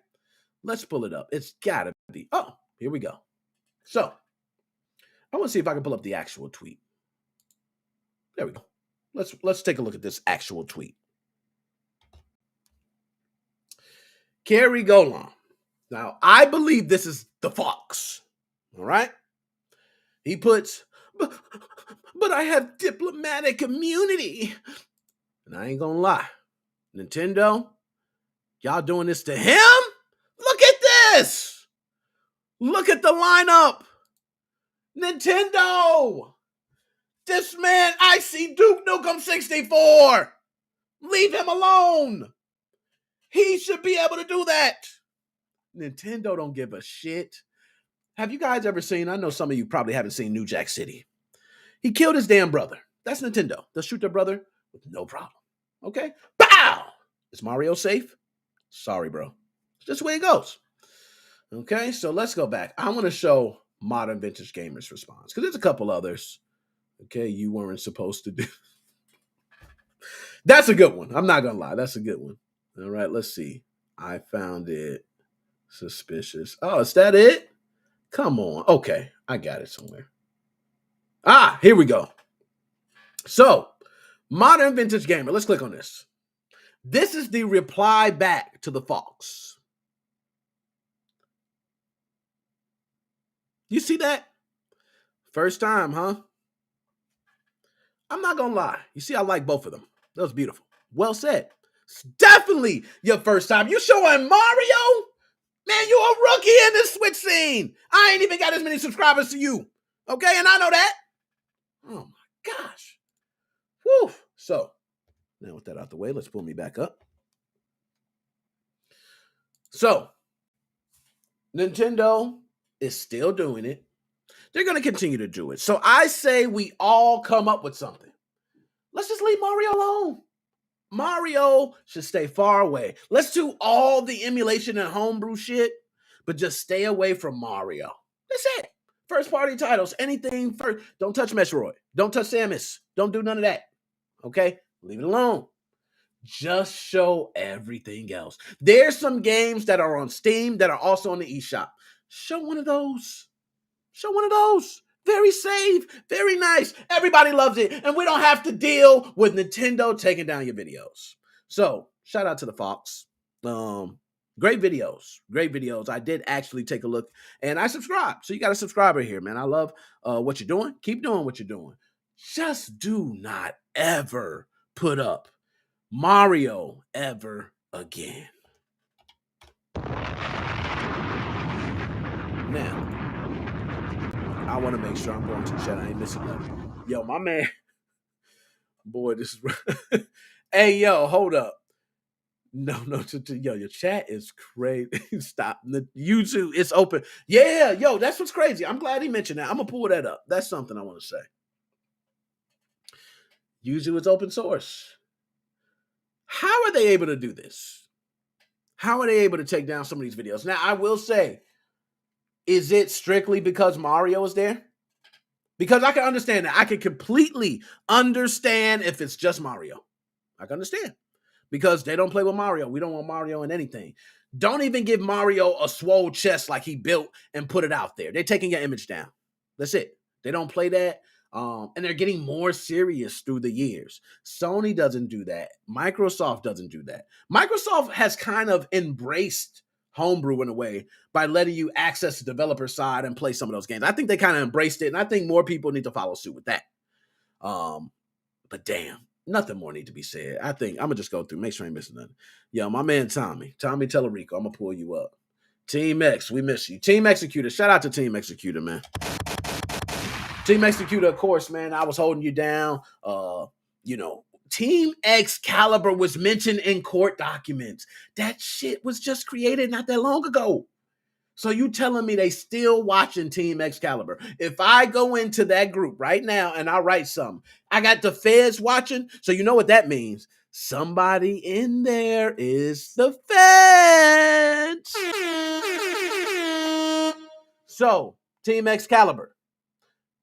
Speaker 12: Let's pull it up. It's got to be. Oh, here we go. So, I want to see if I can pull up the actual tweet. There we go. Let's take a look at this actual tweet. Kerry Golan. Now, I believe this is the Fox. All right? He puts, but I have diplomatic immunity. And I ain't gonna lie. Nintendo, y'all doing this to him? Look at this. Look at the lineup. Nintendo. This man, I see Duke Nukem 64. Leave him alone. He should be able to do that. Nintendo don't give a shit. Have you guys ever seen, I know some of you probably haven't seen New Jack City. He killed his damn brother. That's Nintendo. They'll shoot their brother with no problem. Okay? Bow! Is Mario safe? Sorry, bro. It's just the way it goes. Okay, so let's go back. I want to show Modern Vintage Gamers' response because there's a couple others. Okay, you weren't supposed to do. That's a good one. I'm not going to lie. That's a good one. All right, let's see. I found it suspicious. Oh, is that it? Come on. Okay, I got it somewhere. Ah, here we go. So, Modern Vintage Gamer. Let's click on this. This is the reply back to the Fox. You see that? First time, huh? I'm not going to lie. You see, I like both of them. That was beautiful. Well said. It's definitely your first time. You showing Mario? Man, you a rookie in this Switch scene. I ain't even got as many subscribers to you. Okay, and I know that. Oh my gosh. Whew. So, now with that out the way, let's pull me back up. So, Nintendo is still doing it. They're going to continue to do it. So I say we all come up with something. Let's just leave Mario alone. Mario should stay far away. Let's do all the emulation and homebrew shit, but just stay away from Mario. That's it. First party titles, anything first. Don't touch Metroid. Don't touch Samus. Don't do none of that. Okay? Leave it alone. Just show everything else. There's some games that are on Steam that are also on the eShop. Show one of those. Show one of those. Very safe, very nice. Everybody loves it. And we don't have to deal with Nintendo taking down your videos. So, shout out to the Fox. Great videos. Great videos. I did actually take a look and I subscribed. So you got a subscriber here, man. I love what you're doing. Keep doing what you're doing. Just do not ever put up Mario ever again. Now, I want to make sure I'm going to chat. I ain't missing nothing. Yo, my man. Boy, this is... Hey, yo, hold up. No, yo, your chat is crazy. Stop. The YouTube, it's open. Yeah, yo, that's what's crazy. I'm glad he mentioned that. I'm going to pull that up. That's something I want to say. YouTube is open source. How are they able to do this? How are they able to take down some of these videos? Now, I will say, is it strictly because Mario is there? Because I can understand that. I can completely understand if it's just Mario. I can understand. Because they don't play with Mario. We don't want Mario in anything. Don't even give Mario a swole chest like he built and put it out there. They're taking your image down. That's it. They don't play that. And they're getting more serious through the years. Sony doesn't do that. Microsoft doesn't do that. Microsoft has kind of embraced homebrew in a way by letting you access the developer side and play some of those games. I think they kind of embraced it, and I think more people need to follow suit with that. But damn, nothing more need to be said. I think I'm gonna just go through, make sure I ain't missing nothing. Yo, my man Tommy Tellerico, I'm gonna pull you up. Team X, we miss you. Team Executor, shout out to Team Executor, man. Team Executor, of course, man. I was holding you down. Team Excalibur was mentioned in court documents. That shit was just created not that long ago. So you telling me they still watching Team Excalibur? If I go into that group right now and I write something, I got the feds watching. So you know what that means? Somebody in there is the feds. So Team Excalibur,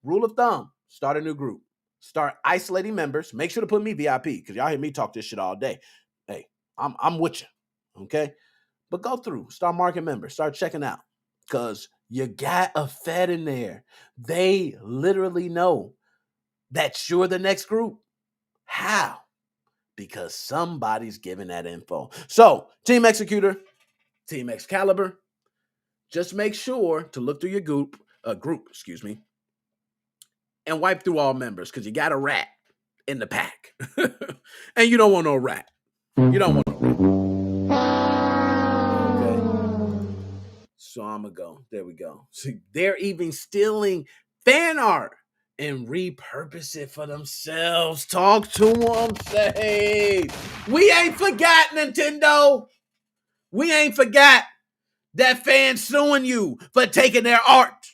Speaker 12: rule of thumb, start a new group. Start isolating members. Make sure to put me VIP because y'all hear me talk this shit all day. Hey, I'm with you, okay? But go through, start marking members, start checking out because you got a Fed in there. They literally know that you're the next group. How? Because somebody's giving that info. So, Team Executor, Team Excalibur, just make sure to look through your group, and wipe through all members because you got a rat in the pack. And you don't want no rat. You don't want no rat. Okay. So I'm going to go. There we go. See, they're even stealing fan art and repurpose it for themselves. Talk to them. Say, we ain't forgot, Nintendo. We ain't forgot that fans suing you for taking their art,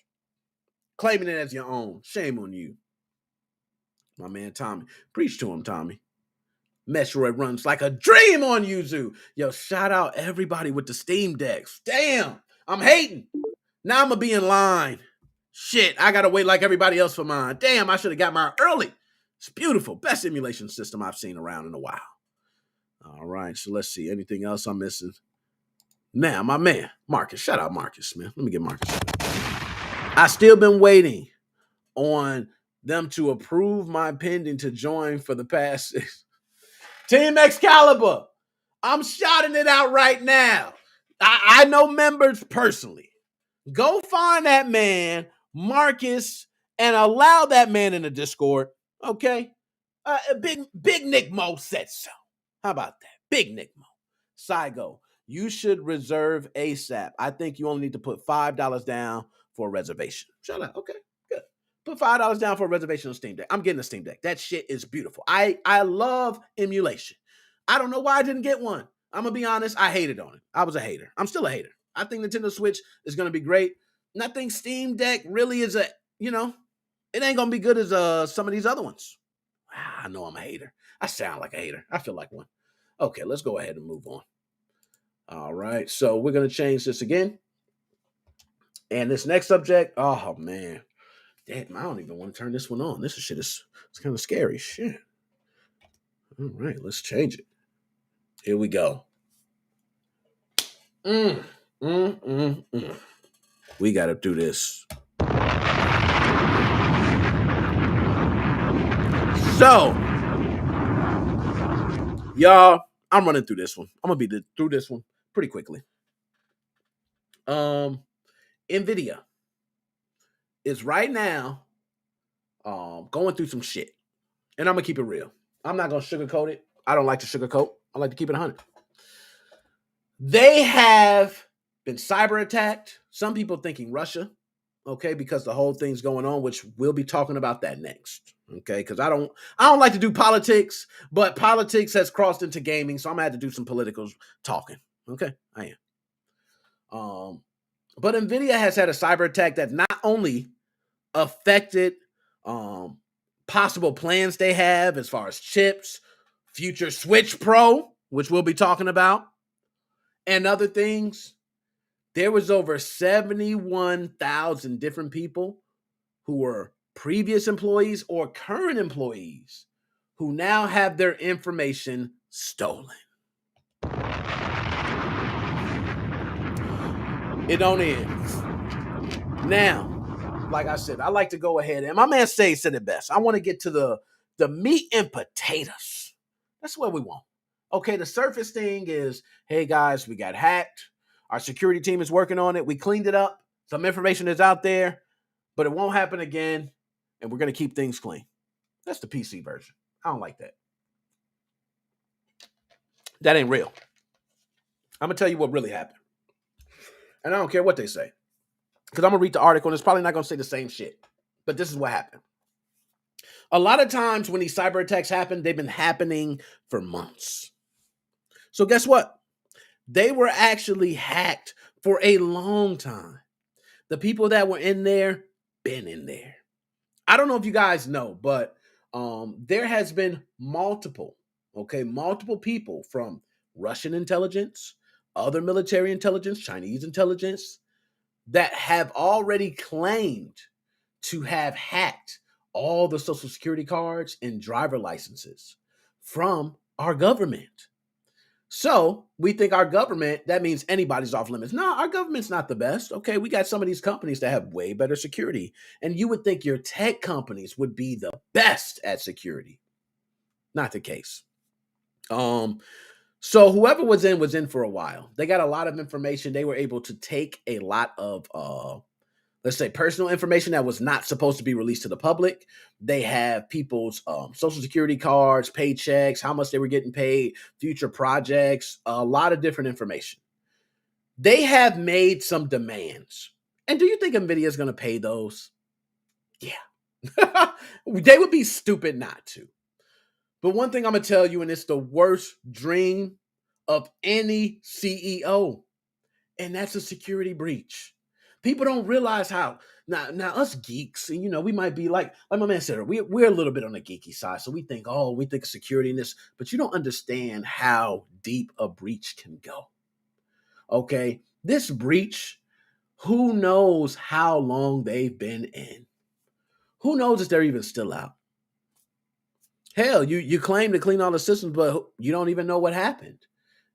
Speaker 12: claiming it as your own. Shame on you. My man Tommy. Preach to him, Tommy. Metroid runs like a dream on Yuzu. Yo, shout out everybody with the Steam Decks. Damn, I'm hating. Now I'm going to be in line. Shit, I got to wait like everybody else for mine. Damn, I should have got mine early. It's beautiful. Best emulation system I've seen around in a while. All right, so let's see. Anything else I'm missing? Now, my man, Marcus. Shout out Marcus, man. Let me get Marcus. I still been waiting on them to approve my pending to join for the past 6. Team Excalibur, I'm shouting it out right now. I know members personally. Go find that man, Marcus, and allow that man in the Discord, okay? Big Nick Mo said so. How about that? Big Nick Mo. Saigo, you should reserve ASAP. I think you only need to put $5 down for a reservation. Shout out. Okay, good. Put $5 down for a reservation on Steam Deck. I'm getting a Steam Deck. That shit is beautiful. I love emulation. I don't know why I didn't get one. I'm going to be honest. I hated on it. I was a hater. I'm still a hater. I think Nintendo Switch is going to be great. And I think Steam Deck really is it ain't going to be good as some of these other ones. I know I'm a hater. I sound like a hater. I feel like one. Okay, let's go ahead and move on. All right, so we're going to change this again. And this next subject, oh, man. Damn, I don't even want to turn this one on. This shit it's kind of scary. Shit. All right, let's change it. Here we go. We got to do this. So, y'all, I'm running through this one. I'm going to be through this one pretty quickly. Nvidia is right now going through some shit. And I'm going to keep it real. I'm not going to sugarcoat it. I don't like to sugarcoat. I like to keep it 100. They have been cyber attacked. Some people thinking Russia, okay, because the whole thing's going on, which we'll be talking about that next, okay? Because I don't like to do politics, but politics has crossed into gaming, so I'm gonna have to do some political talking, okay? I am. But Nvidia has had a cyber attack that not only affected possible plans they have as far as chips, future Switch Pro, which we'll be talking about, and other things, there was over 71,000 different people who were previous employees or current employees who now have their information stolen. It don't end. Now, like I said, I like to go ahead, and my man said it best. I want to get to the meat and potatoes. That's what we want. Okay, the surface thing is, hey guys, we got hacked. Our security team is working on it. We cleaned it up. Some information is out there, but it won't happen again, and we're going to keep things clean. That's the PC version. I don't like that. That ain't real. I'm going to tell you what really happened. And I don't care what they say, because I'm going to read the article, and it's probably not going to say the same shit. But this is what happened. A lot of times when these cyber attacks happen, they've been happening for months. So guess what? They were actually hacked for a long time. The people that were in there, been in there. I don't know if you guys know, but there has been multiple people from Russian intelligence, other military intelligence, Chinese intelligence, that have already claimed to have hacked all the social security cards and driver licenses from our government. So we think our government, that means anybody's off limits. No, our government's not the best. Okay, we got some of these companies that have way better security. And you would think your tech companies would be the best at security. Not the case. So whoever was in for a while. They got a lot of information. They were able to take a lot of let's say personal information that was not supposed to be released to the public. They have people's social security cards, paychecks, how much they were getting paid, future projects, a lot of different information. They have made some demands. And do you think Nvidia is going to pay those? Yeah. They would be stupid not to. But one thing I'm going to tell you, and it's the worst dream of any CEO, and that's a security breach. People don't realize how now us geeks, and we might be like my man said, we're a little bit on the geeky side, so we think security in this, but you don't understand how deep a breach can go. Okay, this breach, who knows how long they've been in? Who knows if they're even still out? Hell, you claim to clean all the systems, but you don't even know what happened.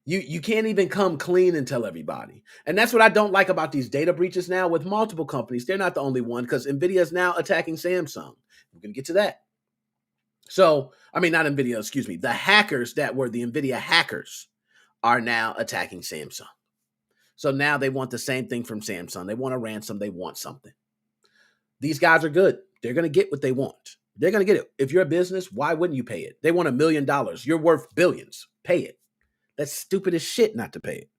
Speaker 12: You can't even come clean and tell everybody. And that's what I don't like about these data breaches now with multiple companies. They're not the only one, because Nvidia is now attacking Samsung. We're going to get to that. So, I mean, not Nvidia, excuse me. The hackers that were the Nvidia hackers are now attacking Samsung. So now they want the same thing from Samsung. They want a ransom. They want something. These guys are good. They're going to get what they want. They're going to get it. If you're a business, why wouldn't you pay it? They want $1 million. You're worth billions. Pay it. That's stupid as shit not to pay it.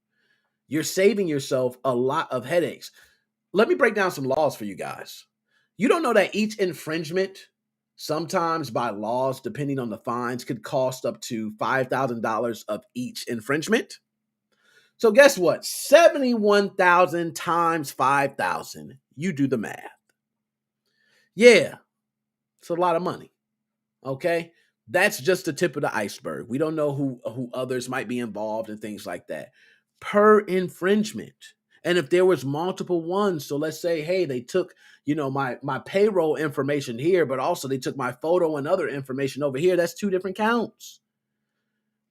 Speaker 12: You're saving yourself a lot of headaches. Let me break down some laws for you guys. You don't know that each infringement, sometimes by laws, depending on the fines, could cost up to $5,000 of each infringement? So guess what? 71,000 times 5,000. You do the math. Yeah, it's a lot of money. Okay? That's just the tip of the iceberg. We don't know who others might be involved and things like that. Per infringement. And if there was multiple ones, so let's say, hey, they took, my payroll information here, but also they took my photo and other information over here. That's 2 different counts.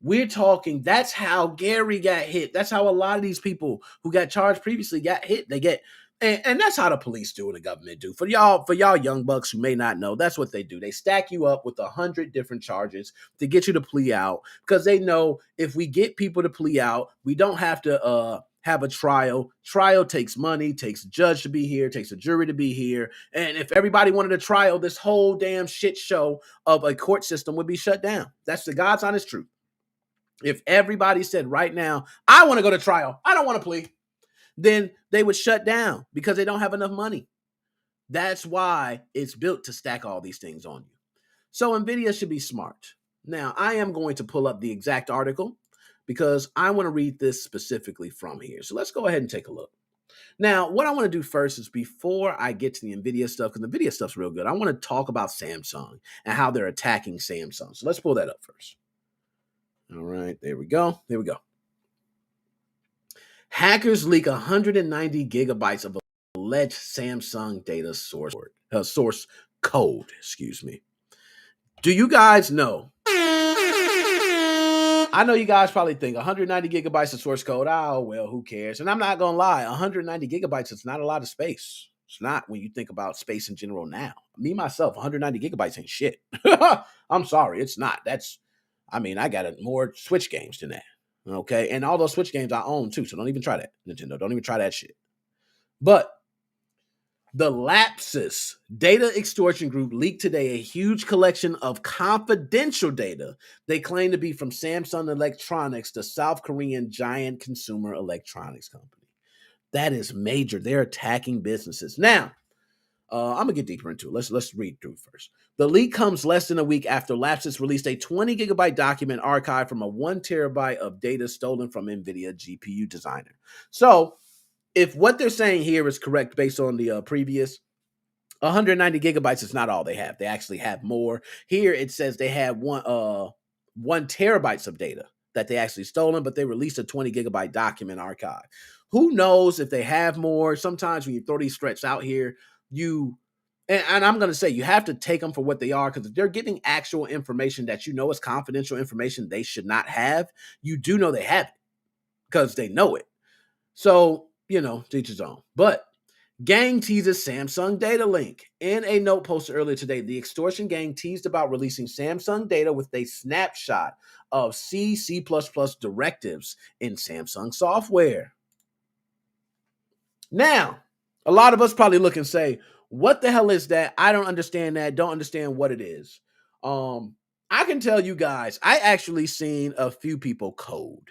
Speaker 12: We're talking, that's how Gary got hit. That's how a lot of these people who got charged previously got hit. They get, and that's how the police do and the government do. For y'all young bucks who may not know, that's what they do. They stack you up with 100 different charges to get you to plea out, because they know if we get people to plea out, we don't have to have a trial. Trial takes money, takes a judge to be here, takes a jury to be here. And if everybody wanted a trial, this whole damn shit show of a court system would be shut down. That's the God's honest truth. If everybody said right now, I want to go to trial, I don't want to plea, then they would shut down because they don't have enough money. That's why it's built to stack all these things on you. So Nvidia should be smart. Now, I am going to pull up the exact article because I want to read this specifically from here. So let's go ahead and take a look. Now, what I want to do first is, before I get to the Nvidia stuff, because the Nvidia stuff's real good, I want to talk about Samsung and how they're attacking Samsung. So let's pull that up first. All right, there we go. Hackers leak 190 gigabytes of alleged Samsung data source code. Excuse me. Do you guys know? I know you guys probably think 190 gigabytes of source code. Oh, well, who cares? And I'm not going to lie. 190 gigabytes is not a lot of space. It's not when you think about space in general now. Me, myself, 190 gigabytes ain't shit. I'm sorry. It's not. I got more Switch games than that. Okay. And all those Switch games I own too. So don't even try that, Nintendo. Don't even try that shit. But the Lapsus data extortion group leaked today a huge collection of confidential data they claim to be from Samsung Electronics, the South Korean giant consumer electronics company. That is major. They're attacking businesses. Now, I'm going to get deeper into it. Let's read through first. The leak comes less than a week after Lapsus released a 20 gigabyte document archive from a 1 terabyte of data stolen from Nvidia GPU designer. So, if what they're saying here is correct based on the previous, 190 gigabytes is not all they have. They actually have more. Here it says they have 1 terabytes of data that they actually stolen, but they released a 20 gigabyte document archive. Who knows if they have more? Sometimes when you throw these threats out here, and I'm going to say you have to take them for what they are, because if they're getting actual information that you know is confidential information they should not have, you do know they have it because they know it. So, teach his own. But gang teases Samsung data link. In a note posted earlier today, the extortion gang teased about releasing Samsung data with a snapshot of C++ directives in Samsung software. Now, a lot of us probably look and say, what the hell is that? I don't understand that. Don't understand what it is. I can tell you guys, I actually seen a few people code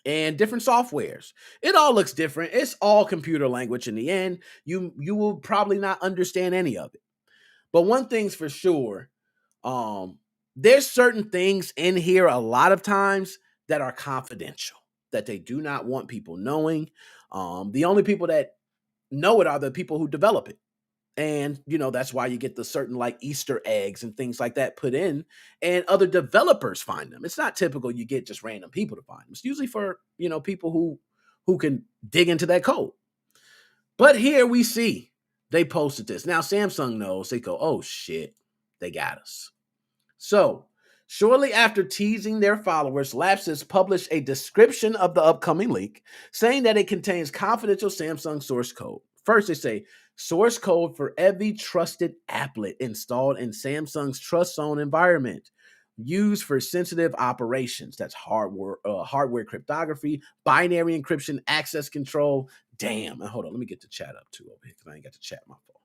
Speaker 12: and different softwares. It all looks different. It's all computer language in the end. You will probably not understand any of it. But one thing's for sure, there's certain things in here a lot of times that are confidential, that they do not want people knowing. The only people that know it are the people who develop it. And, that's why you get the certain like Easter eggs and things like that put in, and other developers find them. It's not typical you get just random people to find them. It's usually for, people who can dig into that code. But here we see they posted this. Now Samsung knows. They go, oh shit, they got us. So shortly after teasing their followers, Lapsus published a description of the upcoming leak, saying that it contains confidential Samsung source code. First, they say, source code for every trusted applet installed in Samsung's Trust Zone environment, used for sensitive operations. That's hardware cryptography, binary encryption, access control. Damn. Hold on, let me get the chat up too over here, because I ain't got the chat my fault.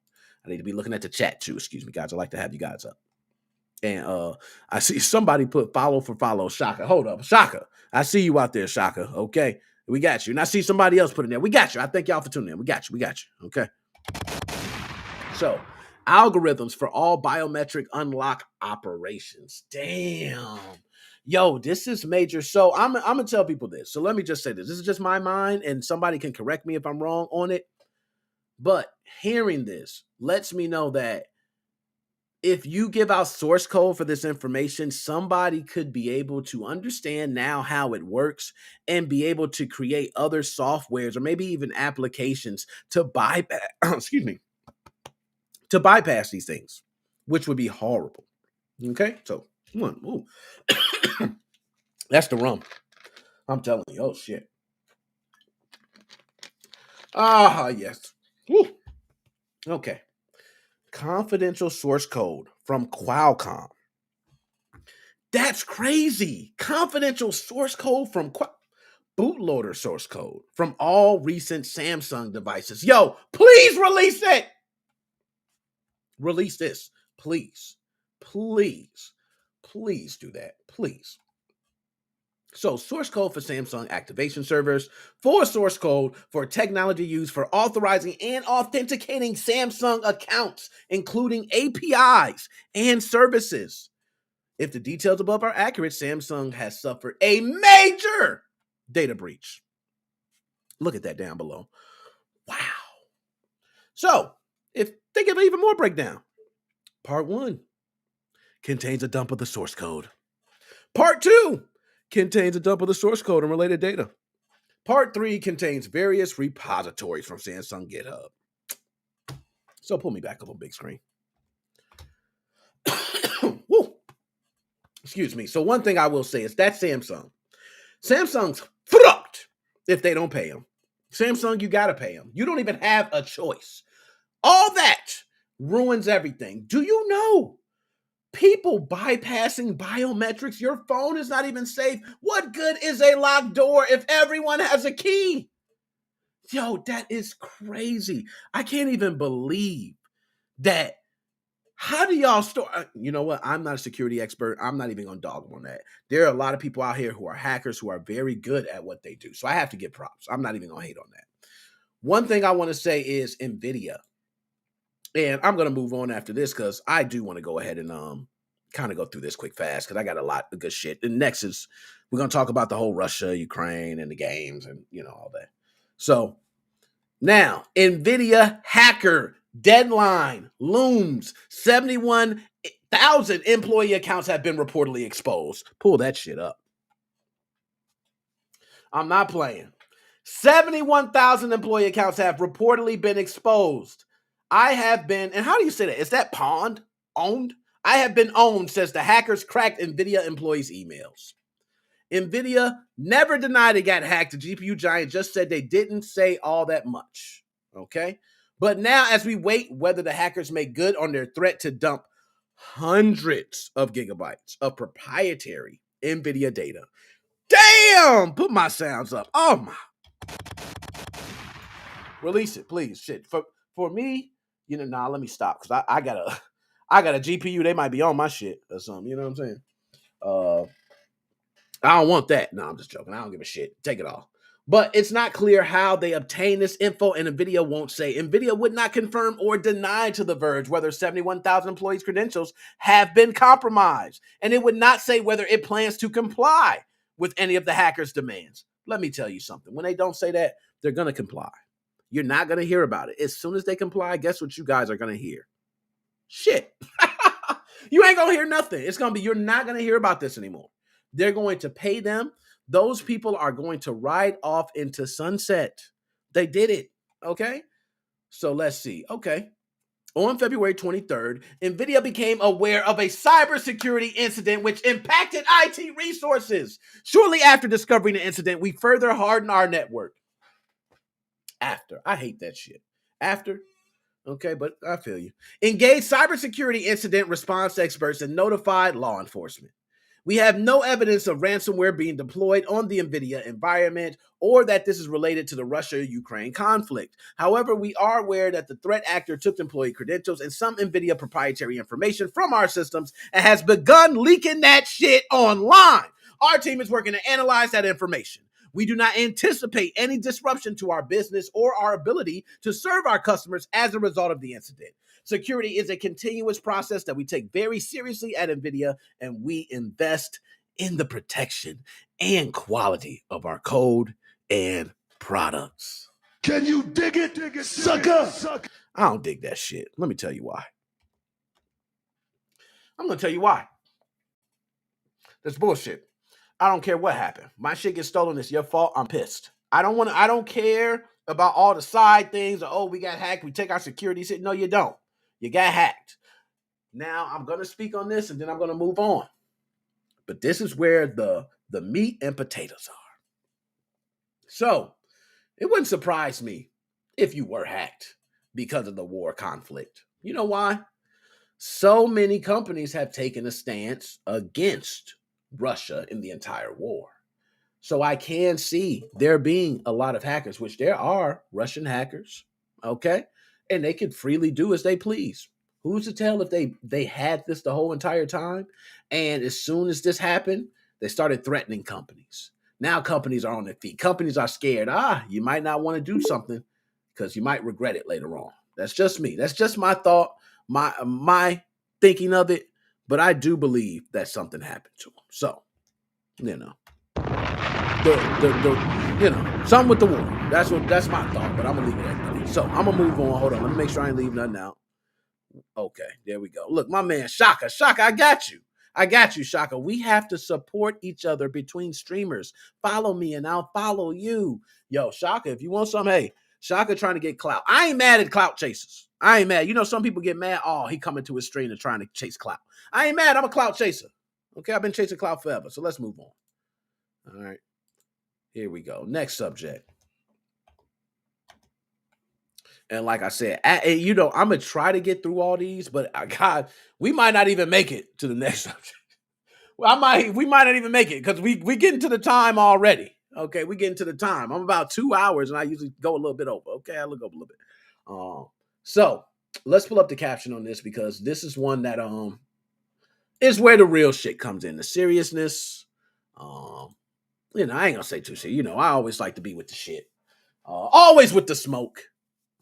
Speaker 12: I need to be looking at the chat too. Excuse me, guys. I like to have you guys up. And I see somebody put follow for follow, Shaka. Hold up, Shaka. I see you out there, Shaka. Okay, we got you. And I see somebody else put in there. We got you. I thank y'all for tuning in. We got you. Okay. So, algorithms for all biometric unlock operations. Damn. Yo, this is major. So I'm gonna tell people this. So let me just say this. This is just my mind, and somebody can correct me if I'm wrong on it. But hearing this lets me know that if you give out source code for this information, somebody could be able to understand now how it works and be able to create other softwares or maybe even applications to bypass, to bypass these things, which would be horrible. Okay, so ooh. That's the rum. I'm telling you. Oh shit. Yes. Woo. Okay. Confidential source code from Qualcomm. That's crazy. Confidential source code from bootloader source code from all recent Samsung devices. Yo, please release it. Release this. Please. Please. Please do that. Please. So, source code for Samsung activation servers, for source code for technology used for authorizing and authenticating Samsung accounts, including APIs and services. If the details above are accurate, Samsung has suffered a major data breach. Look at that down below. Wow. So, if they give even more breakdown, part 1 contains a dump of the source code. Part 2 contains a dump of the source code and related data. Part 3 contains various repositories from Samsung GitHub. So pull me back up on big screen. Woo. Excuse me. So one thing I will say is that Samsung's fucked if they don't pay them. Samsung, you got to pay them. You don't even have a choice. All that ruins everything. Do you know people bypassing biometrics? Your phone is not even safe. What good is a locked door if everyone has a key? Yo, that is crazy. I can't even believe that. How do y'all store? You know what? I'm not a security expert. I'm not even going to dog them on that. There are a lot of people out here who are hackers who are very good at what they do. So I have to give props. I'm not even going to hate on that. One thing I want to say is Nvidia. And I'm going to move on after this because I do want to go ahead and kind of go through this quick fast because I got a lot of good shit. And next is we're going to talk about the whole Russia, Ukraine, and the games and, all that. So now, Nvidia hacker deadline looms. 71,000 employee accounts have been reportedly exposed. Pull that shit up. I'm not playing. 71,000 employee accounts have reportedly been exposed. I have been, and how do you say that? Is that pawned? Owned? I have been owned, says the hackers cracked Nvidia employees' emails. Nvidia never denied it got hacked. The GPU giant just said they didn't say all that much. Okay? But now, as we wait whether the hackers make good on their threat to dump hundreds of gigabytes of proprietary Nvidia data. Damn! Put my sounds up. Oh my. Release it, please. Shit. For me, let me stop because I got a GPU. They might be on my shit or something. You know what I'm saying? I don't want that. No, I'm just joking. I don't give a shit. Take it all. But it's not clear how they obtain this info, and Nvidia won't say. Nvidia would not confirm or deny to The Verge whether 71,000 employees' credentials have been compromised, and it would not say whether it plans to comply with any of the hackers' demands. Let me tell you something. When they don't say that, they're going to comply. You're not going to hear about it. As soon as they comply, guess what you guys are going to hear? Shit. You ain't going to hear nothing. It's going to be, you're not going to hear about this anymore. They're going to pay them. Those people are going to ride off into sunset. They did it. Okay? So let's see. Okay. On February 23rd, Nvidia became aware of a cybersecurity incident which impacted IT resources. Shortly after discovering the incident, we further hardened our network. After. I hate that shit. After. Okay, but I feel you. Engaged cybersecurity incident response experts and notified law enforcement. We have no evidence of ransomware being deployed on the Nvidia environment or that this is related to the Russia-Ukraine conflict. However, we are aware that the threat actor took employee credentials and some Nvidia proprietary information from our systems and has begun leaking that shit online. Our team is working to analyze that information. We do not anticipate any disruption to our business or our ability to serve our customers as a result of the incident. Security is a continuous process that we take very seriously at Nvidia, and we invest in the protection and quality of our code and products.
Speaker 14: Can you dig it, sucker?
Speaker 12: I don't dig that shit. Let me tell you why. I'm going to tell you why. That's bullshit. I don't care what happened. My shit gets stolen. It's your fault. I'm pissed. I don't care about all the side things. Oh, we got hacked. We take our security. No, you don't. You got hacked. Now I'm going to speak on this and then I'm going to move on. But this is where the meat and potatoes are. So it wouldn't surprise me if you were hacked because of the war conflict. You know why? So many companies have taken a stance against Russia in the entire war. So I can see there being a lot of hackers, which there are Russian hackers, okay? And they can freely do as they please. Who's to tell if they had this the whole entire time? And as soon as this happened, they started threatening companies. Now companies are on their feet. Companies are scared. You might not want to do something because you might regret it later on. That's just me. That's just my thought, my thinking of it. But I do believe that something happened to them. So, something with the war. That's my thought, but I'm gonna leave it at that. So I'm gonna move on. Hold on, let me make sure I ain't leave nothing out. Okay, there we go. Look, my man Shaka, I got you. I got you, Shaka. We have to support each other between streamers. Follow me and I'll follow you. Yo, Shaka, if you want some, hey, Shaka trying to get clout. I ain't mad at clout chasers. I ain't mad. You know, some people get mad. Oh, he coming to his stream and trying to chase clout. I ain't mad. I'm a clout chaser. Okay, I've been chasing clout forever. So let's move on. All right. Here we go. Next subject. And like I said, I'm gonna try to get through all these, but God, we might not even make it to the next subject. Well, we might not even make it because we getting to the time already. Okay, we getting to the time. I'm about 2 hours, and I usually go a little bit over. Okay, I look up a little bit. So let's pull up the caption on this because this is one that is where the real shit comes in. The seriousness. I ain't gonna say too shit. I always like to be with the shit. Always with the smoke.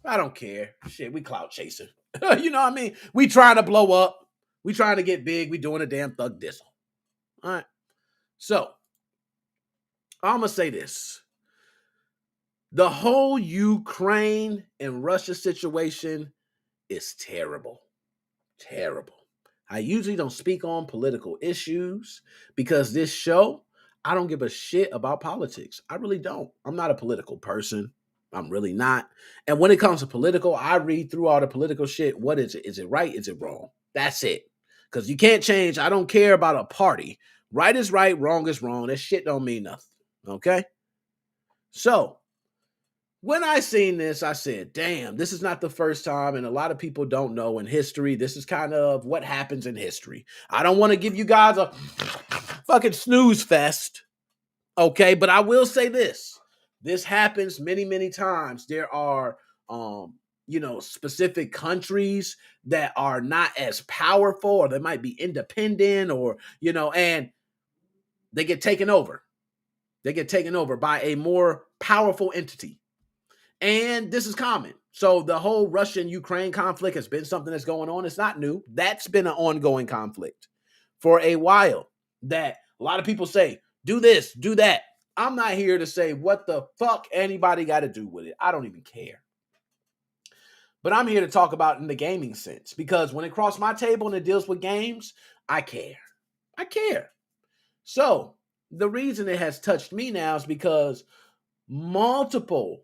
Speaker 12: I don't care. Shit, we clout chasing. You know what I mean? We trying to blow up. We trying to get big. We doing a damn thug dizzle. All right. So, I'm going to say this. The whole Ukraine and Russia situation is terrible. Terrible. I usually don't speak on political issues because this show, I don't give a shit about politics. I really don't. I'm not a political person. I'm really not. And when it comes to political, I read through all the political shit. What is it? Is it right? Is it wrong? That's it. Because you can't change. I don't care about a party. Right is right. Wrong is wrong. That shit don't mean nothing. Okay? So, when I seen this, I said, damn, this is not the first time. And a lot of people don't know in history. This is kind of what happens in history. I don't want to give you guys a fucking snooze fest. Okay? But I will say this. This happens many, many times. There are, specific countries that are not as powerful or they might be independent or, and they get taken over. They get taken over by a more powerful entity. And this is common. So the whole Russian-Ukraine conflict has been something that's going on. It's not new. That's been an ongoing conflict for a while that a lot of people say, do this, do that. I'm not here to say what the fuck anybody got to do with it. I don't even care. But I'm here to talk about in the gaming sense because when it crosses my table and it deals with games, I care. I care. So the reason it has touched me now is because multiple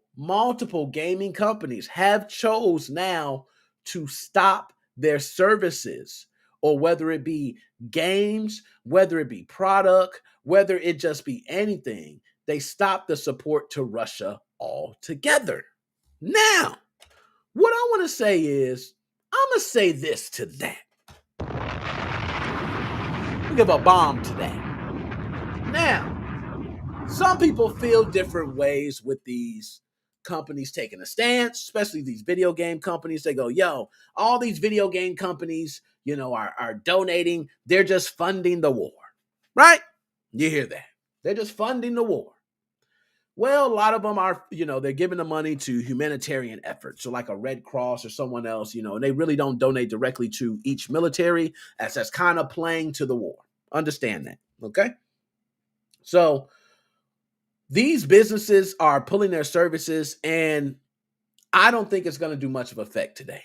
Speaker 12: gaming companies have chose now to stop their services, or whether it be games, whether it be product, whether it just be anything, they stop the support to Russia altogether. Now, what I want to say is, I'm going to say this to that. We give a bomb to that. Now, some people feel different ways with these companies taking a stance, especially these video game companies. They go, yo, all these video game companies, are donating. They're just funding the war, right? You hear that. They're just funding the war. Well, a lot of them are, they're giving the money to humanitarian efforts. So like a Red Cross or someone else, and they really don't donate directly to each military as that's kind of playing to the war. Understand that, okay? So these businesses are pulling their services, and I don't think it's going to do much of effect today.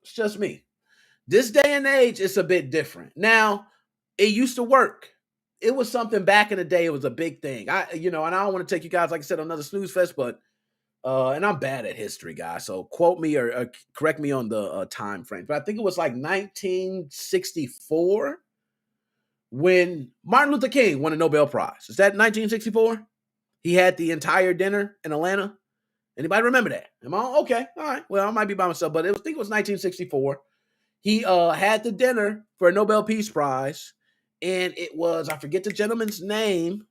Speaker 12: It's just me. This day and age, it's a bit different. Now, it used to work. It was something back in the day. It was a big thing. And I don't want to take you guys, like I said, on another snooze fest, but and I'm bad at history, guys. So quote me or correct me on the time frame. But I think it was like 1964 when Martin Luther King won a Nobel Prize. Is that 1964? He had the entire dinner in Atlanta. Anybody remember that? Am I okay? All right. Well, I might be by myself, but I think it was 1964. He had the dinner for a Nobel Peace Prize, and it was, I forget the gentleman's name,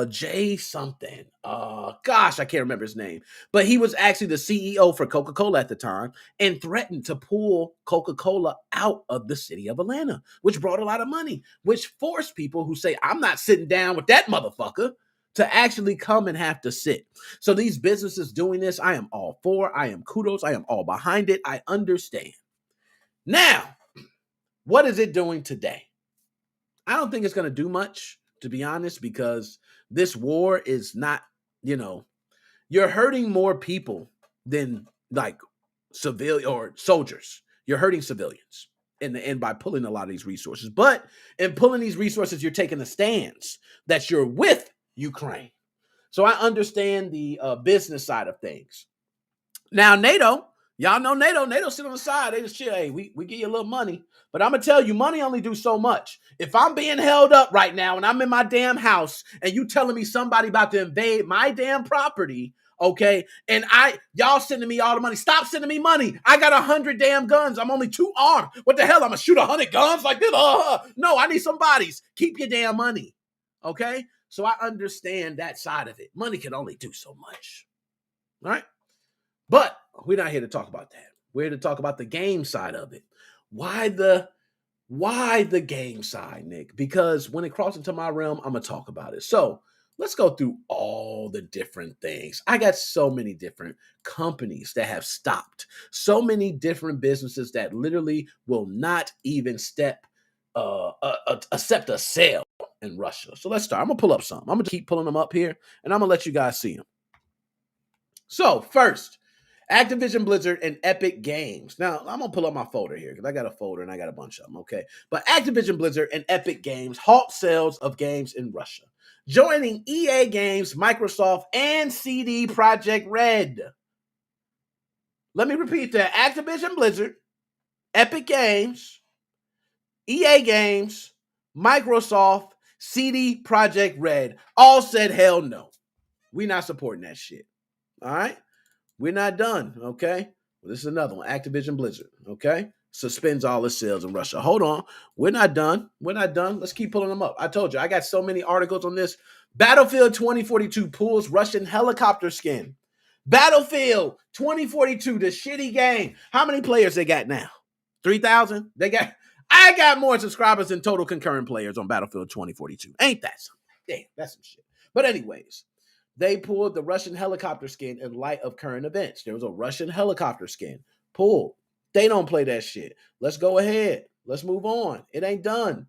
Speaker 12: Jay something. Gosh, I can't remember his name. But he was actually the CEO for Coca-Cola at the time and threatened to pull Coca-Cola out of the city of Atlanta, which brought a lot of money, which forced people who say, I'm not sitting down with that motherfucker, to actually come and have to sit. So these businesses doing this, I am all for. I am kudos. I am all behind it. I understand. Now, what is it doing today? I don't think it's going to do much, to be honest, because this war is not, you're hurting more people than like civilian or soldiers. You're hurting civilians. in the end by pulling a lot of these resources. But in pulling these resources, you're taking a stance that you're with Ukraine. So I understand the business side of things. Now, NATO, y'all know NATO sit on the side. They just chill. Hey, we give you a little money. But I'm going to tell you, money only do so much. If I'm being held up right now and I'm in my damn house and you telling me somebody about to invade my damn property, okay, and y'all sending me all the money. Stop sending me money. I got 100 damn guns. I'm only 2 armed. What the hell? I'm going to shoot 100 guns like this? No, I need some bodies. Keep your damn money, okay? So I understand that side of it. Money can only do so much, all right? But we're not here to talk about that. We're here to talk about the game side of it. Why the game side, Nick? Because when it crosses into my realm, I'm going to talk about it. So let's go through all the different things. I got so many different companies that have stopped. So many different businesses that literally will not even accept a sale in Russia. So let's start. I'm going to pull up some. I'm going to keep pulling them up here, and I'm going to let you guys see them. So first, Activision Blizzard and Epic Games. Now, I'm going to pull up my folder here because I got a folder and I got a bunch of them, okay? But Activision Blizzard and Epic Games halt sales of games in Russia, joining EA Games, Microsoft, and CD Projekt Red. Let me repeat that. Activision Blizzard, Epic Games, EA Games, Microsoft, CD Projekt Red all said hell no. We're not supporting that shit. All right? We're not done, okay? Well, this is another one, Activision Blizzard, okay? Suspends all its sales in Russia. Hold on. We're not done. Let's keep pulling them up. I told you, I got so many articles on this. Battlefield 2042 pulls Russian helicopter skin. Battlefield 2042, the shitty game. How many players they got now? 3,000? I got more subscribers than total concurrent players on Battlefield 2042. Ain't that something? Damn, that's some shit. But anyways, they pulled the Russian helicopter skin in light of current events. There was a Russian helicopter skin pulled. They don't play that shit. Let's go ahead. Let's move on. It ain't done.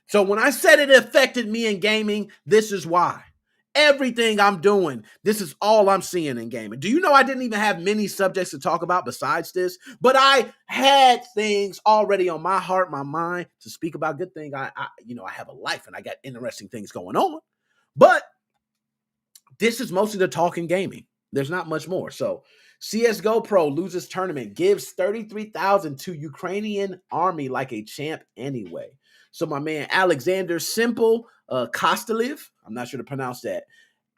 Speaker 12: So when I said it affected me in gaming, this is why. Everything I'm doing, this is all I'm seeing in gaming. Do you know I didn't even have many subjects to talk about besides this? But I had things already on my heart, my mind to speak about. Good thing I have a life and I got interesting things going on. But this is mostly the talk in gaming. There's not much more. So CSGO Pro loses tournament, gives 33,000 to Ukrainian army like a champ anyway. So my man Alexander Simple Kostalev, I'm not sure to pronounce that,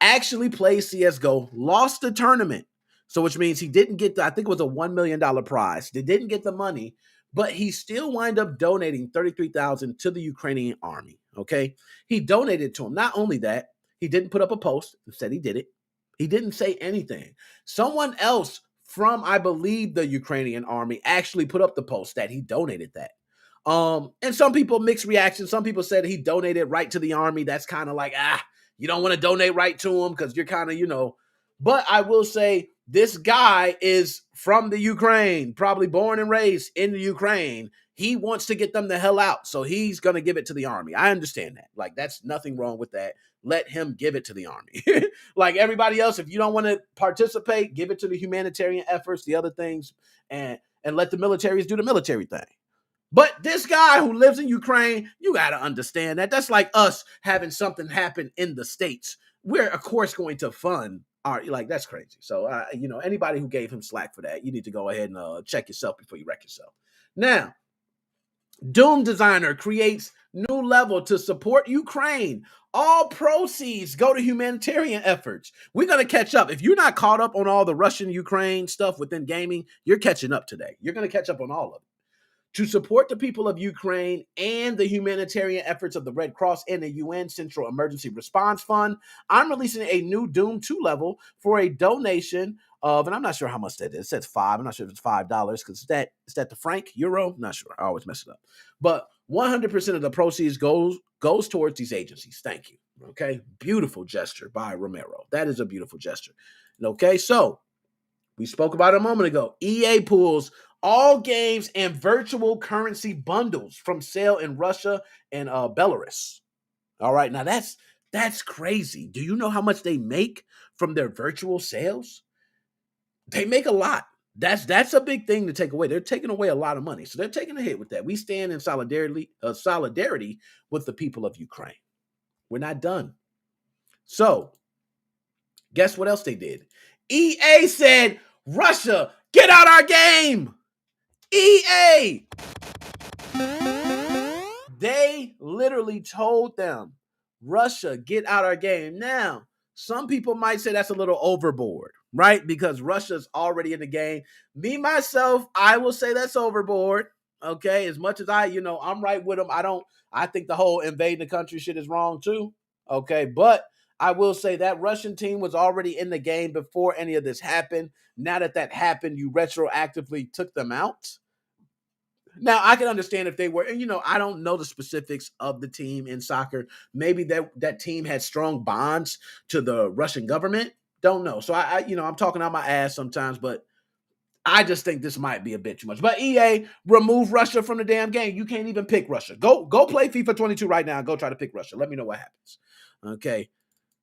Speaker 12: actually played CSGO, lost the tournament. So which means he didn't get I think it was a $1 million prize. They didn't get the money, but he still wind up donating 33,000 to the Ukrainian army. Okay. He donated to him. Not only that, he didn't put up a post and said he did it. He didn't say anything. Someone else from, I believe, the Ukrainian army actually put up the post that he donated that. And some people mixed reactions. Some people said he donated right to the army. That's kind of like, you don't want to donate right to him because you're kind of, But I will say this guy is from the Ukraine, probably born and raised in the Ukraine. He wants to get them the hell out. So he's going to give it to the army. I understand that. Like, that's nothing wrong with that. Let him give it to the army. Like everybody else, if you don't want to participate, give it to the humanitarian efforts, the other things, and let the militaries do the military thing. But this guy who lives in Ukraine, you got to understand that. That's like us having something happen in the States. We're, of course, going to fund our, that's crazy. So, anybody who gave him slack for that, you need to go ahead and check yourself before you wreck yourself. Now, Doom Designer creates new level to support Ukraine. All proceeds go to humanitarian efforts. We're going to catch up. If you're not caught up on all the Russian-Ukraine stuff within gaming, you're catching up today. You're going to catch up on all of it. To support the people of Ukraine and the humanitarian efforts of the Red Cross and the UN Central Emergency Response Fund, I'm releasing a new Doom 2 level for a donation of, and I'm not sure how much that is. It says $5. I'm not sure if it's $5 because is that the franc, euro? Not sure. I always mess it up. But 100% of the proceeds goes towards these agencies. Thank you. Okay. Beautiful gesture by Romero. That is a beautiful gesture. Okay. So we spoke about it a moment ago. EA pulls all games and virtual currency bundles from sale in Russia and Belarus. All right. Now that's crazy. Do you know how much they make from their virtual sales? They make a lot. That's a big thing to take away. They're taking away a lot of money, so they're taking a hit with that. We stand in solidarity with the people of Ukraine. We're not done. So, guess what else they did? EA said, Russia, get out our game. EA. They literally told them, Russia, get out our game. Now, some people might say that's a little overboard, right? Because Russia's already in the game. Me, myself, I will say that's overboard. Okay. As much as I'm right with them. I think the whole invading the country shit is wrong too. Okay. But I will say that Russian team was already in the game before any of this happened. Now that happened, you retroactively took them out. Now, I can understand if they were, and I don't know the specifics of the team in soccer. Maybe that team had strong bonds to the Russian government. Don't know. So I'm talking out my ass sometimes, but I just think this might be a bit too much. But EA, remove Russia from the damn game. You can't even pick Russia. Go play FIFA 22 right now and go try to pick Russia. Let me know what happens. Okay.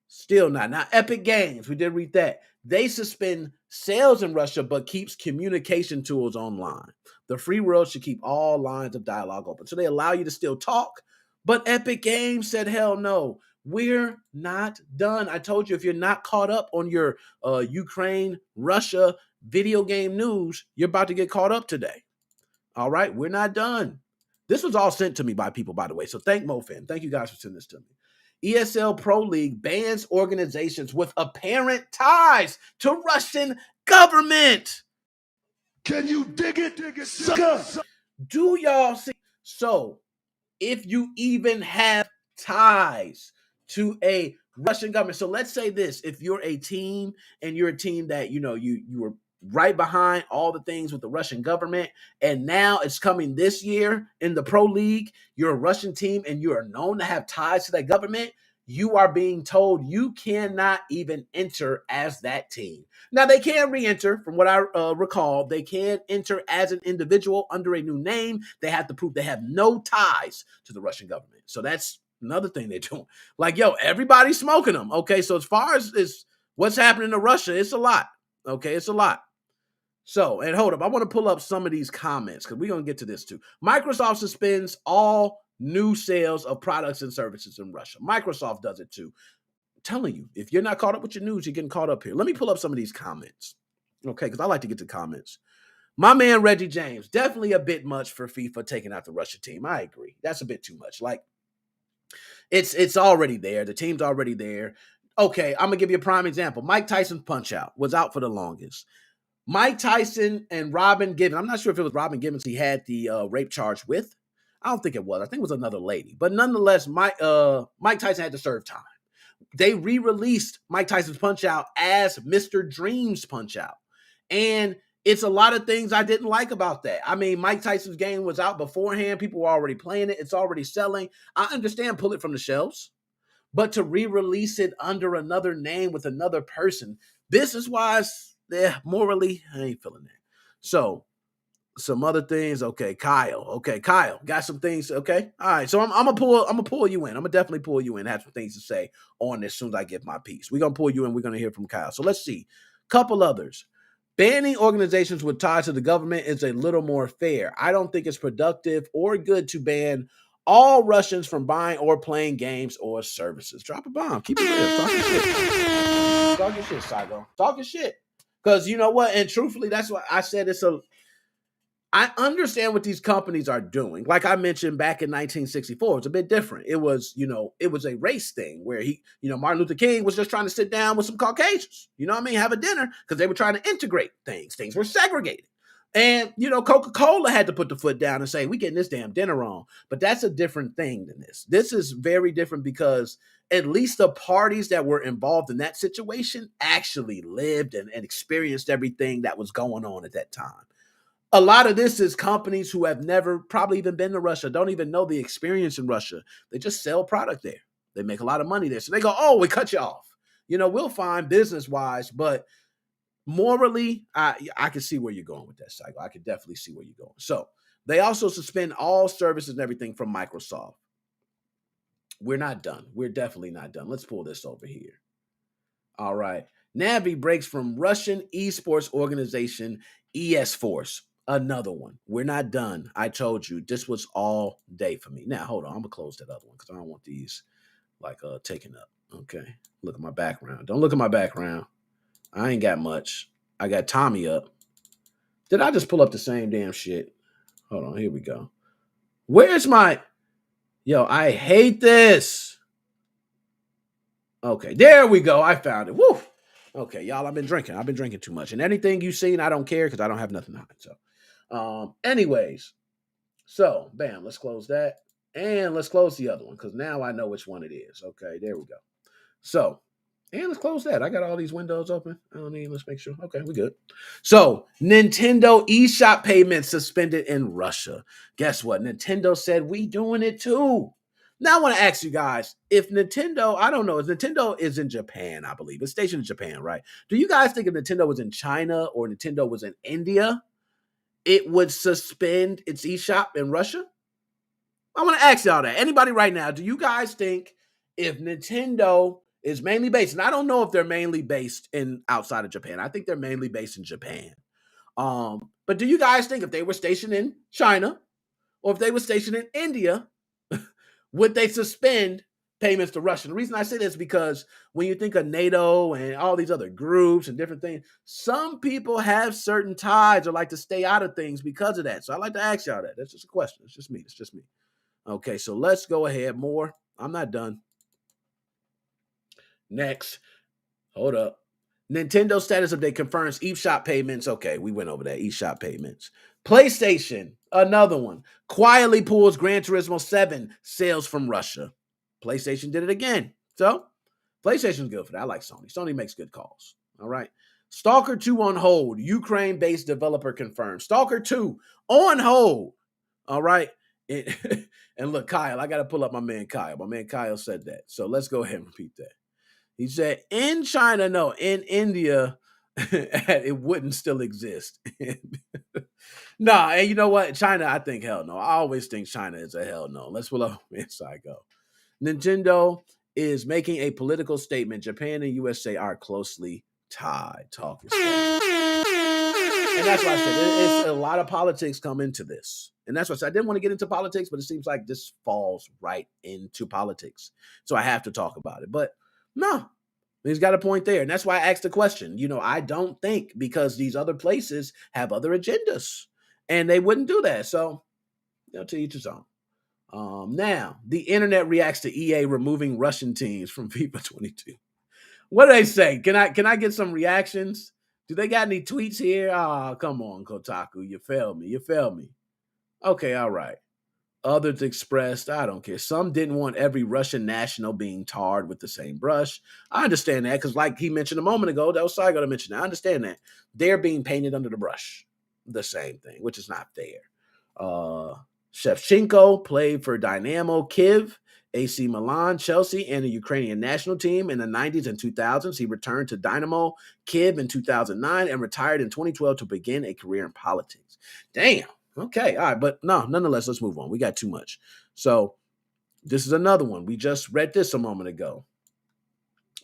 Speaker 12: Still not. Now, Epic Games, we did read that. They suspend sales in Russia, but keeps communication tools online. The free world should keep all lines of dialogue open. So they allow you to still talk, but Epic Games said, hell no, we're not done. I told you, if you're not caught up on your Ukraine, Russia video game news, you're about to get caught up today. All right, we're not done. This was all sent to me by people, by the way. So thank MoFam. Thank you guys for sending this to me. ESL Pro League bans organizations with apparent ties to Russian government.
Speaker 14: Can you dig it, sucker?
Speaker 12: Do y'all see? So, if you even have ties to a Russian government, so let's say this: if you're a team and you're a team that you were right behind all the things with the Russian government, and now it's coming this year in the Pro League, you're a Russian team and you are known to have ties to that government, you are being told you cannot even enter as that team. Now, they can re-enter, from what I recall. They can enter as an individual under a new name. They have to prove they have no ties to the Russian government. So that's another thing they're doing. Like, everybody's smoking them. Okay, so as far as what's happening to Russia, it's a lot. Okay, it's a lot. So, and hold up, I want to pull up some of these comments because we're going to get to this too. Microsoft suspends all new sales of products and services in Russia. Microsoft does it too. I'm telling you, if you're not caught up with your news, you're getting caught up here. Let me pull up some of these comments. Okay, because I like to get to comments. My man Reggie James, definitely a bit much for FIFA taking out the Russia team. I agree. That's a bit too much. Like, it's already there. The team's already there. Okay, I'm going to give you a prime example. Mike Tyson's Punch-Out was out for the longest. Mike Tyson and Robin Givens. I'm not sure if it was Robin Givens he had the rape charge with. I don't think it was. I think it was another lady. But nonetheless, Mike Tyson had to serve time. They re-released Mike Tyson's Punch-Out as Mr. Dream's Punch-Out. And it's a lot of things I didn't like about that. I mean, Mike Tyson's game was out beforehand. People were already playing it. It's already selling. I understand pull it from the shelves. But to re-release it under another name with another person, business-wise, morally, I ain't feeling that. So, some other things. Okay, Kyle, got some things. Okay, all right. So I'm gonna pull you in. I'm gonna definitely pull you in. Have some things to say on this as soon as I get my piece. We're gonna pull you in. We're gonna hear from Kyle. So let's see. Couple others. Banning organizations with ties to the government is a little more fair. I don't think it's productive or good to ban all Russians from buying or playing games or services. Drop a bomb. Keep it real. Talk your shit. Talk your shit, Saigo. Talk your shit. Because you know what? And truthfully, that's why I said I understand what these companies are doing. Like I mentioned back in 1964, it's a bit different. It was, it was a race thing where Martin Luther King was just trying to sit down with some Caucasians, have a dinner because they were trying to integrate things. Things were segregated. And, Coca-Cola had to put the foot down and say, we getting this damn dinner on. But that's a different thing than this. This is very different because at least the parties that were involved in that situation actually lived and experienced everything that was going on at that time. A lot of this is companies who have never probably even been to Russia, don't even know the experience in Russia. They just sell product there. They make a lot of money there. So they go, oh, we cut you off. We'll find business-wise, but morally, I can see where you're going with that, Cycle. I can definitely see where you're going. So they also suspend all services and everything from Microsoft. We're not done. We're definitely not done. Let's pull this over here. All right. Navi breaks from Russian esports organization ES Force. Another one. We're not done. I told you this was all day for me. Now hold on, I'm gonna close that other one because I don't want these like taken up. Okay. Look at my background. Don't look at my background. I ain't got much. I got Tommy up. Did I just pull up the same damn shit? Hold on, here we go. Where's my I hate this. Okay, there we go. I found it. Woo. Okay, y'all, I've been drinking too much. And anything you seen, I don't care because I don't have nothing to hide. So anyways, so bam, let's close that. And let's close the other one because now I know which one it is. Okay, there we go. So, and let's close that. I got all these windows open. I don't need, let's make sure. Okay, we good. So, Nintendo eShop payments suspended in Russia. Guess what? Nintendo said we doing it too. Now I want to ask you guys, if Nintendo, I don't know, if Nintendo is in Japan, I believe. It's stationed in Japan, right? Do you guys think if Nintendo was in China or Nintendo was in India, it would suspend its eShop in Russia? I want to ask y'all that. Anybody right now, do you guys think if Nintendo is mainly based, and I don't know if they're mainly based in outside of Japan. I think they're mainly based in Japan. But do you guys think if they were stationed in China or if they were stationed in India, would they suspend payments to Russia? The reason I say this is because when you think of NATO and all these other groups and different things, some people have certain ties or like to stay out of things because of that. So I'd like to ask y'all that. That's just a question. It's just me. Okay, so let's go ahead. More. I'm not done. Next. Hold up. Nintendo status update confirms eShop payments. Okay, we went over that. eShop payments. PlayStation, another one. Quietly pulls Gran Turismo 7 sales from Russia. PlayStation did it again. So, PlayStation's good for that. I like Sony. Sony makes good calls. All right. Stalker 2 on hold. Ukraine-based developer confirmed. Stalker 2 on hold. All right. And look, Kyle, I got to pull up my man Kyle. My man Kyle said that. So let's go ahead and repeat that. He said, in China, no, in India, it wouldn't still exist. Nah, and you know what? China, I think hell no. I always think China is a hell no. Let's pull up inside go. Nintendo is making a political statement. Japan and USA are closely tied. Talk is and that's why I said it's a lot of politics come into this. And that's why I said I didn't want to get into politics, but it seems like this falls right into politics. So I have to talk about it. But no, he's got a point there. And that's why I asked the question. I don't think because these other places have other agendas and they wouldn't do that. So, to each his own. Now, the internet reacts to EA removing Russian teams from FIFA 22. What do they say? Can I get some reactions? Do they got any tweets here? Oh, come on, Kotaku. You failed me. Okay, all right. Others expressed, I don't care. Some didn't want every Russian national being tarred with the same brush. I understand that because like he mentioned a moment ago, that was Saigo to mention that. I understand that. They're being painted under the brush. The same thing, which is not fair. Shevchenko played for Dynamo Kiev, AC Milan, Chelsea, and the Ukrainian national team in the 90s and 2000s. He returned to Dynamo Kiev in 2009 and retired in 2012 to begin a career in politics. Damn. Okay, all right, but no, nonetheless, let's move on. We got too much. So this is another one. We just read this a moment ago.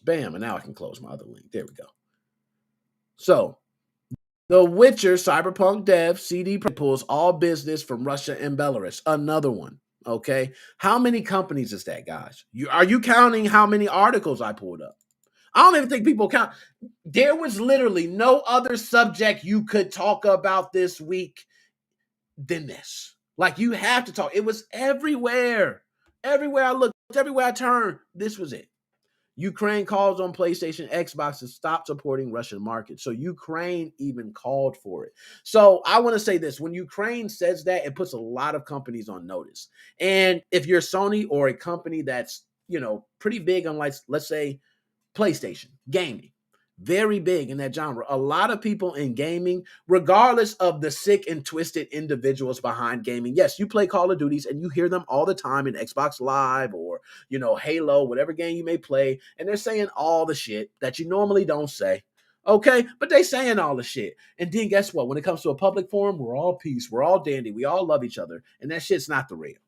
Speaker 12: Bam, and now I can close my other link. There we go. So The Witcher Cyberpunk dev CD pulls all business from Russia and Belarus. Another one. Okay, how many companies is that, guys? Are you counting how many articles I pulled up? I don't even think people count. There was literally no other subject you could talk about this week than this. Like, you have to talk. It was everywhere. Everywhere I looked, everywhere I turned, this was it. Ukraine calls on PlayStation, Xbox to stop supporting Russian markets. So Ukraine even called for it. So I want to say this. When Ukraine says that, it puts a lot of companies on notice. And if you're Sony or a company that's, pretty big on, like, let's say, PlayStation, gaming, very big in that genre. A lot of people in gaming, regardless of the sick and twisted individuals behind gaming. Yes, you play Call of Duties and you hear them all the time in Xbox Live or, Halo, whatever game you may play. And they're saying all the shit that you normally don't say. Okay, but they saying all the shit. And then guess what? When it comes to a public forum, we're all peace. We're all dandy. We all love each other. And that shit's not the real.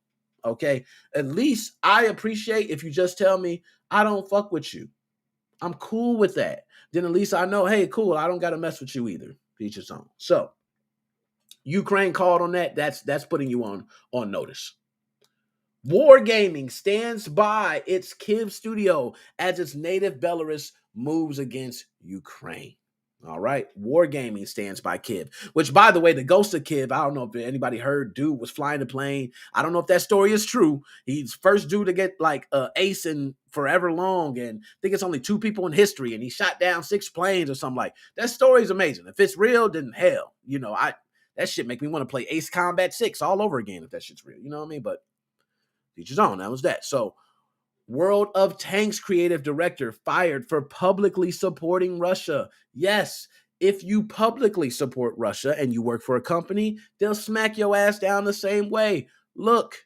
Speaker 12: Okay, at least I appreciate if you just tell me I don't fuck with you. I'm cool with that. Then at least I know, hey, cool, I don't got to mess with you either. Each his own. So Ukraine called on that. That's putting you on notice. Wargaming stands by its Kyiv studio as its native Belarus moves against Ukraine. All right. Wargaming stands by Kyiv, which, by the way, the ghost of Kyiv, I don't know if anybody heard, dude was flying the plane. I don't know if that story is true. He's first dude to get like ace in forever long. And I think it's only 2 people in history. And he shot down 6 planes or something like that. Story is amazing. If it's real, then hell, that shit make me want to play Ace Combat 6 all over again if that shit's real. You know what I mean? But each his own. That was that. So, World of Tanks creative director fired for publicly supporting Russia. Yes, if you publicly support Russia and you work for a company, they'll smack your ass down the same way. Look,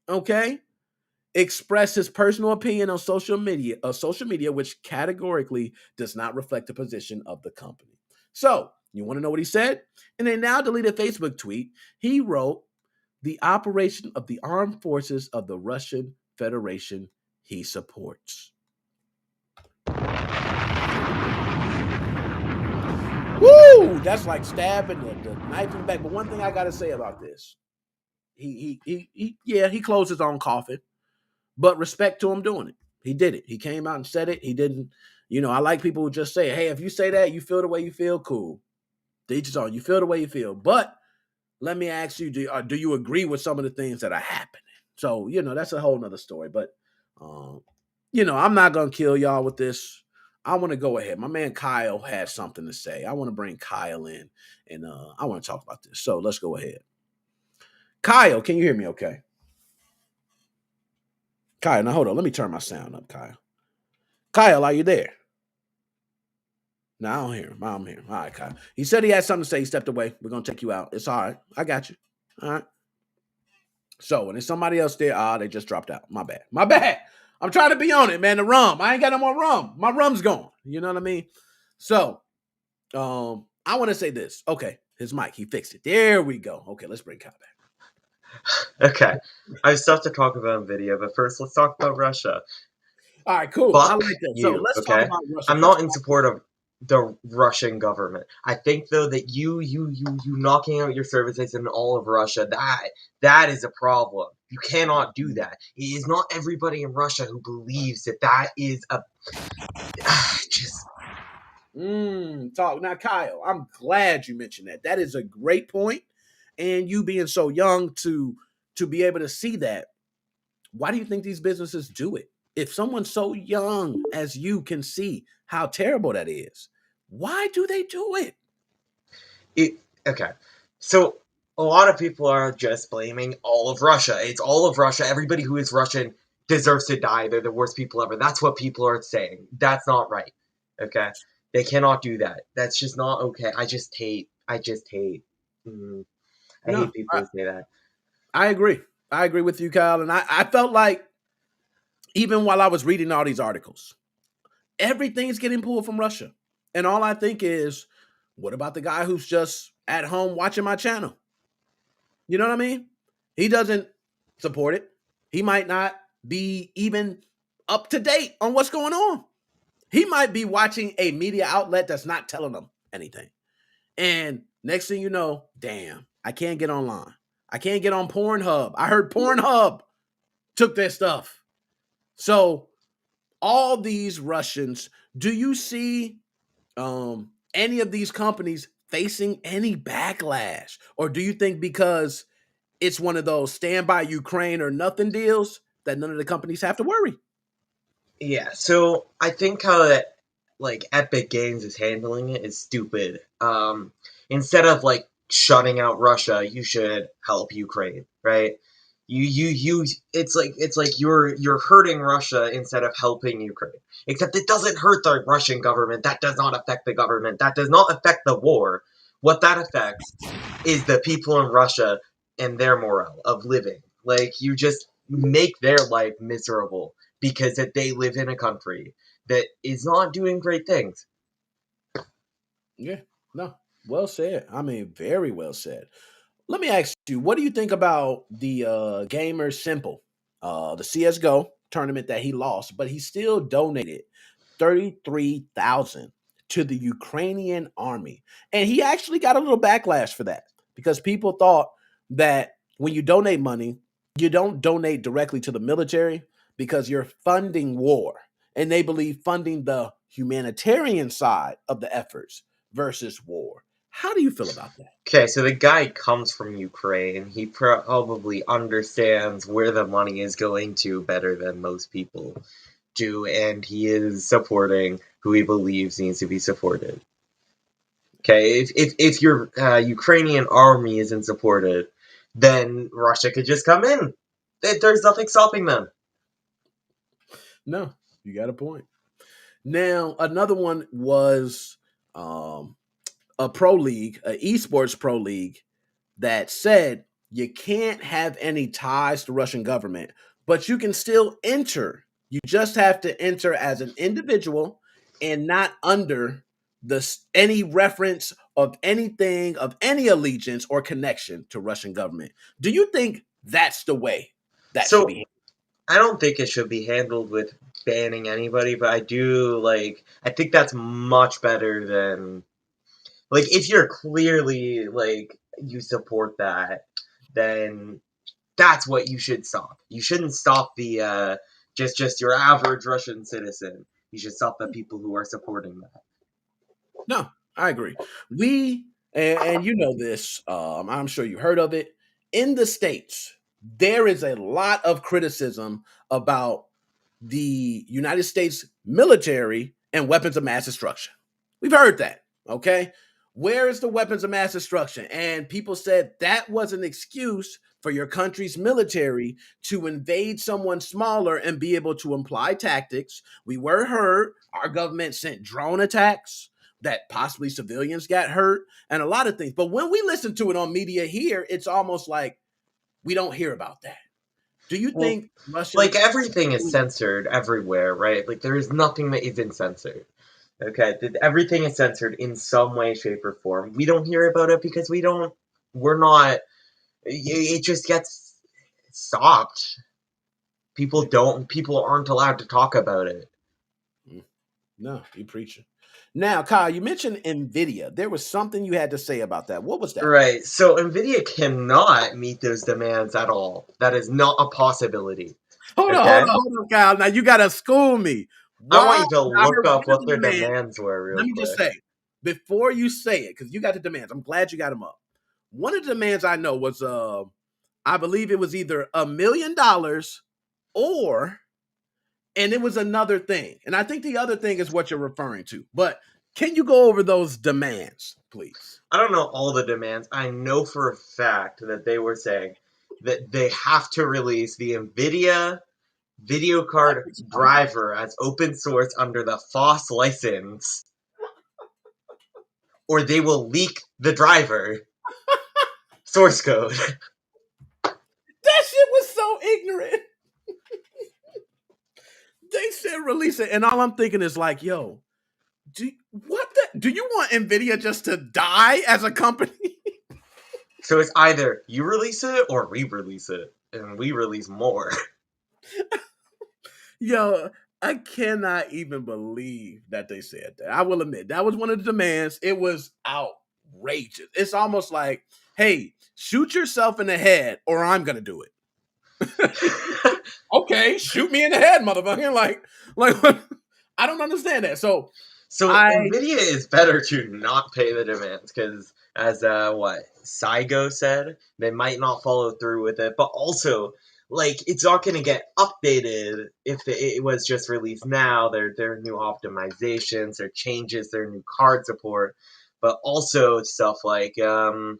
Speaker 12: okay? Express his personal opinion on social media, which categorically does not reflect the position of the company. So, you want to know what he said? In a now deleted Facebook tweet, he wrote, the operation of the armed forces of the Russian Federation he supports. Woo! That's like stabbing the knife in the back. But one thing I got to say about this, he closed his own coffin, but respect to him doing it. He did it. He came out and said it. He didn't, I like people who just say, hey, if you say that, you feel the way you feel, cool. Each on. You feel the way you feel. But let me ask you, do you agree with some of the things that are happening? So, that's a whole nother story. But, I'm not going to kill y'all with this. I want to go ahead. My man Kyle had something to say. I want to bring Kyle in, and I want to talk about this. So let's go ahead. Kyle, can you hear me okay? Kyle, now hold on. Let me turn my sound up, Kyle. Kyle, are you there? No, I don't hear him. I don't hear him. All right, Kyle. He said he had something to say. He stepped away. We're going to take you out. It's all right. I got you. All right. So, when there's somebody else there, they just dropped out. My bad. My bad. I'm trying to be on it, man. The rum. I ain't got no more rum. My rum's gone. You know what I mean? So, I want to say this. Okay, his mic. He fixed it. There we go. Okay, let's bring Kyle back.
Speaker 18: Okay. I have stuff to talk about Nvidia, but first let's talk about Russia.
Speaker 12: All right, cool.
Speaker 18: Fuck
Speaker 12: I like that.
Speaker 18: you,
Speaker 12: So let's
Speaker 18: okay?
Speaker 12: talk about Russia.
Speaker 18: I'm not in support of the Russian government. I think though that you knocking out your services in all of Russia, that is a problem. You cannot do that. It is not everybody in Russia who believes that is a just
Speaker 12: talk now, Kyle. I'm glad you mentioned that. That is a great point. And you being so young to be able to see that. Why do you think these businesses do it? If someone so young as you can see how terrible that is, why do they do it?
Speaker 18: Okay. So a lot of people are just blaming all of Russia. It's all of Russia. Everybody who is Russian deserves to die. They're the worst people ever. That's what people are saying. That's not right. Okay? They cannot do that. That's just not okay. I just hate hate people who say that.
Speaker 12: I agree. I agree with you, Kyle. And I felt like even while I was reading all these articles, everything's getting pulled from Russia. And all I think is, what about the guy who's just at home watching my channel? You know what I mean? He doesn't support it. He might not be even up to date on what's going on. He might be watching a media outlet that's not telling him anything. And next thing you know, damn, I can't get online. I can't get on Pornhub. I heard Pornhub took their stuff. So all these Russians, do you see any of these companies facing any backlash? Or do you think because it's one of those stand by Ukraine or nothing deals that none of the companies have to worry?
Speaker 18: Yeah, so I think how that Epic Games is handling it is stupid. Instead of shutting out Russia, you should help Ukraine, right? It's like you're hurting Russia instead of helping Ukraine. Except it doesn't hurt the Russian government. That does not affect the government. That does not affect the war. What that affects is the people in Russia and their morale of living. You just make their life miserable because that they live in a country that is not doing great things.
Speaker 12: Yeah, no, well said. I mean, very well said. Let me ask you, what do you think about the Gamer Simple, the CSGO tournament that he lost, but he still donated $33,000 to the Ukrainian army. And he actually got a little backlash for that because people thought that when you donate money, you don't donate directly to the military because you're funding war. And they believe funding the humanitarian side of the efforts versus war. How do you feel about that?
Speaker 18: Okay, so the guy comes from Ukraine. He probably understands where the money is going to better than most people do, and he is supporting who he believes needs to be supported. Okay, if your Ukrainian army isn't supported, then Russia could just come in. There's nothing stopping them.
Speaker 12: No, you got a point. Now, another one was a pro league, an esports pro league, that said you can't have any ties to Russian government, but you can still enter. You just have to enter as an individual and not under any reference of anything of any allegiance or connection to Russian government. Do you think that's the way that should be?
Speaker 18: I don't think it should be handled with banning anybody, but I think that's much better than if you're clearly you support that, then that's what you should stop. You shouldn't stop the just your average Russian citizen. You should stop the people who are supporting that.
Speaker 12: No, I agree. We and you know this, I'm sure you heard of it. In the States, there is a lot of criticism about the United States military and weapons of mass destruction. We've heard that, okay? Where is the weapons of mass destruction? And people said that was an excuse for your country's military to invade someone smaller and be able to apply tactics. We were heard. Our government sent drone attacks that possibly civilians got hurt and a lot of things. But when we listen to it on media here, it's almost like we don't hear about that. Do you think Russia...
Speaker 18: everything is censored everywhere, right? There is nothing that isn't censored. Okay, everything is censored in some way, shape, or form. We don't hear about it because we're not. It just gets stopped. People aren't allowed to talk about it.
Speaker 12: No, you preaching. Now, Kyle, you mentioned Nvidia. There was something you had to say about that. What was that?
Speaker 18: Right. So Nvidia cannot meet those demands at all. That is not a possibility.
Speaker 12: Hold on, Kyle. Now you gotta school me.
Speaker 18: I want you to look up what their demands were real quick.
Speaker 12: Let me just say, before you say it, because you got the demands. I'm glad you got them up. One of the demands I know was I believe it was either $1 million and it was another thing. And I think the other thing is what you're referring to. But can you go over those demands, please?
Speaker 18: I don't know all the demands. I know for a fact that they were saying that they have to release the Nvidia video card driver as open source under the FOSS license, or they will leak the driver source code.
Speaker 12: That shit was so ignorant. They said release it, and all I'm thinking is like, yo, do you want Nvidia just to die as a company?
Speaker 18: So it's either you release it or we release it, and we release more.
Speaker 12: Yo, I cannot even believe that they said that. I will admit, that was one of the demands. It was outrageous. It's almost like, hey, shoot yourself in the head or I'm going to do it. Okay, shoot me in the head, motherfucker. Like I don't understand that. So
Speaker 18: Nvidia is better to not pay the demands because, as Saigo said, they might not follow through with it. But also, it's not going to get updated if it was just released now. There are new optimizations, there are changes, there are new card support, but also stuff like it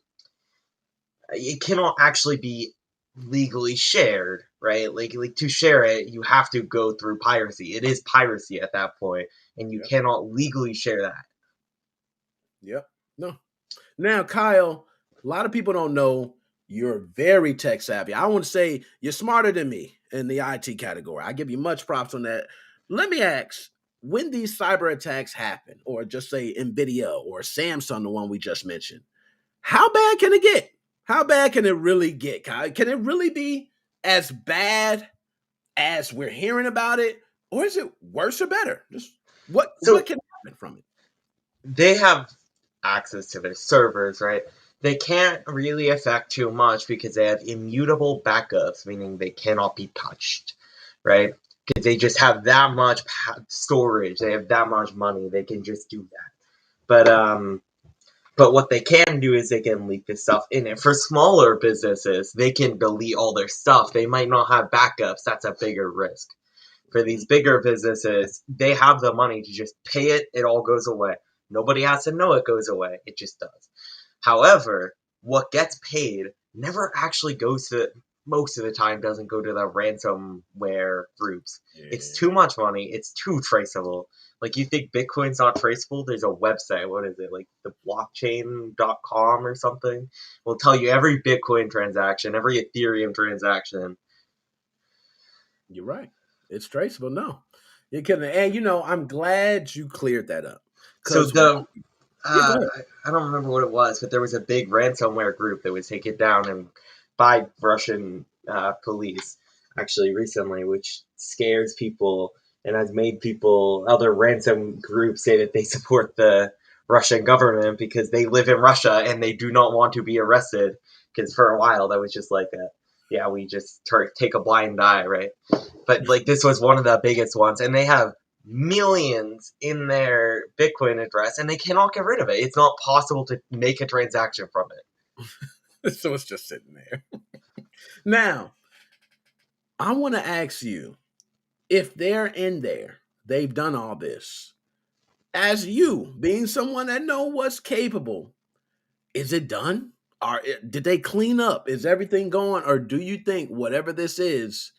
Speaker 18: cannot actually be legally shared, right? To share it, you have to go through piracy. It is piracy at that point, and you cannot legally share that.
Speaker 12: Yep. No. Now, Kyle, a lot of people don't know you're very tech savvy. I want to say you're smarter than me in the IT category. I give you much props on that. Let me ask, when these cyber attacks happen, or just say Nvidia or Samsung, the one we just mentioned, how bad can it get? How bad can it really get, Kyle? Can it really be as bad as we're hearing about it? Or is it worse or better? What
Speaker 18: So
Speaker 12: can happen from it?
Speaker 18: they have access to their servers, right? They can't really affect too much because they have immutable backups, meaning they cannot be touched, right? Because they just have that much storage, they have that much money, they can just do that. But what they can do is they can leak this stuff in it. For smaller businesses, they can delete all their stuff. They might not have backups. That's a bigger risk. For these bigger businesses, they have the money to just pay it. It all goes away. Nobody has to know it goes away. It just does. However, what gets paid never actually goes to, most of the time, doesn't go to the ransomware groups. It's too much money. It's too traceable. Like, you think Bitcoin's not traceable? There's a website. What is it? Like the blockchain.com or something? Will tell you every Bitcoin transaction, every Ethereum transaction.
Speaker 12: You're right. It's traceable. No, you couldn't. And I'm glad you cleared that up.
Speaker 18: So
Speaker 12: Go
Speaker 18: I
Speaker 12: ahead.
Speaker 18: don't remember what it was, but there was a big ransomware group that was taken down and by Russian police actually recently, which scares people and has made other ransom groups say that they support the Russian government because they live in Russia and they do not want to be arrested. Because for a while that was just like we just take a blind eye, right? But like this was one of the biggest ones, and they have millions in their Bitcoin address, and they cannot get rid of it. It's not possible to make a transaction from it.
Speaker 12: So it's just sitting there. Now, I want to ask you, if they're in there, they've done all this. As you, being someone that know what's capable, is it done? Did they clean up? Is everything going? Or do you think whatever this is,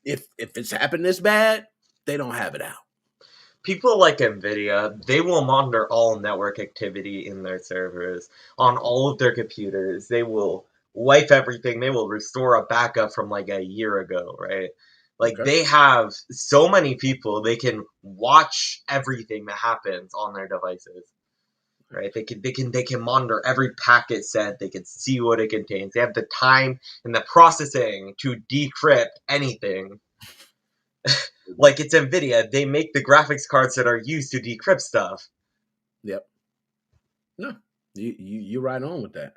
Speaker 12: if it's happened this bad, they don't have it out?
Speaker 18: People like Nvidia, they will monitor all network activity in their servers on all of their computers. They will wipe everything. They will restore a backup from like a year ago, right? Like
Speaker 12: Okay.
Speaker 18: they have so many people, they can watch everything that happens on their devices. Right? They can monitor every packet sent. They can see what it contains. They have the time and the processing to decrypt anything. Like it's Nvidia, they make the graphics cards that are used to decrypt stuff.
Speaker 12: Yep. No, you're right on with that.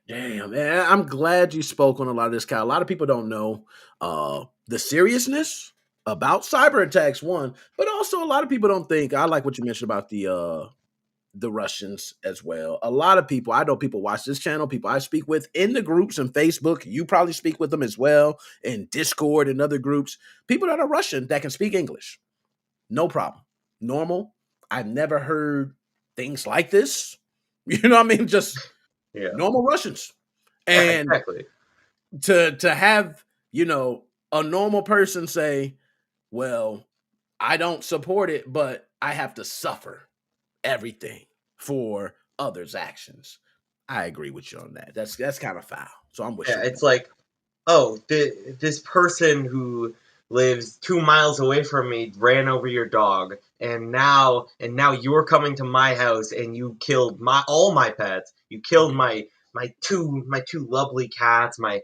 Speaker 12: Damn, man. I'm glad you spoke on a lot of this, Kyle. A lot of people don't know the seriousness about cyber attacks, one, but also a lot of people don't think. I like what you mentioned about the Russians as well. A lot of people, I know people watch this channel, people I speak with in the groups and Facebook. You probably speak with them as well in Discord and other groups. People that are Russian that can speak English. No problem. Normal. I've never heard things like this. You know what I mean? Just normal Russians. And
Speaker 18: exactly.
Speaker 12: to have, a normal person say, well, I don't support it, but I have to suffer everything for others' actions. I agree with you on that. That's kind of foul. So I'm with you.
Speaker 18: It's like, oh, this person who lives 2 miles away from me ran over your dog, and now you're coming to my house and you killed all my pets. You killed my two lovely cats, my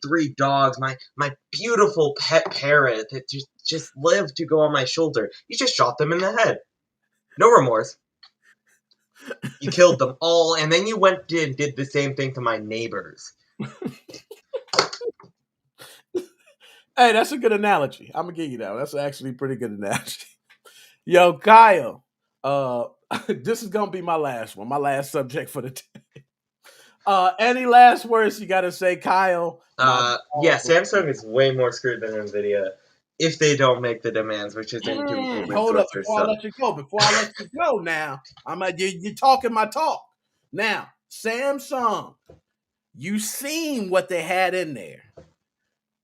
Speaker 18: 3 dogs, my beautiful pet parrot that just lived to go on my shoulder. You just shot them in the head. No remorse. You killed them all, and then you went and did the same thing to my neighbors.
Speaker 12: Hey, that's a good analogy. I'm gonna give you that. That's actually a pretty good analogy. Yo, Kyle, this is gonna be my last one, my last subject for the day. Any last words you gotta say, Kyle?
Speaker 18: Samsung is way more screwed than Nvidia if they don't make the demands, which is into open
Speaker 12: Hold up
Speaker 18: source or
Speaker 12: before I let you go. Before I let you go, now you're talking my talk. Now, Samsung, you seen what they had in there.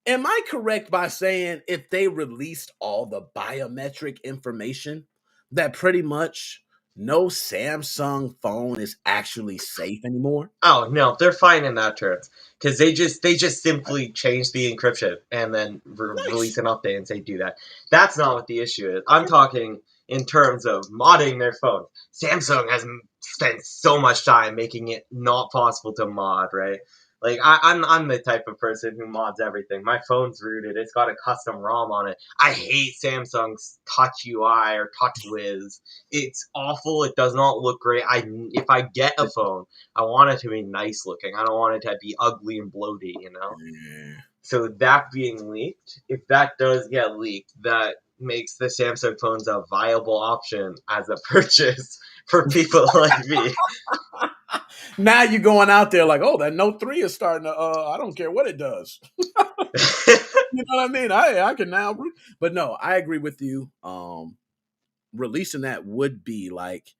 Speaker 12: Am I correct by saying if they released all the biometric information, that pretty much no Samsung phone is actually safe anymore?
Speaker 18: Oh no, they're fine in that terms because they just simply change the encryption and then release an update and say do that. That's not what the issue is. I'm talking in terms of modding their phone. Samsung has spent so much time making it not possible to mod, right? Like I'm the type of person who mods everything. My phone's rooted. It's got a custom ROM on it. I hate Samsung's Touch UI or Touch Wiz. It's awful. It does not look great. If I get a phone, I want it to be nice looking. I don't want it to be ugly and bloaty, you know?
Speaker 12: Yeah.
Speaker 18: So that being leaked, if that does get leaked, that makes the Samsung phones a viable option as a purchase for people like me.
Speaker 12: Now you're going out there like, oh, that Note 3 is starting to, I don't care what it does. You know what I mean? I can now, but no, I agree with you. Releasing that would be like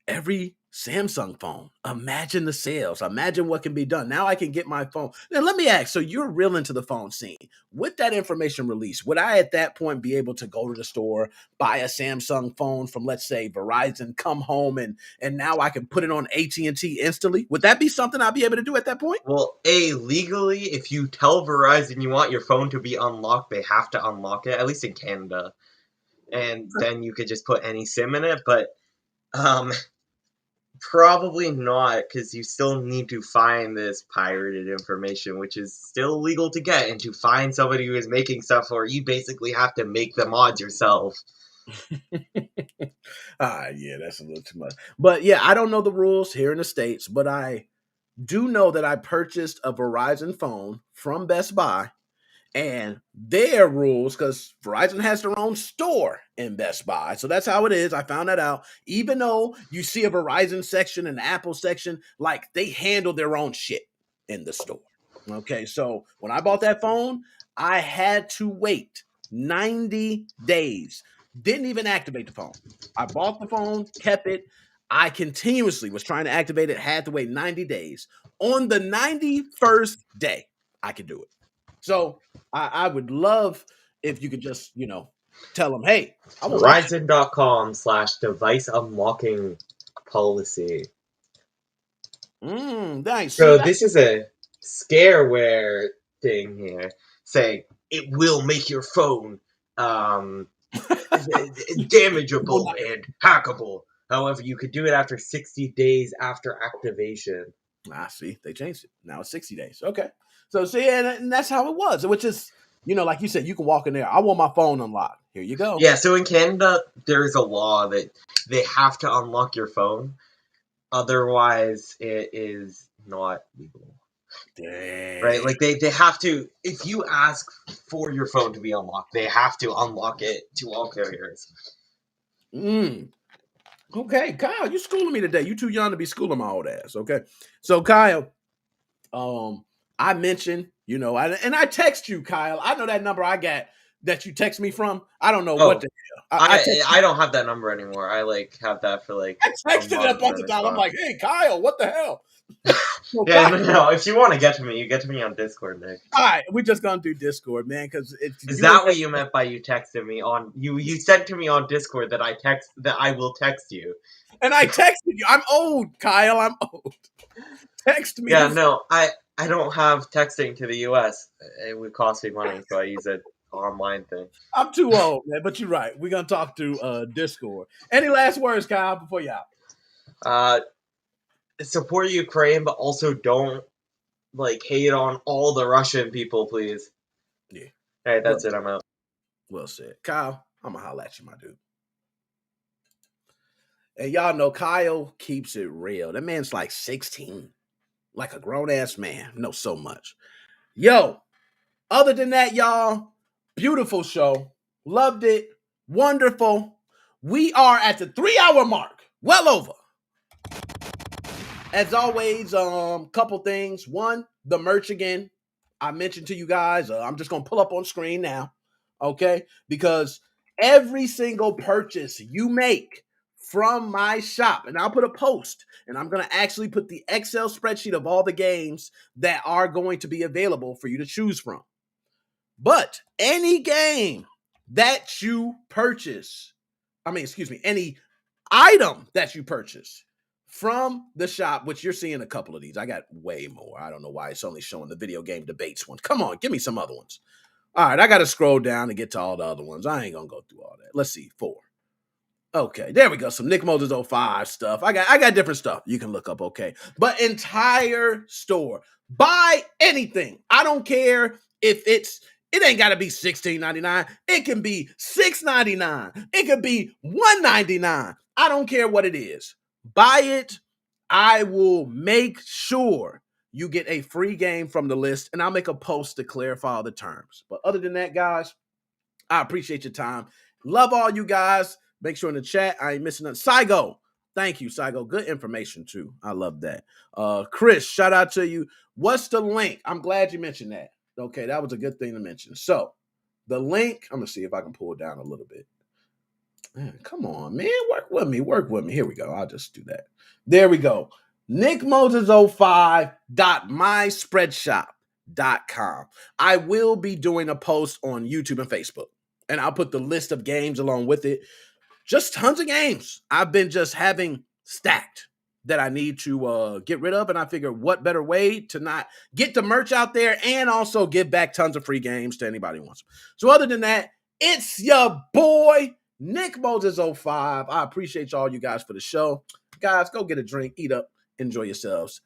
Speaker 12: every Samsung phone. Imagine the sales. Imagine what can be done. Now I can get my phone. Now let me ask, so you're real into the phone scene. With that information release, would I at that point be able to go to the store, buy a Samsung phone from, let's say, Verizon, come home, and now I can put it on AT&T instantly? Would that be something I'd be able to do at that point?
Speaker 18: Well, legally, if you tell Verizon you want your phone to be unlocked, they have to unlock it, at least in Canada. And then you could just put any SIM in it, but probably not, because you still need to find this pirated information, which is still illegal to get, and to find somebody who is making stuff, or you basically have to make the mods yourself.
Speaker 12: Yeah, that's a little too much. But yeah, I don't know the rules here in the States, but I do know that I purchased a Verizon phone from Best Buy, and their rules, because Verizon has their own store in Best Buy. So that's how it is. I found that out. Even though you see a Verizon section and Apple section, like they handle their own shit in the store. Okay. So when I bought that phone, I had to wait 90 days. Didn't even activate the phone. I bought the phone, kept it. I continuously was trying to activate it, had to wait 90 days. On the 91st day, I could do it. So I would love if you could just, tell them, hey, I want my
Speaker 18: Verizon.com/device unlocking policy.
Speaker 12: Nice.
Speaker 18: So this is a scareware thing here, saying it will make your phone damageable and hackable. However, you could do it after 60 days after activation.
Speaker 12: See, they changed it. Now it's 60 days. Okay. So see, and that's how it was, which is, like you said, you can walk in there. I want my phone unlocked. Here you go.
Speaker 18: Yeah, so in Canada, there's a law that they have to unlock your phone. Otherwise, it is not legal.
Speaker 12: Dang.
Speaker 18: Right? Like, they have to, if you ask for your phone to be unlocked, they have to unlock it to all carriers.
Speaker 12: Okay, Kyle, you schooling me today. You too young to be schooling my old ass, okay? So, Kyle, I mentioned, and I text you, Kyle. I know that number I got that you text me from. I don't know what the hell.
Speaker 18: I don't have that number anymore. I have that for
Speaker 12: I texted it a bunch of times. I'm like, hey, Kyle, what the hell?
Speaker 18: Yeah, no. If you want to get to me, you get to me on Discord, Nick.
Speaker 12: All right, we're just gonna do Discord, man. Because
Speaker 18: is that what you meant by you texted me on? You said to me on Discord that I will text you,
Speaker 12: and I texted you. I'm old, Kyle. I'm old. Text me.
Speaker 18: Yeah, no, I don't have texting to the US. It would cost me money, so I use an online thing.
Speaker 12: I'm too old, man. But you're right. We're gonna talk through Discord. Any last words, Kyle, before you out?
Speaker 18: Support Ukraine, but also don't hate on all the Russian people, please.
Speaker 12: Yeah.
Speaker 18: Hey, that's it. I'm out.
Speaker 12: Well said. Kyle, I'm gonna holler at you, my dude. And y'all know Kyle keeps it real. That man's like 16. Like a grown-ass man. Knows so much. Yo, other than that, y'all, beautiful show. Loved it. Wonderful. We are at the 3-hour mark. Well over. As always, couple things. One, the merch again. I mentioned to you guys, I'm just going to pull up on screen now, okay? Because every single purchase you make from my shop, and I'll put a post, and I'm going to actually put the Excel spreadsheet of all the games that are going to be available for you to choose from. But any game that you purchase, any item that you purchase from the shop, which you're seeing a couple of these. I got way more. I don't know why it's only showing the video game debates one. Come on, give me some other ones. All right, I got to scroll down and get to all the other ones. I ain't going to go through all that. Let's see, 4. Okay, there we go. Some Nick Moses 05 stuff. I got different stuff you can look up, okay? But entire store. Buy anything. I don't care if it ain't gotta be $16.99. It can be $6.99. It could be $1.99. I don't care what it is. Buy it. I will make sure you get a free game from the list, and I'll make a post to clarify all the terms. But other than that, guys, I appreciate your time. Love all you guys. Make sure in the chat I ain't missing nothing. Saigo, thank you, Saigo. Good information too. I love that. Chris, shout out to you. What's the link? I'm glad you mentioned that. Okay, that was a good thing to mention. So the link, I'm gonna see if I can pull it down a little bit. Man, come on, man. Work with me. Work with me. Here we go. I'll just do that. There we go. NickMoses05.myspreadshop.com. I will be doing a post on YouTube and Facebook, and I'll put the list of games along with it. Just tons of games I've been just having stacked that I need to get rid of, and I figure what better way to not get the merch out there and also give back tons of free games to anybody who wants them. So other than that, it's your boy, Nick Moses 05. I appreciate all you guys for the show. Guys, go get a drink, eat up, enjoy yourselves.